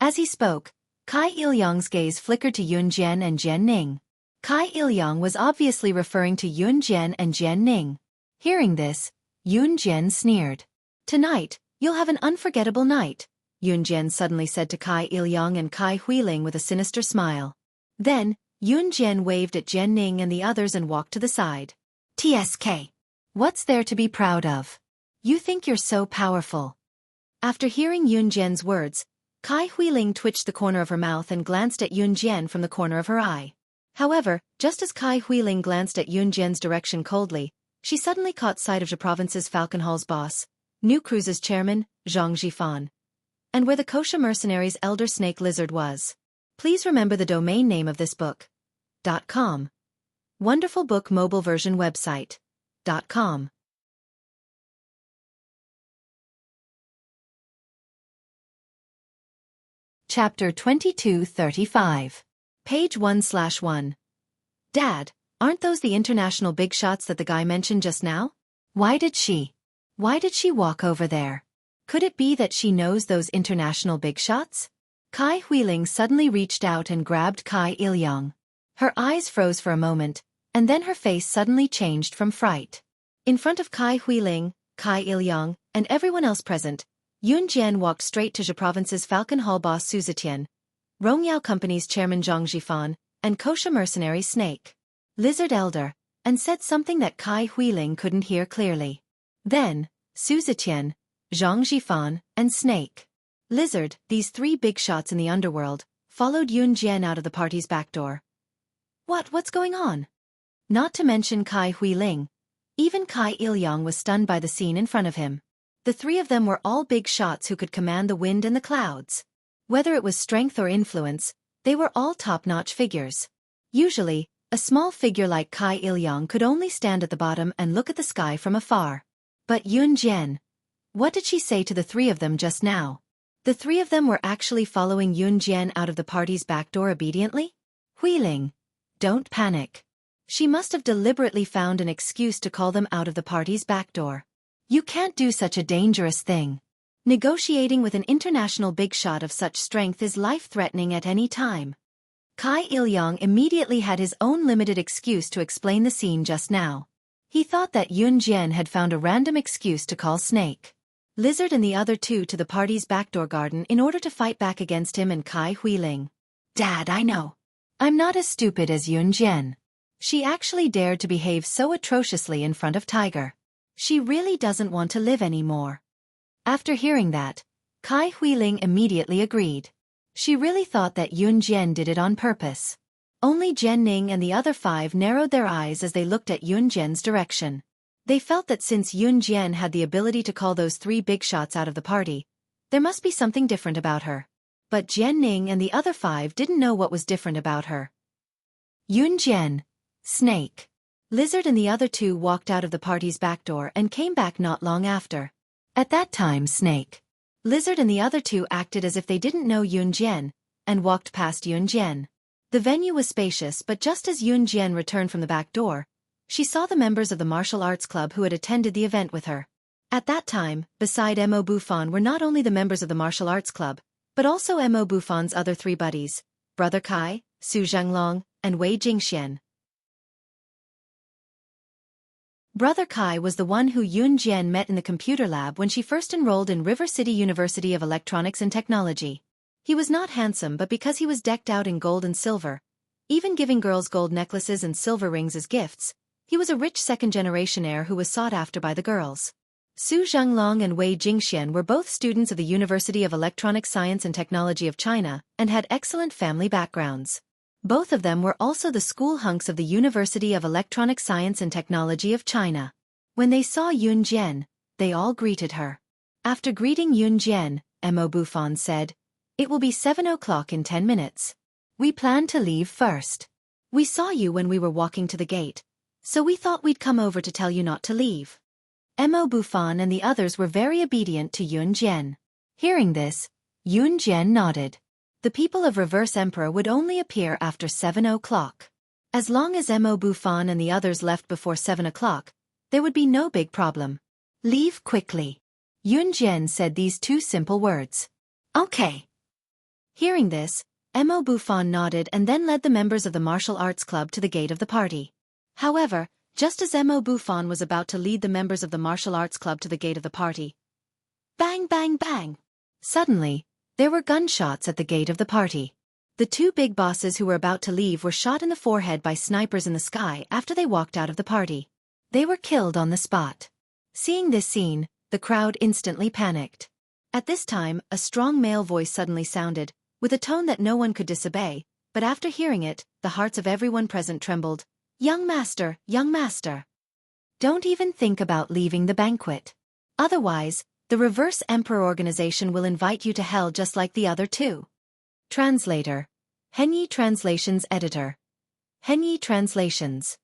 As he spoke, Kai Ilyang's gaze flickered to Yun Jian and Jian Ning. Kai Ilyang was obviously referring to Yun Jian and Jian Ning. Hearing this, Yun Jian sneered. "Tonight, you'll have an unforgettable night," Yun Jian suddenly said to Kai Ilyang and Kai Huiling with a sinister smile. Then, Yun Jian waved at Jian Ning and the others and walked to the side. "TSK. What's there to be proud of? You think you're so powerful." After hearing Yun Jian's words, Kai Huiling twitched the corner of her mouth and glanced at Yun Jian from the corner of her eye. However, just as Kai Huiling glanced at Yun Jian's direction coldly, she suddenly caught sight of the province's Falcon Hall's boss, New Cruise's chairman, Zhang Jifan, and where the kosher mercenaries' elder snake lizard was. Please remember the domain name of this book. .com. Wonderful book mobile version website. .com. Chapter 2235. Page 1/1. Dad, aren't those the international big shots that the guy mentioned just now? Why did she walk over there? Could it be that she knows those international big shots? Kai Huiling suddenly reached out and grabbed Kai Ilyang. Her eyes froze for a moment, and then her face suddenly changed from fright. In front of Kai Huiling, Kai Il-yong, and everyone else present, Yun Jian walked straight to Zhe Province's Falcon Hall boss Su Zetian, Rongyao Company's chairman Zhang Jifan, and Kosha mercenary Snake, Lizard Elder, and said something that Kai Huiling couldn't hear clearly. Then, Su Zetian, Zhang Jifan, and Snake, Lizard, these three big shots in the underworld, followed Yun Jian out of the party's back door. What's going on? Not to mention Kai Huiling. Even Kai Il-yong was stunned by the scene in front of him. The three of them were all big shots who could command the wind and the clouds. Whether it was strength or influence, they were all top-notch figures. Usually, a small figure like Kai Il-yong could only stand at the bottom and look at the sky from afar. But Yun Jian, what did she say to the three of them just now? The three of them were actually following Yun Jian out of the party's back door obediently? Huiling, don't panic. She must have deliberately found an excuse to call them out of the party's back door. You can't do such a dangerous thing. Negotiating with an international big shot of such strength is life-threatening at any time. Kai Il-yong immediately had his own limited excuse to explain the scene just now. He thought that Yun Jian had found a random excuse to call Snake, Lizard and the other two to the party's backdoor garden in order to fight back against him and Kai Huiling. Dad, I know. I'm not as stupid as Yun Jian. She actually dared to behave so atrociously in front of Tiger. She really doesn't want to live anymore. After hearing that, Kai Huiling immediately agreed. She really thought that Yun Jian did it on purpose. Only Jian Ning and the other five narrowed their eyes as they looked at Yun Jian's direction. They felt that since Yun Jian had the ability to call those three big shots out of the party, there must be something different about her. But Jian Ning and the other five didn't know what was different about her. Yun Jian, Snake, Lizard and the other two walked out of the party's back door and came back not long after. At that time Snake, Lizard and the other two acted as if they didn't know Yun Jian, and walked past Yun Jian. The venue was spacious, but just as Yun Jian returned from the back door, she saw the members of the martial arts club who had attended the event with her. At that time, beside Mo Bufan were not only the members of the martial arts club, but also Mo Bufan's other three buddies, Brother Kai, Su Zhanglong, and Wei Jingxian. Brother Kai was the one who Yun Jian met in the computer lab when she first enrolled in River City University of Electronics and Technology. He was not handsome, but because he was decked out in gold and silver, even giving girls gold necklaces and silver rings as gifts, he was a rich second-generation heir who was sought after by the girls. Su Zhanglong and Wei Jingxian were both students of the University of Electronic Science and Technology of China and had excellent family backgrounds. Both of them were also the school hunks of the University of Electronic Science and Technology of China. When they saw Yun Jian, they all greeted her. After greeting Yun Jian, Mo Bufan said, "It will be 7 o'clock in 10 minutes. We plan to leave first. We saw you when we were walking to the gate, so we thought we'd come over to tell you not to leave." Mo Bufan and the others were very obedient to Yun Jian. Hearing this, Yun Jian nodded. The people of Reverse Emperor would only appear after 7 o'clock. As long as Mo Bufan and the others left before 7 o'clock, there would be no big problem. Leave quickly. Yun Jian said these two simple words. Okay. Hearing this, Mo Bufan nodded and then led the members of the martial arts club to the gate of the party. However, just as Mo Bufan was about to lead the members of the martial arts club to the gate of the party, bang bang bang! Suddenly, there were gunshots at the gate of the party. The two big bosses who were about to leave were shot in the forehead by snipers in the sky after they walked out of the party. They were killed on the spot. Seeing this scene, the crowd instantly panicked. At this time, a strong male voice suddenly sounded, with a tone that no one could disobey, but after hearing it, the hearts of everyone present trembled. Young master, don't even think about leaving the banquet. Otherwise, the Reverse Emperor organization will invite you to hell just like the other two. Translator. Henyi Translations Editor. Henyi Translations.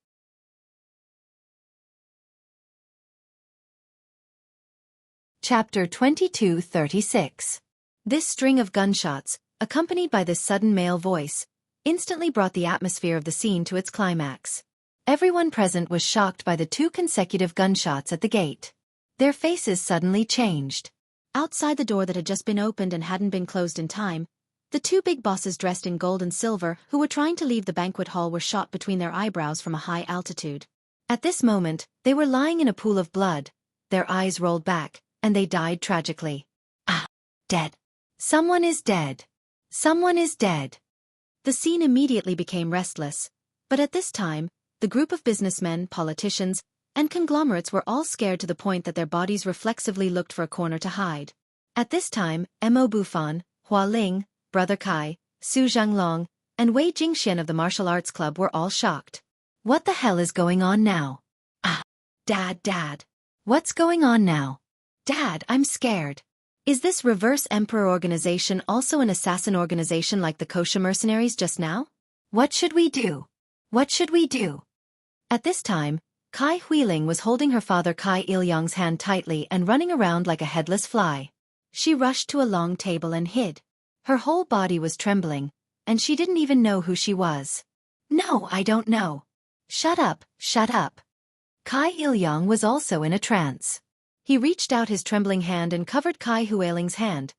Chapter 2236. This string of gunshots, accompanied by this sudden male voice, instantly brought the atmosphere of the scene to its climax. Everyone present was shocked by the two consecutive gunshots at the gate. Their faces suddenly changed. Outside the door that had just been opened and hadn't been closed in time, the two big bosses dressed in gold and silver who were trying to leave the banquet hall were shot between their eyebrows from a high altitude. At this moment, they were lying in a pool of blood, their eyes rolled back, and they died tragically. Ah, dead. Someone is dead. Someone is dead. The scene immediately became restless, but at this time, the group of businessmen, politicians, and conglomerates were all scared to the point that their bodies reflexively looked for a corner to hide. At this time, Mo Bufan, Hua Ling, Brother Kai, Su Zhanglong, and Wei Jingxian of the martial arts club were all shocked. What the hell is going on now? Ah, Dad. What's going on now? Dad, I'm scared. Is this reverse emperor organization also an assassin organization like the kosher mercenaries just now? What should we do? What should we do? At this time, Kai Huiling was holding her father Kai Ilyong's hand tightly and running around like a headless fly. She rushed to a long table and hid. Her whole body was trembling, and she didn't even know who she was. No, I don't know. Shut up, shut up. Kai Ilyong was also in a trance. He reached out his trembling hand and covered Kai Huiling's hand,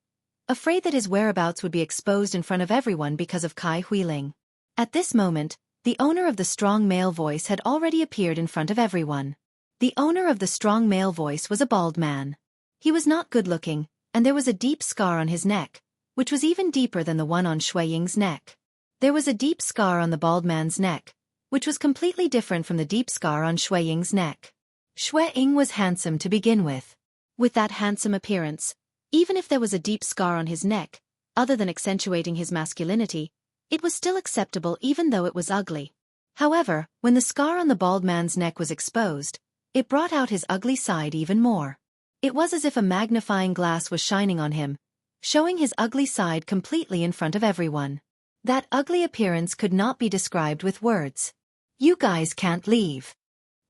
afraid that his whereabouts would be exposed in front of everyone because of Kai Huiling. At this moment, the owner of the strong male voice had already appeared in front of everyone. The owner of the strong male voice was a bald man. He was not good-looking, and there was a deep scar on his neck, which was even deeper than the one on Xueqing's neck. There was a deep scar on the bald man's neck, which was completely different from the deep scar on Xueqing's neck. Xueqing was handsome to begin with. With that handsome appearance, even if there was a deep scar on his neck, other than accentuating his masculinity, it was still acceptable even though it was ugly. However, when the scar on the bald man's neck was exposed, it brought out his ugly side even more. It was as if a magnifying glass was shining on him, showing his ugly side completely in front of everyone. That ugly appearance could not be described with words. You guys can't leave.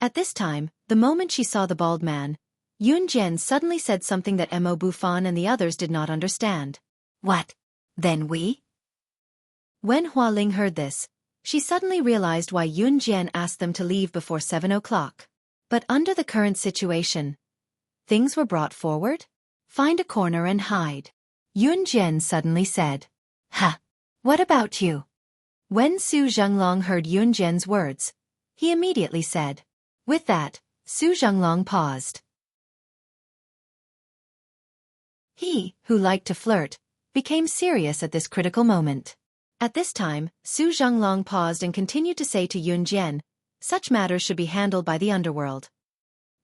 At this time, the moment she saw the bald man, Yun Jian suddenly said something that Mo Bufan and the others did not understand. What? Then we? When Hua Ling heard this, she suddenly realized why Yun Jian asked them to leave before 7 o'clock. But under the current situation, things were brought forward? Find a corner and hide. Yun Jian suddenly said. Ha! What about you? When Su Zhanglong heard Yun Jian's words, he immediately said. With that, Su Zhanglong paused. He, who liked to flirt, became serious at this critical moment. At this time, Su Zhanglong paused and continued to say to Yun Jian, such matters should be handled by the underworld.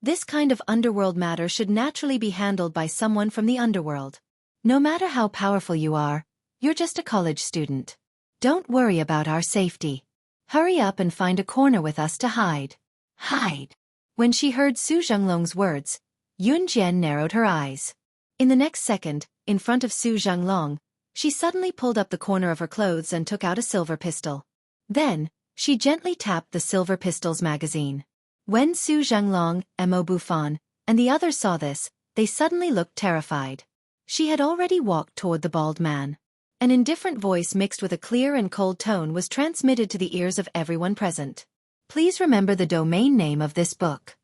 This kind of underworld matter should naturally be handled by someone from the underworld. No matter how powerful you are, you're just a college student. Don't worry about our safety. Hurry up and find a corner with us to hide. Hide. When she heard Su Zhanglong's words, Yun Jian narrowed her eyes. In the next second, in front of Su Zhanglong, she suddenly pulled up the corner of her clothes and took out a silver pistol. Then, she gently tapped the silver pistol's magazine. When Su Zhanglong, Mo Bufan, and the others saw this, they suddenly looked terrified. She had already walked toward the bald man. An indifferent voice mixed with a clear and cold tone was transmitted to the ears of everyone present. Please remember the domain name of this book.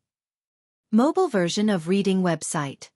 Mobile version of reading website.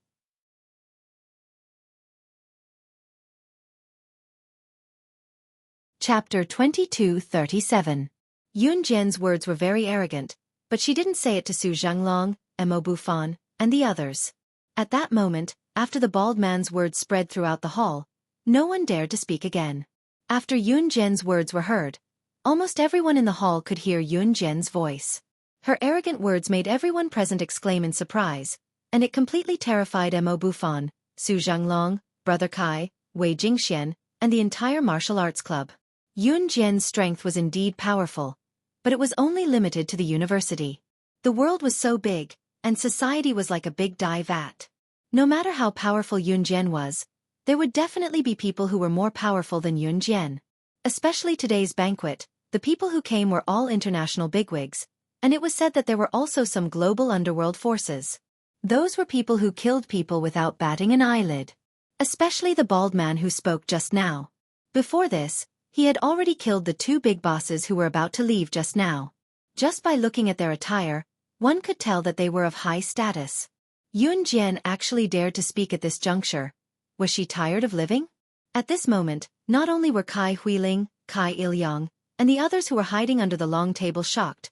Chapter 2237. Yun Jian's words were very arrogant, but she didn't say it to Su Zhanglong, Mo Bufan, and the others. At that moment, after the bald man's words spread throughout the hall, no one dared to speak again. After Yun Jian's words were heard, almost everyone in the hall could hear Yun Jian's voice. Her arrogant words made everyone present exclaim in surprise, and it completely terrified Mo Bufan, Su Zhanglong, Brother Kai, Wei Jingxian, and the entire martial arts club. Yun Jian's strength was indeed powerful, but it was only limited to the university. The world was so big, and society was like a big dye vat. No matter how powerful Yun Jian was, there would definitely be people who were more powerful than Yun Jian. Especially today's banquet, the people who came were all international bigwigs, and it was said that there were also some global underworld forces. Those were people who killed people without batting an eyelid. Especially the bald man who spoke just now. Before this, he had already killed the two big bosses who were about to leave just now. Just by looking at their attire, one could tell that they were of high status. Yun Jian actually dared to speak at this juncture. Was she tired of living? At this moment, not only were Kai Huiling, Kai Ilyong, and the others who were hiding under the long table shocked.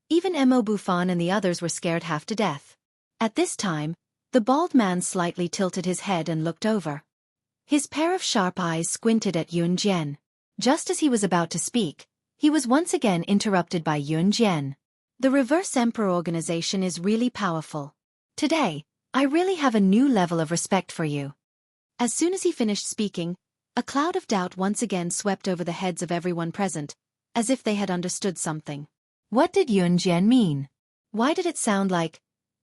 Even Mo Bufan and the others were scared half to death. At this time, The bald man slightly tilted his head and looked over. His pair of sharp eyes squinted at Yun Jian. Just as he was about to speak, he was once again interrupted by Yun Jian. The Reverse Emperor organization is really powerful. Today, I really have a new level of respect for you. As soon as he finished speaking, a cloud of doubt once again swept over the heads of everyone present, as if they had understood something. What did Yun Jian mean? Why did it sound like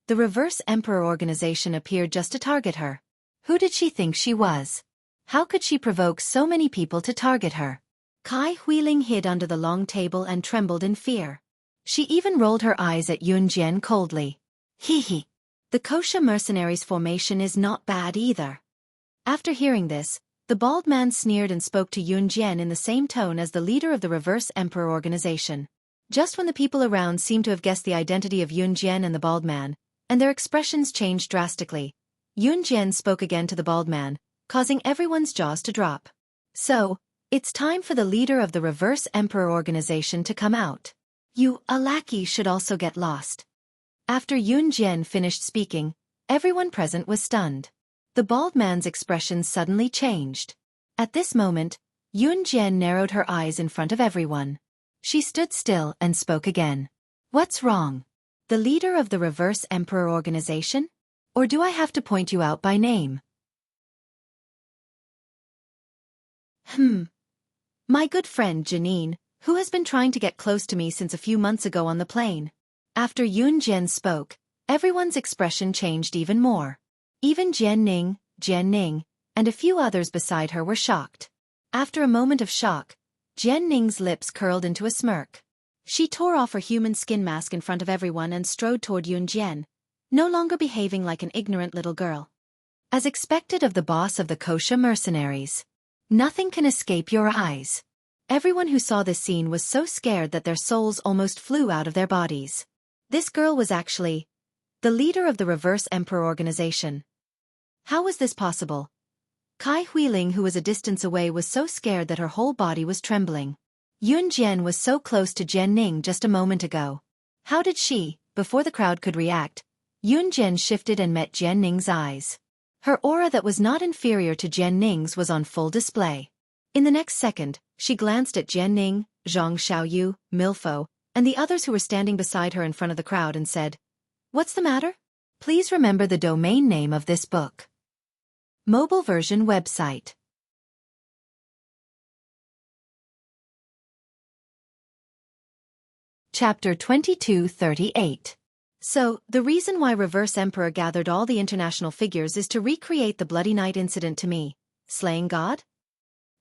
the Reverse Emperor organization appeared just to target her? Who did she think she was? How could she provoke so many people to target her? Kai Huiling hid under the long table and trembled in fear. She even rolled her eyes at Yun Jian coldly. Hee. The Kosha mercenaries' formation is not bad either. After hearing this, the bald man sneered and spoke to Yun Jian in the same tone as the leader of the Reverse Emperor organization. Just when the people around seemed to have guessed the identity of Yun Jian and the bald man, and their expressions changed drastically, Yun Jian spoke again to the bald man, causing everyone's jaws to drop. So, it's time for the leader of the Reverse Emperor organization to come out. You, a lackey, should also get lost. After Yun Jian finished speaking, everyone present was stunned. The bald man's expression suddenly changed. At this moment, Yun Jian narrowed her eyes in front of everyone. She stood still and spoke again. What's wrong? The leader of the Reverse Emperor organization? Or do I have to point you out by name? My good friend Janine, who has been trying to get close to me since a few months ago on the plane. After Yun Jian spoke, everyone's expression changed even more. Even Jian Ning, and a few others beside her were shocked. After a moment of shock, Jian Ning's lips curled into a smirk. She tore off her human skin mask in front of everyone and strode toward Yun Jian, no longer behaving like an ignorant little girl. As expected of the boss of the Kosha mercenaries. Nothing can escape your eyes. Everyone who saw this scene was so scared that their souls almost flew out of their bodies. This girl was actually the leader of the Reverse Emperor organization. How was this possible? Kai Huiling, who was a distance away, was so scared that her whole body was trembling. Yun Jian was so close to Jian Ning just a moment ago. How did she, before the crowd could react, Yun Jian shifted and met Jian Ning's eyes. Her aura that was not inferior to Jian Ning's was on full display. In the next second, she glanced at Jian Ning, Zhang Xiaoyu, Milfo, and the others who were standing beside her in front of the crowd and said, "What's the matter? Please remember the domain name of this book." Mobile version website. Chapter 2238. So, the reason why Reverse Emperor gathered all the international figures is to recreate the Bloody Night incident to me, slaying God?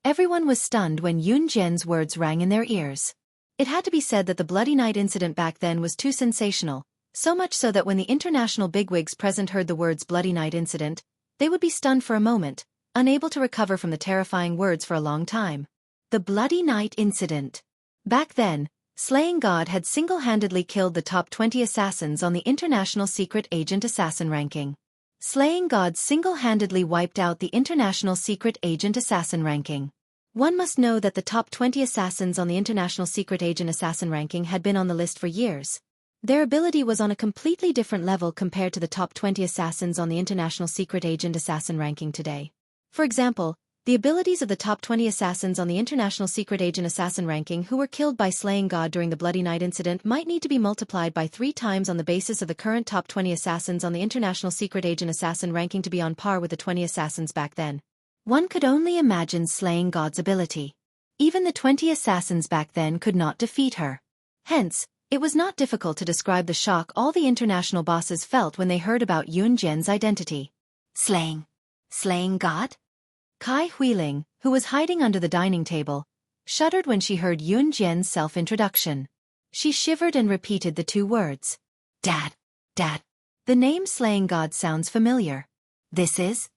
Everyone was stunned when Yun Jian's words rang in their ears. It had to be said that the Bloody Night incident back then was too sensational, so much so that when the international bigwigs present heard the words Bloody Night incident, they would be stunned for a moment, unable to recover from the terrifying words for a long time. The Bloody Night incident. Back then, Slaying God had single-handedly killed the top 20 assassins on the International Secret Agent Assassin ranking. Slaying God single-handedly wiped out the International Secret Agent Assassin ranking. One must know that the top 20 assassins on the International Secret Agent Assassin ranking had been on the list for years. Their ability was on a completely different level compared to the top 20 assassins on the International Secret Agent Assassin ranking today. For example, the abilities of the top 20 assassins on the International Secret Agent Assassin ranking who were killed by Slaying God during the Bloody Night incident might need to be multiplied by 3 times on the basis of the current top 20 assassins on the International Secret Agent Assassin ranking to be on par with the 20 assassins back then. One could only imagine Slaying God's ability. Even the 20 assassins back then could not defeat her. Hence, it was not difficult to describe the shock all the international bosses felt when they heard about Yun Jian's identity. Slaying God? Kai Huiling, who was hiding under the dining table, shuddered when she heard Yun Jian's self-introduction. She shivered and repeated the 2 words. Dad. The name Slaying God sounds familiar. This is?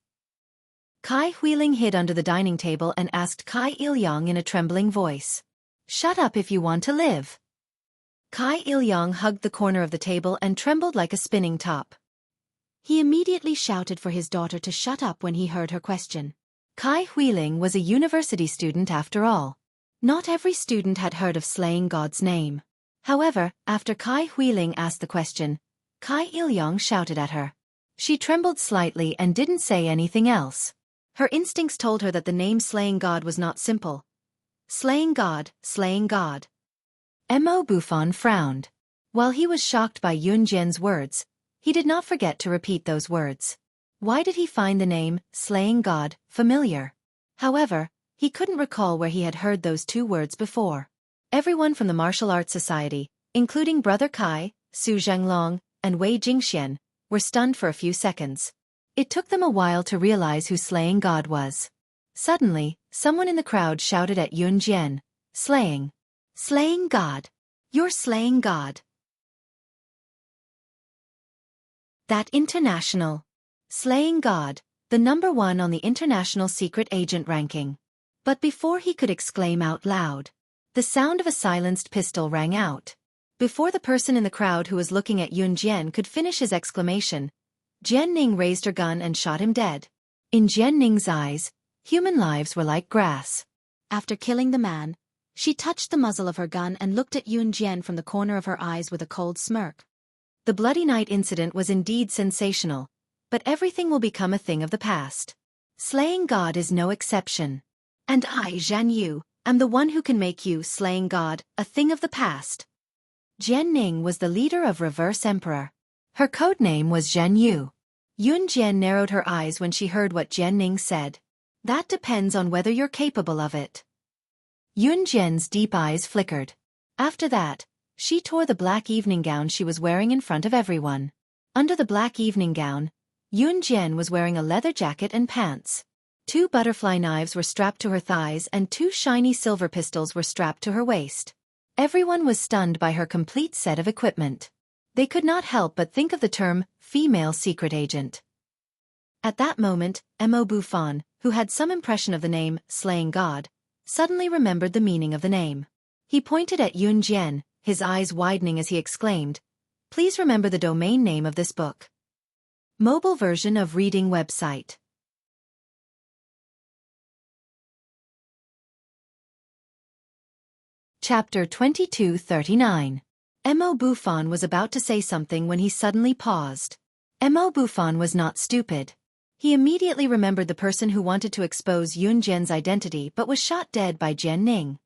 Kai Huiling hid under the dining table and asked Kai Ilyong in a trembling voice. Shut up if you want to live. Kai Ilyong hugged the corner of the table and trembled like a spinning top. He immediately shouted for his daughter to shut up when he heard her question. Kai Huiling was a university student after all. Not every student had heard of Slaying God's name. However, after Kai Huiling asked the question, Kai Ilyong shouted at her. She trembled slightly and didn't say anything else. Her instincts told her that the name Slaying God was not simple. Slaying God, Slaying God. Mo Bufon frowned. While he was shocked by Yun Jian's words, he did not forget to repeat those words. Why did he find the name, Slaying God, familiar? However, he couldn't recall where he had heard those two words before. Everyone from the martial arts society, including Brother Kai, Su Zhenglong, and Wei Jingxian, were stunned for a few seconds. It took them a while to realize who Slaying God was. Suddenly, someone in the crowd shouted at Yun Jian, Slaying God. You're Slaying God. That international. Slaying God, the #1 on the international secret agent ranking. But before he could exclaim out loud, the sound of a silenced pistol rang out. Before the person in the crowd who was looking at Yun Jian could finish his exclamation, Jian Ning raised her gun and shot him dead. In Jian Ning's eyes, human lives were like grass. After killing the man, she touched the muzzle of her gun and looked at Yun Jian from the corner of her eyes with a cold smirk. The Bloody Night incident was indeed sensational, but everything will become a thing of the past. Slaying God is no exception. And I, Zhan Yu, am the one who can make you, Slaying God, a thing of the past. Jian Ning was the leader of Reverse Emperor. Her code name was Zhan Yu. Yun Jian narrowed her eyes when she heard what Jian Ning said. That depends on whether you're capable of it. Yun Jian's deep eyes flickered. After that, she tore the black evening gown she was wearing in front of everyone. Under the black evening gown, Yun Jian was wearing a leather jacket and pants. 2 butterfly knives were strapped to her thighs and 2 shiny silver pistols were strapped to her waist. Everyone was stunned by her complete set of equipment. They could not help but think of the term, female secret agent. At that moment, Mo Bufon, who had some impression of the name, Slaying God, suddenly remembered the meaning of the name. He pointed at Yun Jian, his eyes widening as he exclaimed, Please remember the domain name of this book. Mobile version of reading website. Chapter 2239. Mo Bufon was about to say something when he suddenly paused. Mo Bufon was not stupid. He immediately remembered the person who wanted to expose Yun Jian's identity but was shot dead by Jian Ning.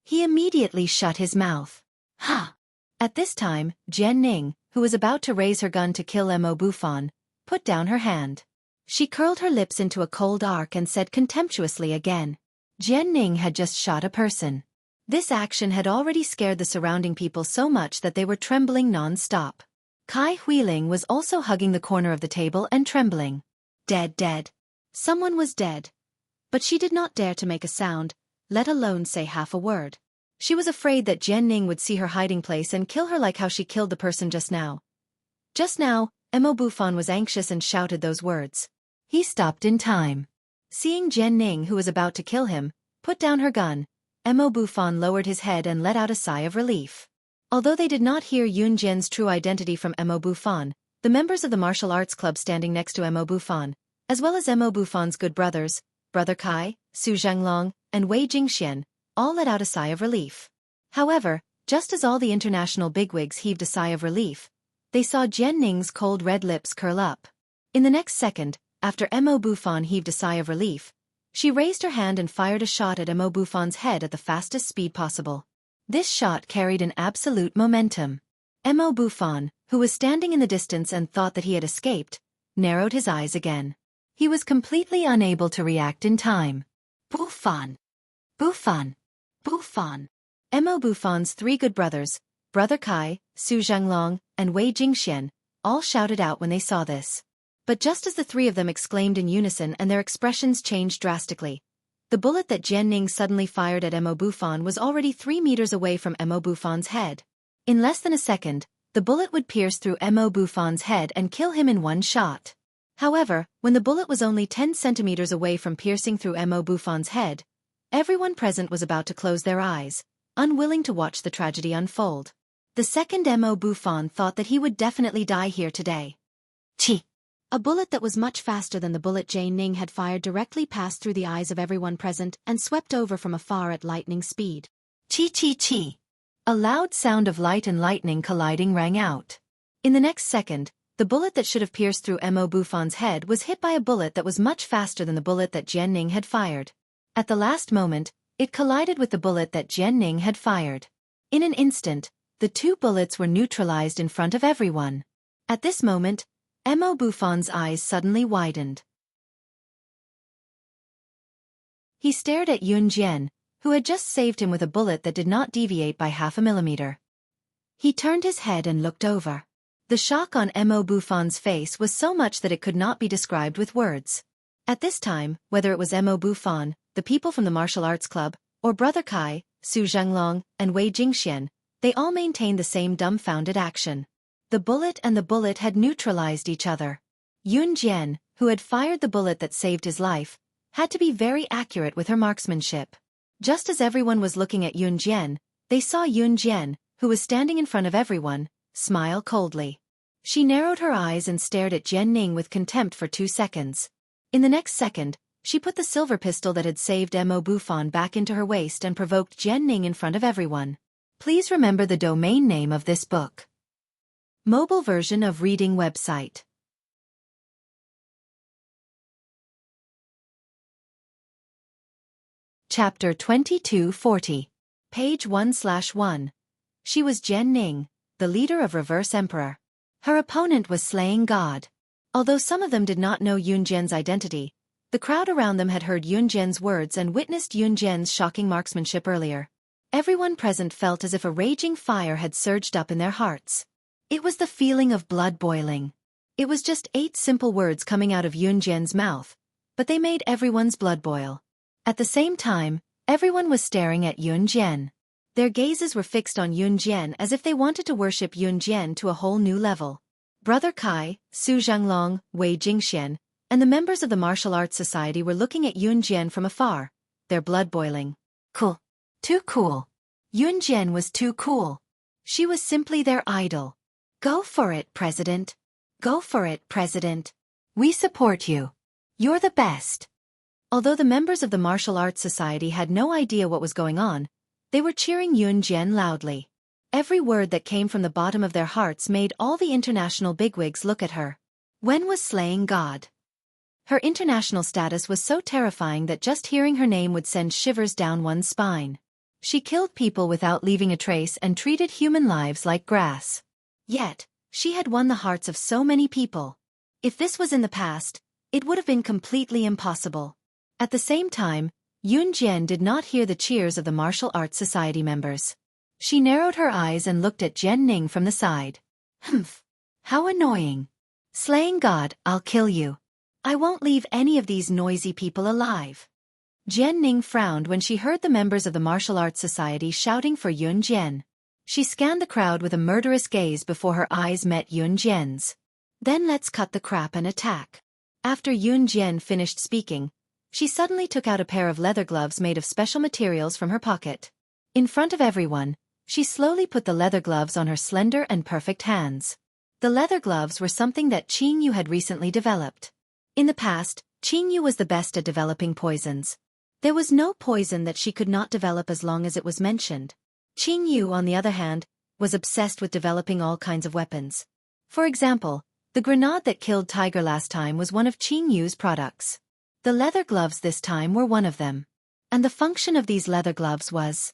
He immediately shut his mouth. Ha! At this time, Jian Ning, who was about to raise her gun to kill Mo Bufon, put down her hand. She curled her lips into a cold arc and said contemptuously again. Jian Ning had just shot a person. This action had already scared the surrounding people so much that they were trembling non-stop. Kai Huiling was also hugging the corner of the table and trembling. Dead. Someone was dead. But she did not dare to make a sound, let alone say half a word. She was afraid that Jian Ning would see her hiding place and kill her like how she killed the person just now. Just now, Mo Bufon was anxious and shouted those words. He stopped in time. Seeing Jian Ning, who was about to kill him, put down her gun, Mo Bufon lowered his head and let out a sigh of relief. Although they did not hear Yun Jian's true identity from Mo Bufon, the members of the martial arts club standing next to Mo Bufon, as well as Mo Bufon's good brothers, Brother Kai, Su Zhenglong, and Wei Jingxian, all let out a sigh of relief. However, just as all the international bigwigs heaved a sigh of relief, they saw Jian Ning's cold red lips curl up. In the next second, after Mo Bufon heaved a sigh of relief, she raised her hand and fired a shot at Mo Bufon's head at the fastest speed possible. This shot carried an absolute momentum. Mo Bufon, who was standing in the distance and thought that he had escaped, narrowed his eyes again. He was completely unable to react in time. Bufon! Mo Bufon's 3 good brothers, Brother Kai, Su Zhenglong, and Wei Jingxian, all shouted out when they saw this. But just as the 3 of them exclaimed in unison and their expressions changed drastically, the bullet that Jian Ning suddenly fired at Mo Bufon was already 3 meters away from Mo Bufon's head. In less than a second, the bullet would pierce through Mo Bufon's head and kill him in one shot. However, when the bullet was only 10 centimeters away from piercing through Mo Bufon's head, everyone present was about to close their eyes, unwilling to watch the tragedy unfold. The second Mo Bufon thought that he would definitely die here today. Chi! A bullet that was much faster than the bullet Jian Ning had fired directly passed through the eyes of everyone present and swept over from afar at lightning speed. Chi! A loud sound of light and lightning colliding rang out. In the next second, The bullet that should have pierced through Mo Buffon's head was hit by a bullet that was much faster than the bullet that Jian Ning had fired. At the last moment, it collided with the bullet that Jian Ning had fired. In an instant, the two bullets were neutralized in front of everyone. At this moment, Mo Buffon's eyes suddenly widened. He stared at Yun Jian, who had just saved him with a bullet that did not deviate by half a millimeter. He turned his head and looked over. The shock on Mo Buffon's face was so much that it could not be described with words. At this time, whether it was Mo Buffon, the people from the martial arts club, or Brother Kai, Su Zhanglong, and Wei Jingxian, they all maintained the same dumbfounded action. The bullet and the bullet had neutralized each other. Yun Jian, who had fired the bullet that saved his life, had to be very accurate with her marksmanship. Just as everyone was looking at Yun Jian, they saw Yun Jian, who was standing in front of everyone, smile coldly. She narrowed her eyes and stared at Jian Ning with contempt for 2 seconds. In the next second, she put the silver pistol that had saved Mo Buffon back into her waist and provoked Jian Ning in front of everyone. Please remember the domain name of this book. Mobile version of reading website. Chapter 2240. Page 1/1. She was Jian Ning, the leader of Reverse Emperor. Her opponent was Slaying God. Although some of them did not know Yun Jian's identity, the crowd around them had heard Yun Jian's words and witnessed Yun Jian's shocking marksmanship earlier. Everyone present felt as if a raging fire had surged up in their hearts. It was the feeling of blood boiling. It was just 8 simple words coming out of Yun Jian's mouth, but they made everyone's blood boil. At the same time, everyone was staring at Yun Jian. Their gazes were fixed on Yun Jian as if they wanted to worship Yun Jian to a whole new level. Brother Kai, Su Zhanglong, Wei Jingxian, and the members of the Martial Arts Society were looking at Yun Jian from afar, their blood boiling. Cool. Too cool. Yun Jian was too cool. She was simply their idol. Go for it, President. Go for it, President. We support you. You're the best. Although the members of the Martial Arts Society had no idea what was going on, they were cheering Yun Jian loudly. Every word that came from the bottom of their hearts made all the international bigwigs look at her. When was Slaying God? Her international status was so terrifying that just hearing her name would send shivers down one's spine. She killed people without leaving a trace and treated human lives like grass. Yet, she had won the hearts of so many people. If this was in the past, it would have been completely impossible. At the same time, Yun Jian did not hear the cheers of the Martial Arts Society members. She narrowed her eyes and looked at Jian Ning from the side. Humph. How annoying. Slaying God, I'll kill you. I won't leave any of these noisy people alive. Jian Ning frowned when she heard the members of the Martial Arts Society shouting for Yun Jian. She scanned the crowd with a murderous gaze before her eyes met Yun Jian's. Then let's cut the crap and attack. After Yun Jian finished speaking, she suddenly took out a pair of leather gloves made of special materials from her pocket. In front of everyone, she slowly put the leather gloves on her slender and perfect hands. The leather gloves were something that Qing Yu had recently developed. In the past, Qing Yu was the best at developing poisons. There was no poison that she could not develop as long as it was mentioned. Qing Yu, on the other hand, was obsessed with developing all kinds of weapons. For example, the grenade that killed Tiger last time was one of Qing Yu's products. The leather gloves this time were one of them. And the function of these leather gloves was...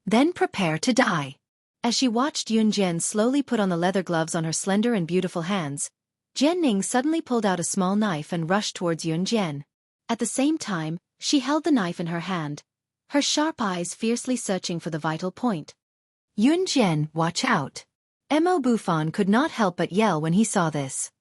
Then prepare to die. As she watched Yun Jian slowly put on the leather gloves on her slender and beautiful hands, Jian Ning suddenly pulled out a small knife and rushed towards Yun Jian. At the same time, she held the knife in her hand, her sharp eyes fiercely searching for the vital point. Yun Jian, watch out. Mo Buffon could not help but yell when he saw this.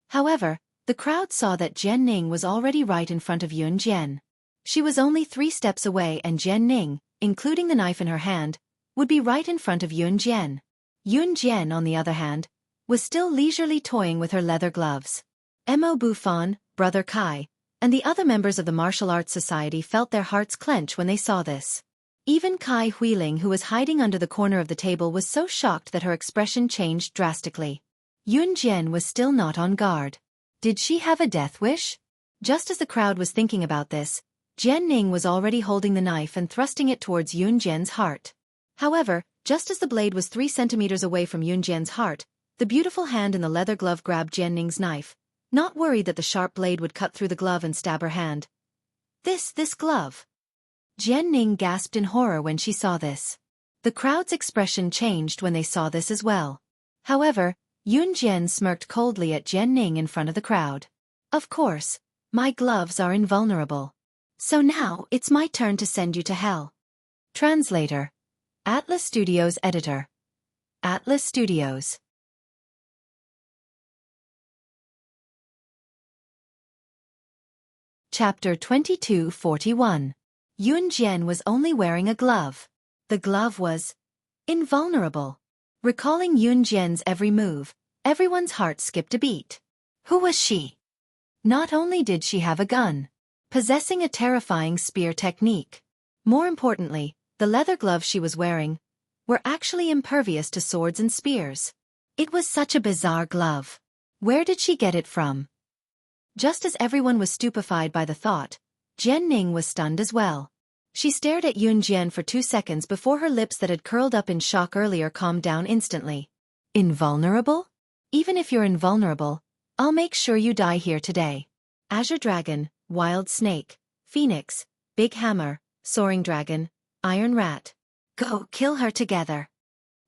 However, the crowd saw that Jian Ning was already right in front of Yun Jian. She was only 3 steps away and Jian Ning, including the knife in her hand, would be right in front of Yun Jian. Yun Jian, on the other hand, was still leisurely toying with her leather gloves. Mo Buffon, Brother Kai, and the other members of the Martial Arts Society felt their hearts clench when they saw this. Even Kai Huiling, who was hiding under the corner of the table, was so shocked that her expression changed drastically. Yun Jian was still not on guard. Did she have a death wish? Just as the crowd was thinking about this, Jian Ning was already holding the knife and thrusting it towards Yun Jian's heart. However, Just as the blade was 3 centimeters away from Yunjian's heart, the beautiful hand in the leather glove grabbed Jianning's knife, not worried that the sharp blade would cut through the glove and stab her hand. This glove. Jianning gasped in horror when she saw this. The crowd's expression changed when they saw this as well. However, Yunjian smirked coldly at Jianning in front of the crowd. Of course, my gloves are invulnerable. So now it's my turn to send you to hell. Translator. Atlas Studios Editor. Atlas Studios. Chapter 2241. Yunjian was only wearing a glove. The glove was invulnerable. Recalling Yunjian's every move, everyone's heart skipped a beat. Who was she? Not only did she have a gun, possessing a terrifying spear technique. More importantly, the leather gloves she was wearing were actually impervious to swords and spears. It was such a bizarre glove. Where did she get it from? Just as everyone was stupefied by the thought, Jianning was stunned as well. She stared at Yunjian for 2 seconds before her lips that had curled up in shock earlier calmed down instantly. Invulnerable? Even if you're invulnerable, I'll make sure you die here today. Azure Dragon, Wild Snake, Phoenix, Big Hammer, Soaring Dragon, Iron Rat. Go kill her together.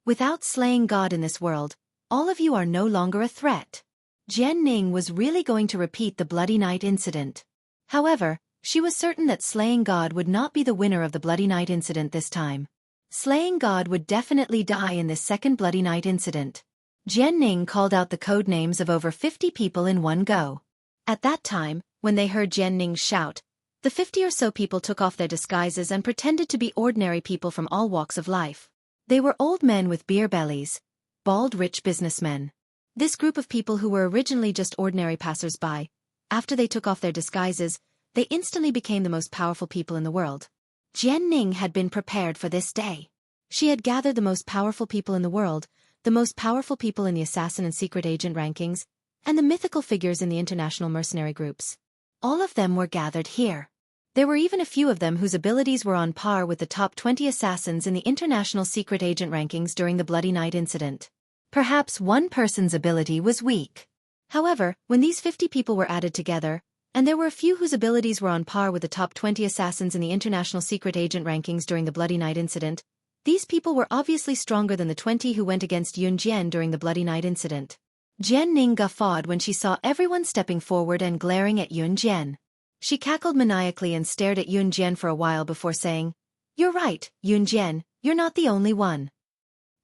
Without slaying God in this world, all of you are no longer a threat. Jianning was really going to repeat the Bloody Night incident. However, she was certain that slaying God would not be the winner of the Bloody Night incident this time. Slaying God would definitely die in this second Bloody Night incident. Jianning called out the code names of over 50 people in one go. At that time, when they heard Jianning shout, the 50 or so people took off their disguises and pretended to be ordinary people from all walks of life. They were old men with beer bellies, bald rich businessmen. This group of people who were originally just ordinary passers-by, after they took off their disguises, they instantly became the most powerful people in the world. Jianning had been prepared for this day. She had gathered the most powerful people in the world, the most powerful people in the assassin and secret agent rankings, and the mythical figures in the international mercenary groups. All of them were gathered here. There were even a few of them whose abilities were on par with the top 20 assassins in the international secret agent rankings during the Bloody Night incident. Perhaps one person's ability was weak. However, when these 50 people were added together, and there were a few whose abilities were on par with the top 20 assassins in the international secret agent rankings during the Bloody Night incident, these people were obviously stronger than the 20 who went against Yunjian during the Bloody Night incident. Jianning guffawed when she saw everyone stepping forward and glaring at Yunjian. She cackled maniacally and stared at Yunjian for a while before saying, "You're right, Yunjian, you're not the only one.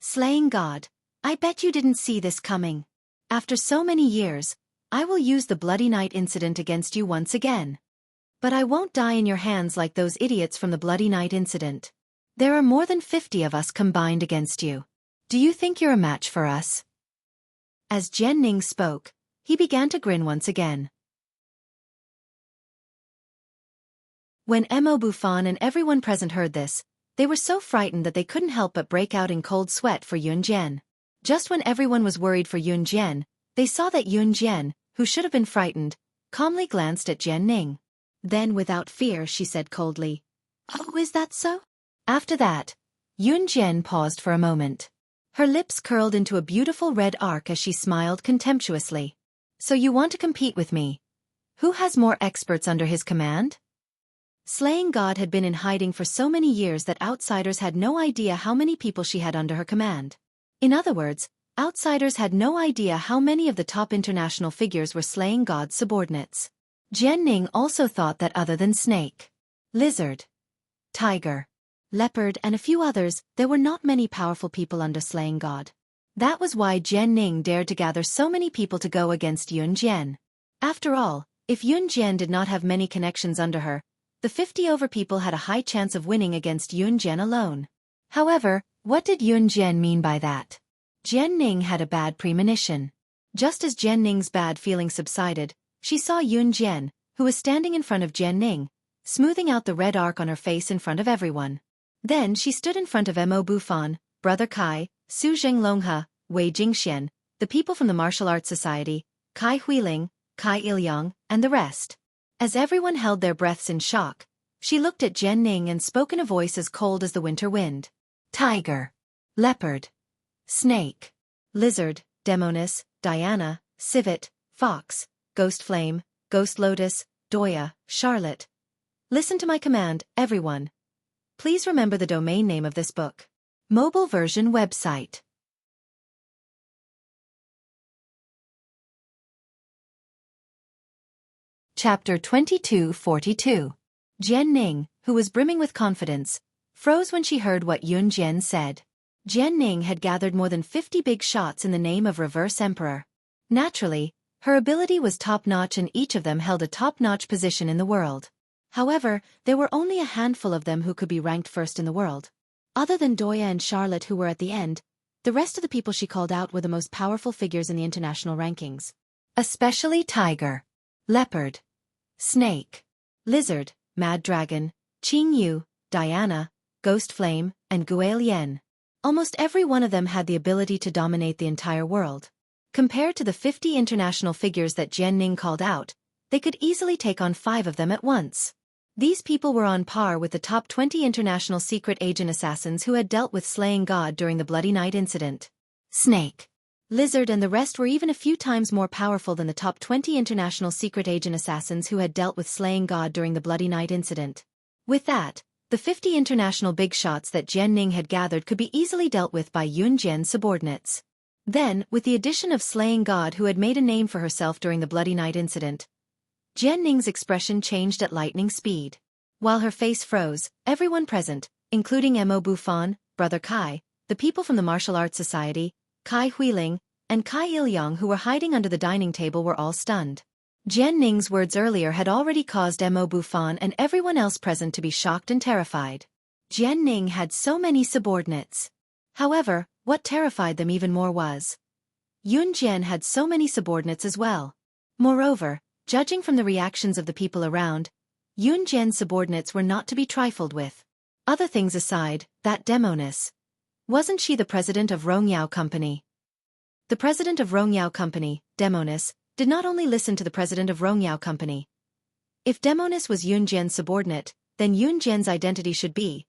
Slaying God, I bet you didn't see this coming. After so many years, I will use the Bloody Night incident against you once again. But I won't die in your hands like those idiots from the Bloody Night incident. There are more than 50 of us combined against you. Do you think you're a match for us?" As Jianning spoke, he began to grin once again. When Mo Bufan and everyone present heard this, they were so frightened that they couldn't help but break out in cold sweat for Yunjian. Just when everyone was worried for Yunjian, they saw that Yunjian, who should have been frightened, calmly glanced at Jianning. Then without fear she said coldly, "Oh, is that so?" After that, Yunjian paused for a moment. Her lips curled into a beautiful red arc as she smiled contemptuously. "So you want to compete with me? Who has more experts under his command?" Slaying God had been in hiding for so many years that outsiders had no idea how many people she had under her command. In other words, outsiders had no idea how many of the top international figures were Slaying God's subordinates. Jianning also thought that other than snake, lizard, tiger, leopard and a few others, there were not many powerful people under Slaying God. That was why Jianning dared to gather so many people to go against Yunjian. After all, if Yunjian did not have many connections under her, the 50 over people had a high chance of winning against Yunjian alone. However, what did Yunjian mean by that? Jianning had a bad premonition. Just as Jianning's bad feeling subsided, she saw Yunjian, who was standing in front of Jianning, smoothing out the red arc on her face in front of everyone. Then she stood in front of Mo Bufan, Brother Kai, Su Zhenglonghe, Wei Jingxian, the people from the Martial Arts Society, Kai Huiling, Kai Ilyang, and the rest. As everyone held their breaths in shock, she looked at Jianning and spoke in a voice as cold as the winter wind. "Tiger, leopard, snake, lizard, demoness, Diana, civet, fox, ghost flame, ghost lotus, Doya, Charlotte. Listen to my command, everyone. Please remember the domain name of this book. Mobile version website. Chapter 2242. Jian Ning, who was brimming with confidence, froze when she heard what Yun Jian said. Jian Ning had gathered more than 50 big shots in the name of Reverse Emperor. Naturally, her ability was top-notch and each of them held a top-notch position in the world. However, there were only a handful of them who could be ranked first in the world. Other than Doya and Charlotte who were at the end, the rest of the people she called out were the most powerful figures in the international rankings. Especially tiger, leopard, snake, lizard, mad dragon, Qing Yu, Diana, ghost flame, and Guile Yen. Almost every one of them had the ability to dominate the entire world. Compared to the 50 international figures that Jian Ning called out, they could easily take on 5 of them at once. These people were on par with the top 20 international secret agent assassins who had dealt with slaying God during the Bloody Night incident. Snake, lizard and the rest were even a few times more powerful than the top 20 international secret agent assassins who had dealt with slaying God during the Bloody Night incident. With that, the 50 international big shots that Jian Ning had gathered could be easily dealt with by Yun Jian's subordinates. Then, with the addition of slaying God who had made a name for herself during the Bloody Night incident, Jian Ning's expression changed at lightning speed. While her face froze, everyone present, including Mo Bufan, Brother Kai, the people from the Martial Arts Society, Kai Huiling, and Kai Ilyong who were hiding under the dining table were all stunned. Jian Ning's words earlier had already caused Mo Bufan and everyone else present to be shocked and terrified. Jian Ning had so many subordinates. However, what terrified them even more was Yun Jian had so many subordinates as well. Moreover, judging from the reactions of the people around, Yun Jian's subordinates were not to be trifled with. Other things aside, that demoness. Wasn't she the president of Rongyao Company? The president of Rongyao Company, Demoness, did not only listen to the president of Rongyao Company. If Demoness was Yun Jian's subordinate, then Yun Jian's identity should be.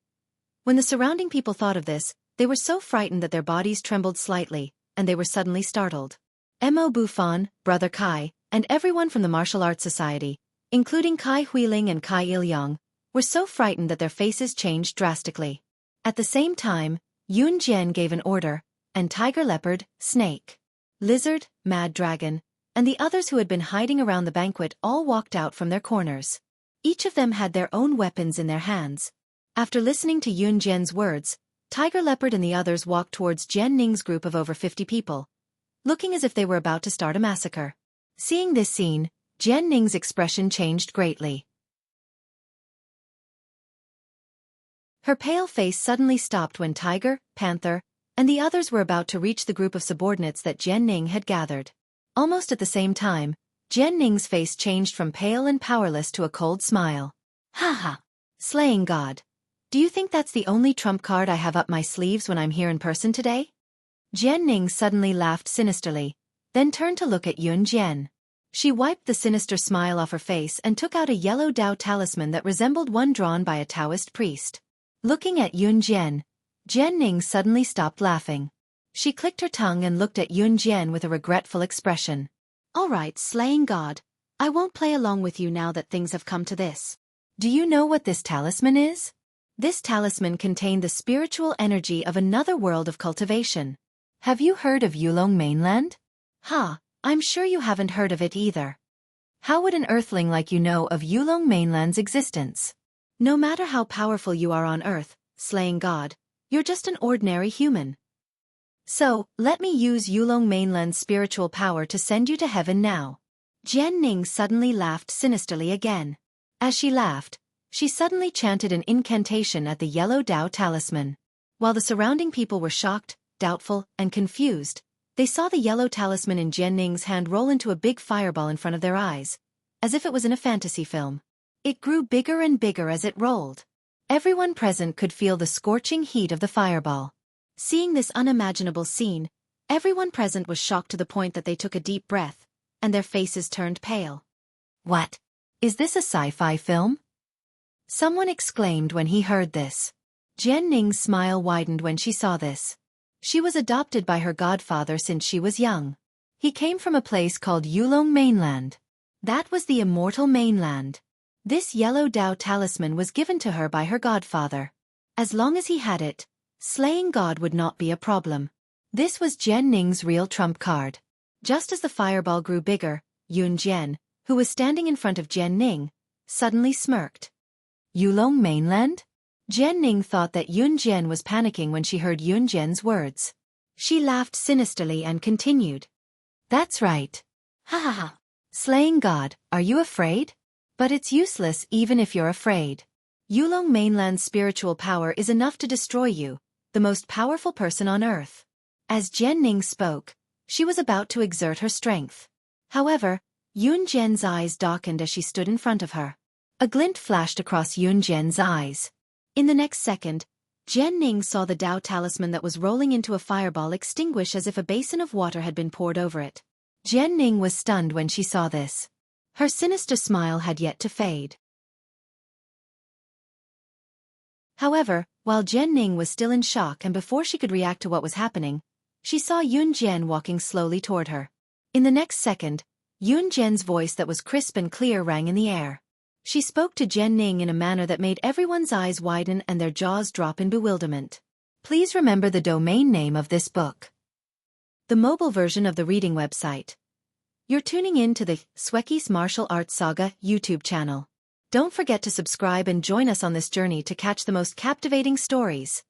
When the surrounding people thought of this, they were so frightened that their bodies trembled slightly, and they were suddenly startled. Mo Bufan, Brother Kai, and everyone from the Martial Arts Society, including Kai Huiling and Kai Ilyong, were so frightened that their faces changed drastically. At the same time, Yun Jian gave an order, and tiger, leopard, snake, lizard, mad dragon, and the others who had been hiding around the banquet all walked out from their corners. Each of them had their own weapons in their hands. After listening to Yun Jian's words, Tiger Leopard and the others walked towards Jian Ning's group of over 50 people, looking as if they were about to start a massacre. Seeing this scene, Jian Ning's expression changed greatly. Her pale face suddenly stopped when Tiger, Panther, and the others were about to reach the group of subordinates that Jian Ning had gathered. Almost at the same time, Jian Ning's face changed from pale and powerless to a cold smile. Haha! Slaying God. Do you think that's the only trump card I have up my sleeves when I'm here in person today? Jian Ning suddenly laughed sinisterly, then turned to look at Yun Jian. She wiped the sinister smile off her face and took out a yellow Dao talisman that resembled one drawn by a Taoist priest. Looking at Yun Jian, Jian Ning suddenly stopped laughing. She clicked her tongue and looked at Yun Jian with a regretful expression. All right, slaying God, I won't play along with you now that things have come to this. Do you know what this talisman is? This talisman contained the spiritual energy of another world of cultivation. Have you heard of Yulong Mainland? I'm sure you haven't heard of it either. How would an earthling like you know of Yulong Mainland's existence? No matter how powerful you are on Earth, slaying God, you're just an ordinary human. So, let me use Yulong Mainland's spiritual power to send you to heaven now. Jian Ning suddenly laughed sinisterly again. As she laughed, she suddenly chanted an incantation at the yellow Dao talisman. While the surrounding people were shocked, doubtful, and confused, they saw the yellow talisman in Jian Ning's hand roll into a big fireball in front of their eyes, as if it was in a fantasy film. It grew bigger and bigger as it rolled. Everyone present could feel the scorching heat of the fireball. Seeing this unimaginable scene, everyone present was shocked to the point that they took a deep breath, and their faces turned pale. What? Is this a sci-fi film? Someone exclaimed when he heard this. Jian Ning's smile widened when she saw this. She was adopted by her godfather since she was young. He came from a place called Yulong Mainland. That was the immortal mainland. This yellow Dao talisman was given to her by her godfather. As long as he had it, slaying God would not be a problem. This was Jian Ning's real trump card. Just as the fireball grew bigger, Yun Jian, who was standing in front of Jian Ning, suddenly smirked. Yulong Mainland? Jian Ning thought that Yun Jian was panicking when she heard Yun Jian's words. She laughed sinisterly and continued. That's right. Ha ha ha. Slaying God, are you afraid? But it's useless even if you're afraid. Yulong Mainland's spiritual power is enough to destroy you, the most powerful person on earth. As Jian Ning spoke, she was about to exert her strength. However, Yun Jian's eyes darkened as she stood in front of her. A glint flashed across Yun Jian's eyes. In the next second, Jian Ning saw the Dao talisman that was rolling into a fireball extinguish as if a basin of water had been poured over it. Jian Ning was stunned when she saw this. Her sinister smile had yet to fade. However, while Jian Ning was still in shock and before she could react to what was happening, she saw Yun Jian walking slowly toward her. In the next second, Yun Jian's voice that was crisp and clear rang in the air. She spoke to Jian Ning in a manner that made everyone's eyes widen and their jaws drop in bewilderment. Please remember the domain name of this book. The mobile version of the reading website. You're tuning in to the Xueqi's Martial Arts Saga YouTube channel. Don't forget to subscribe and join us on this journey to catch the most captivating stories.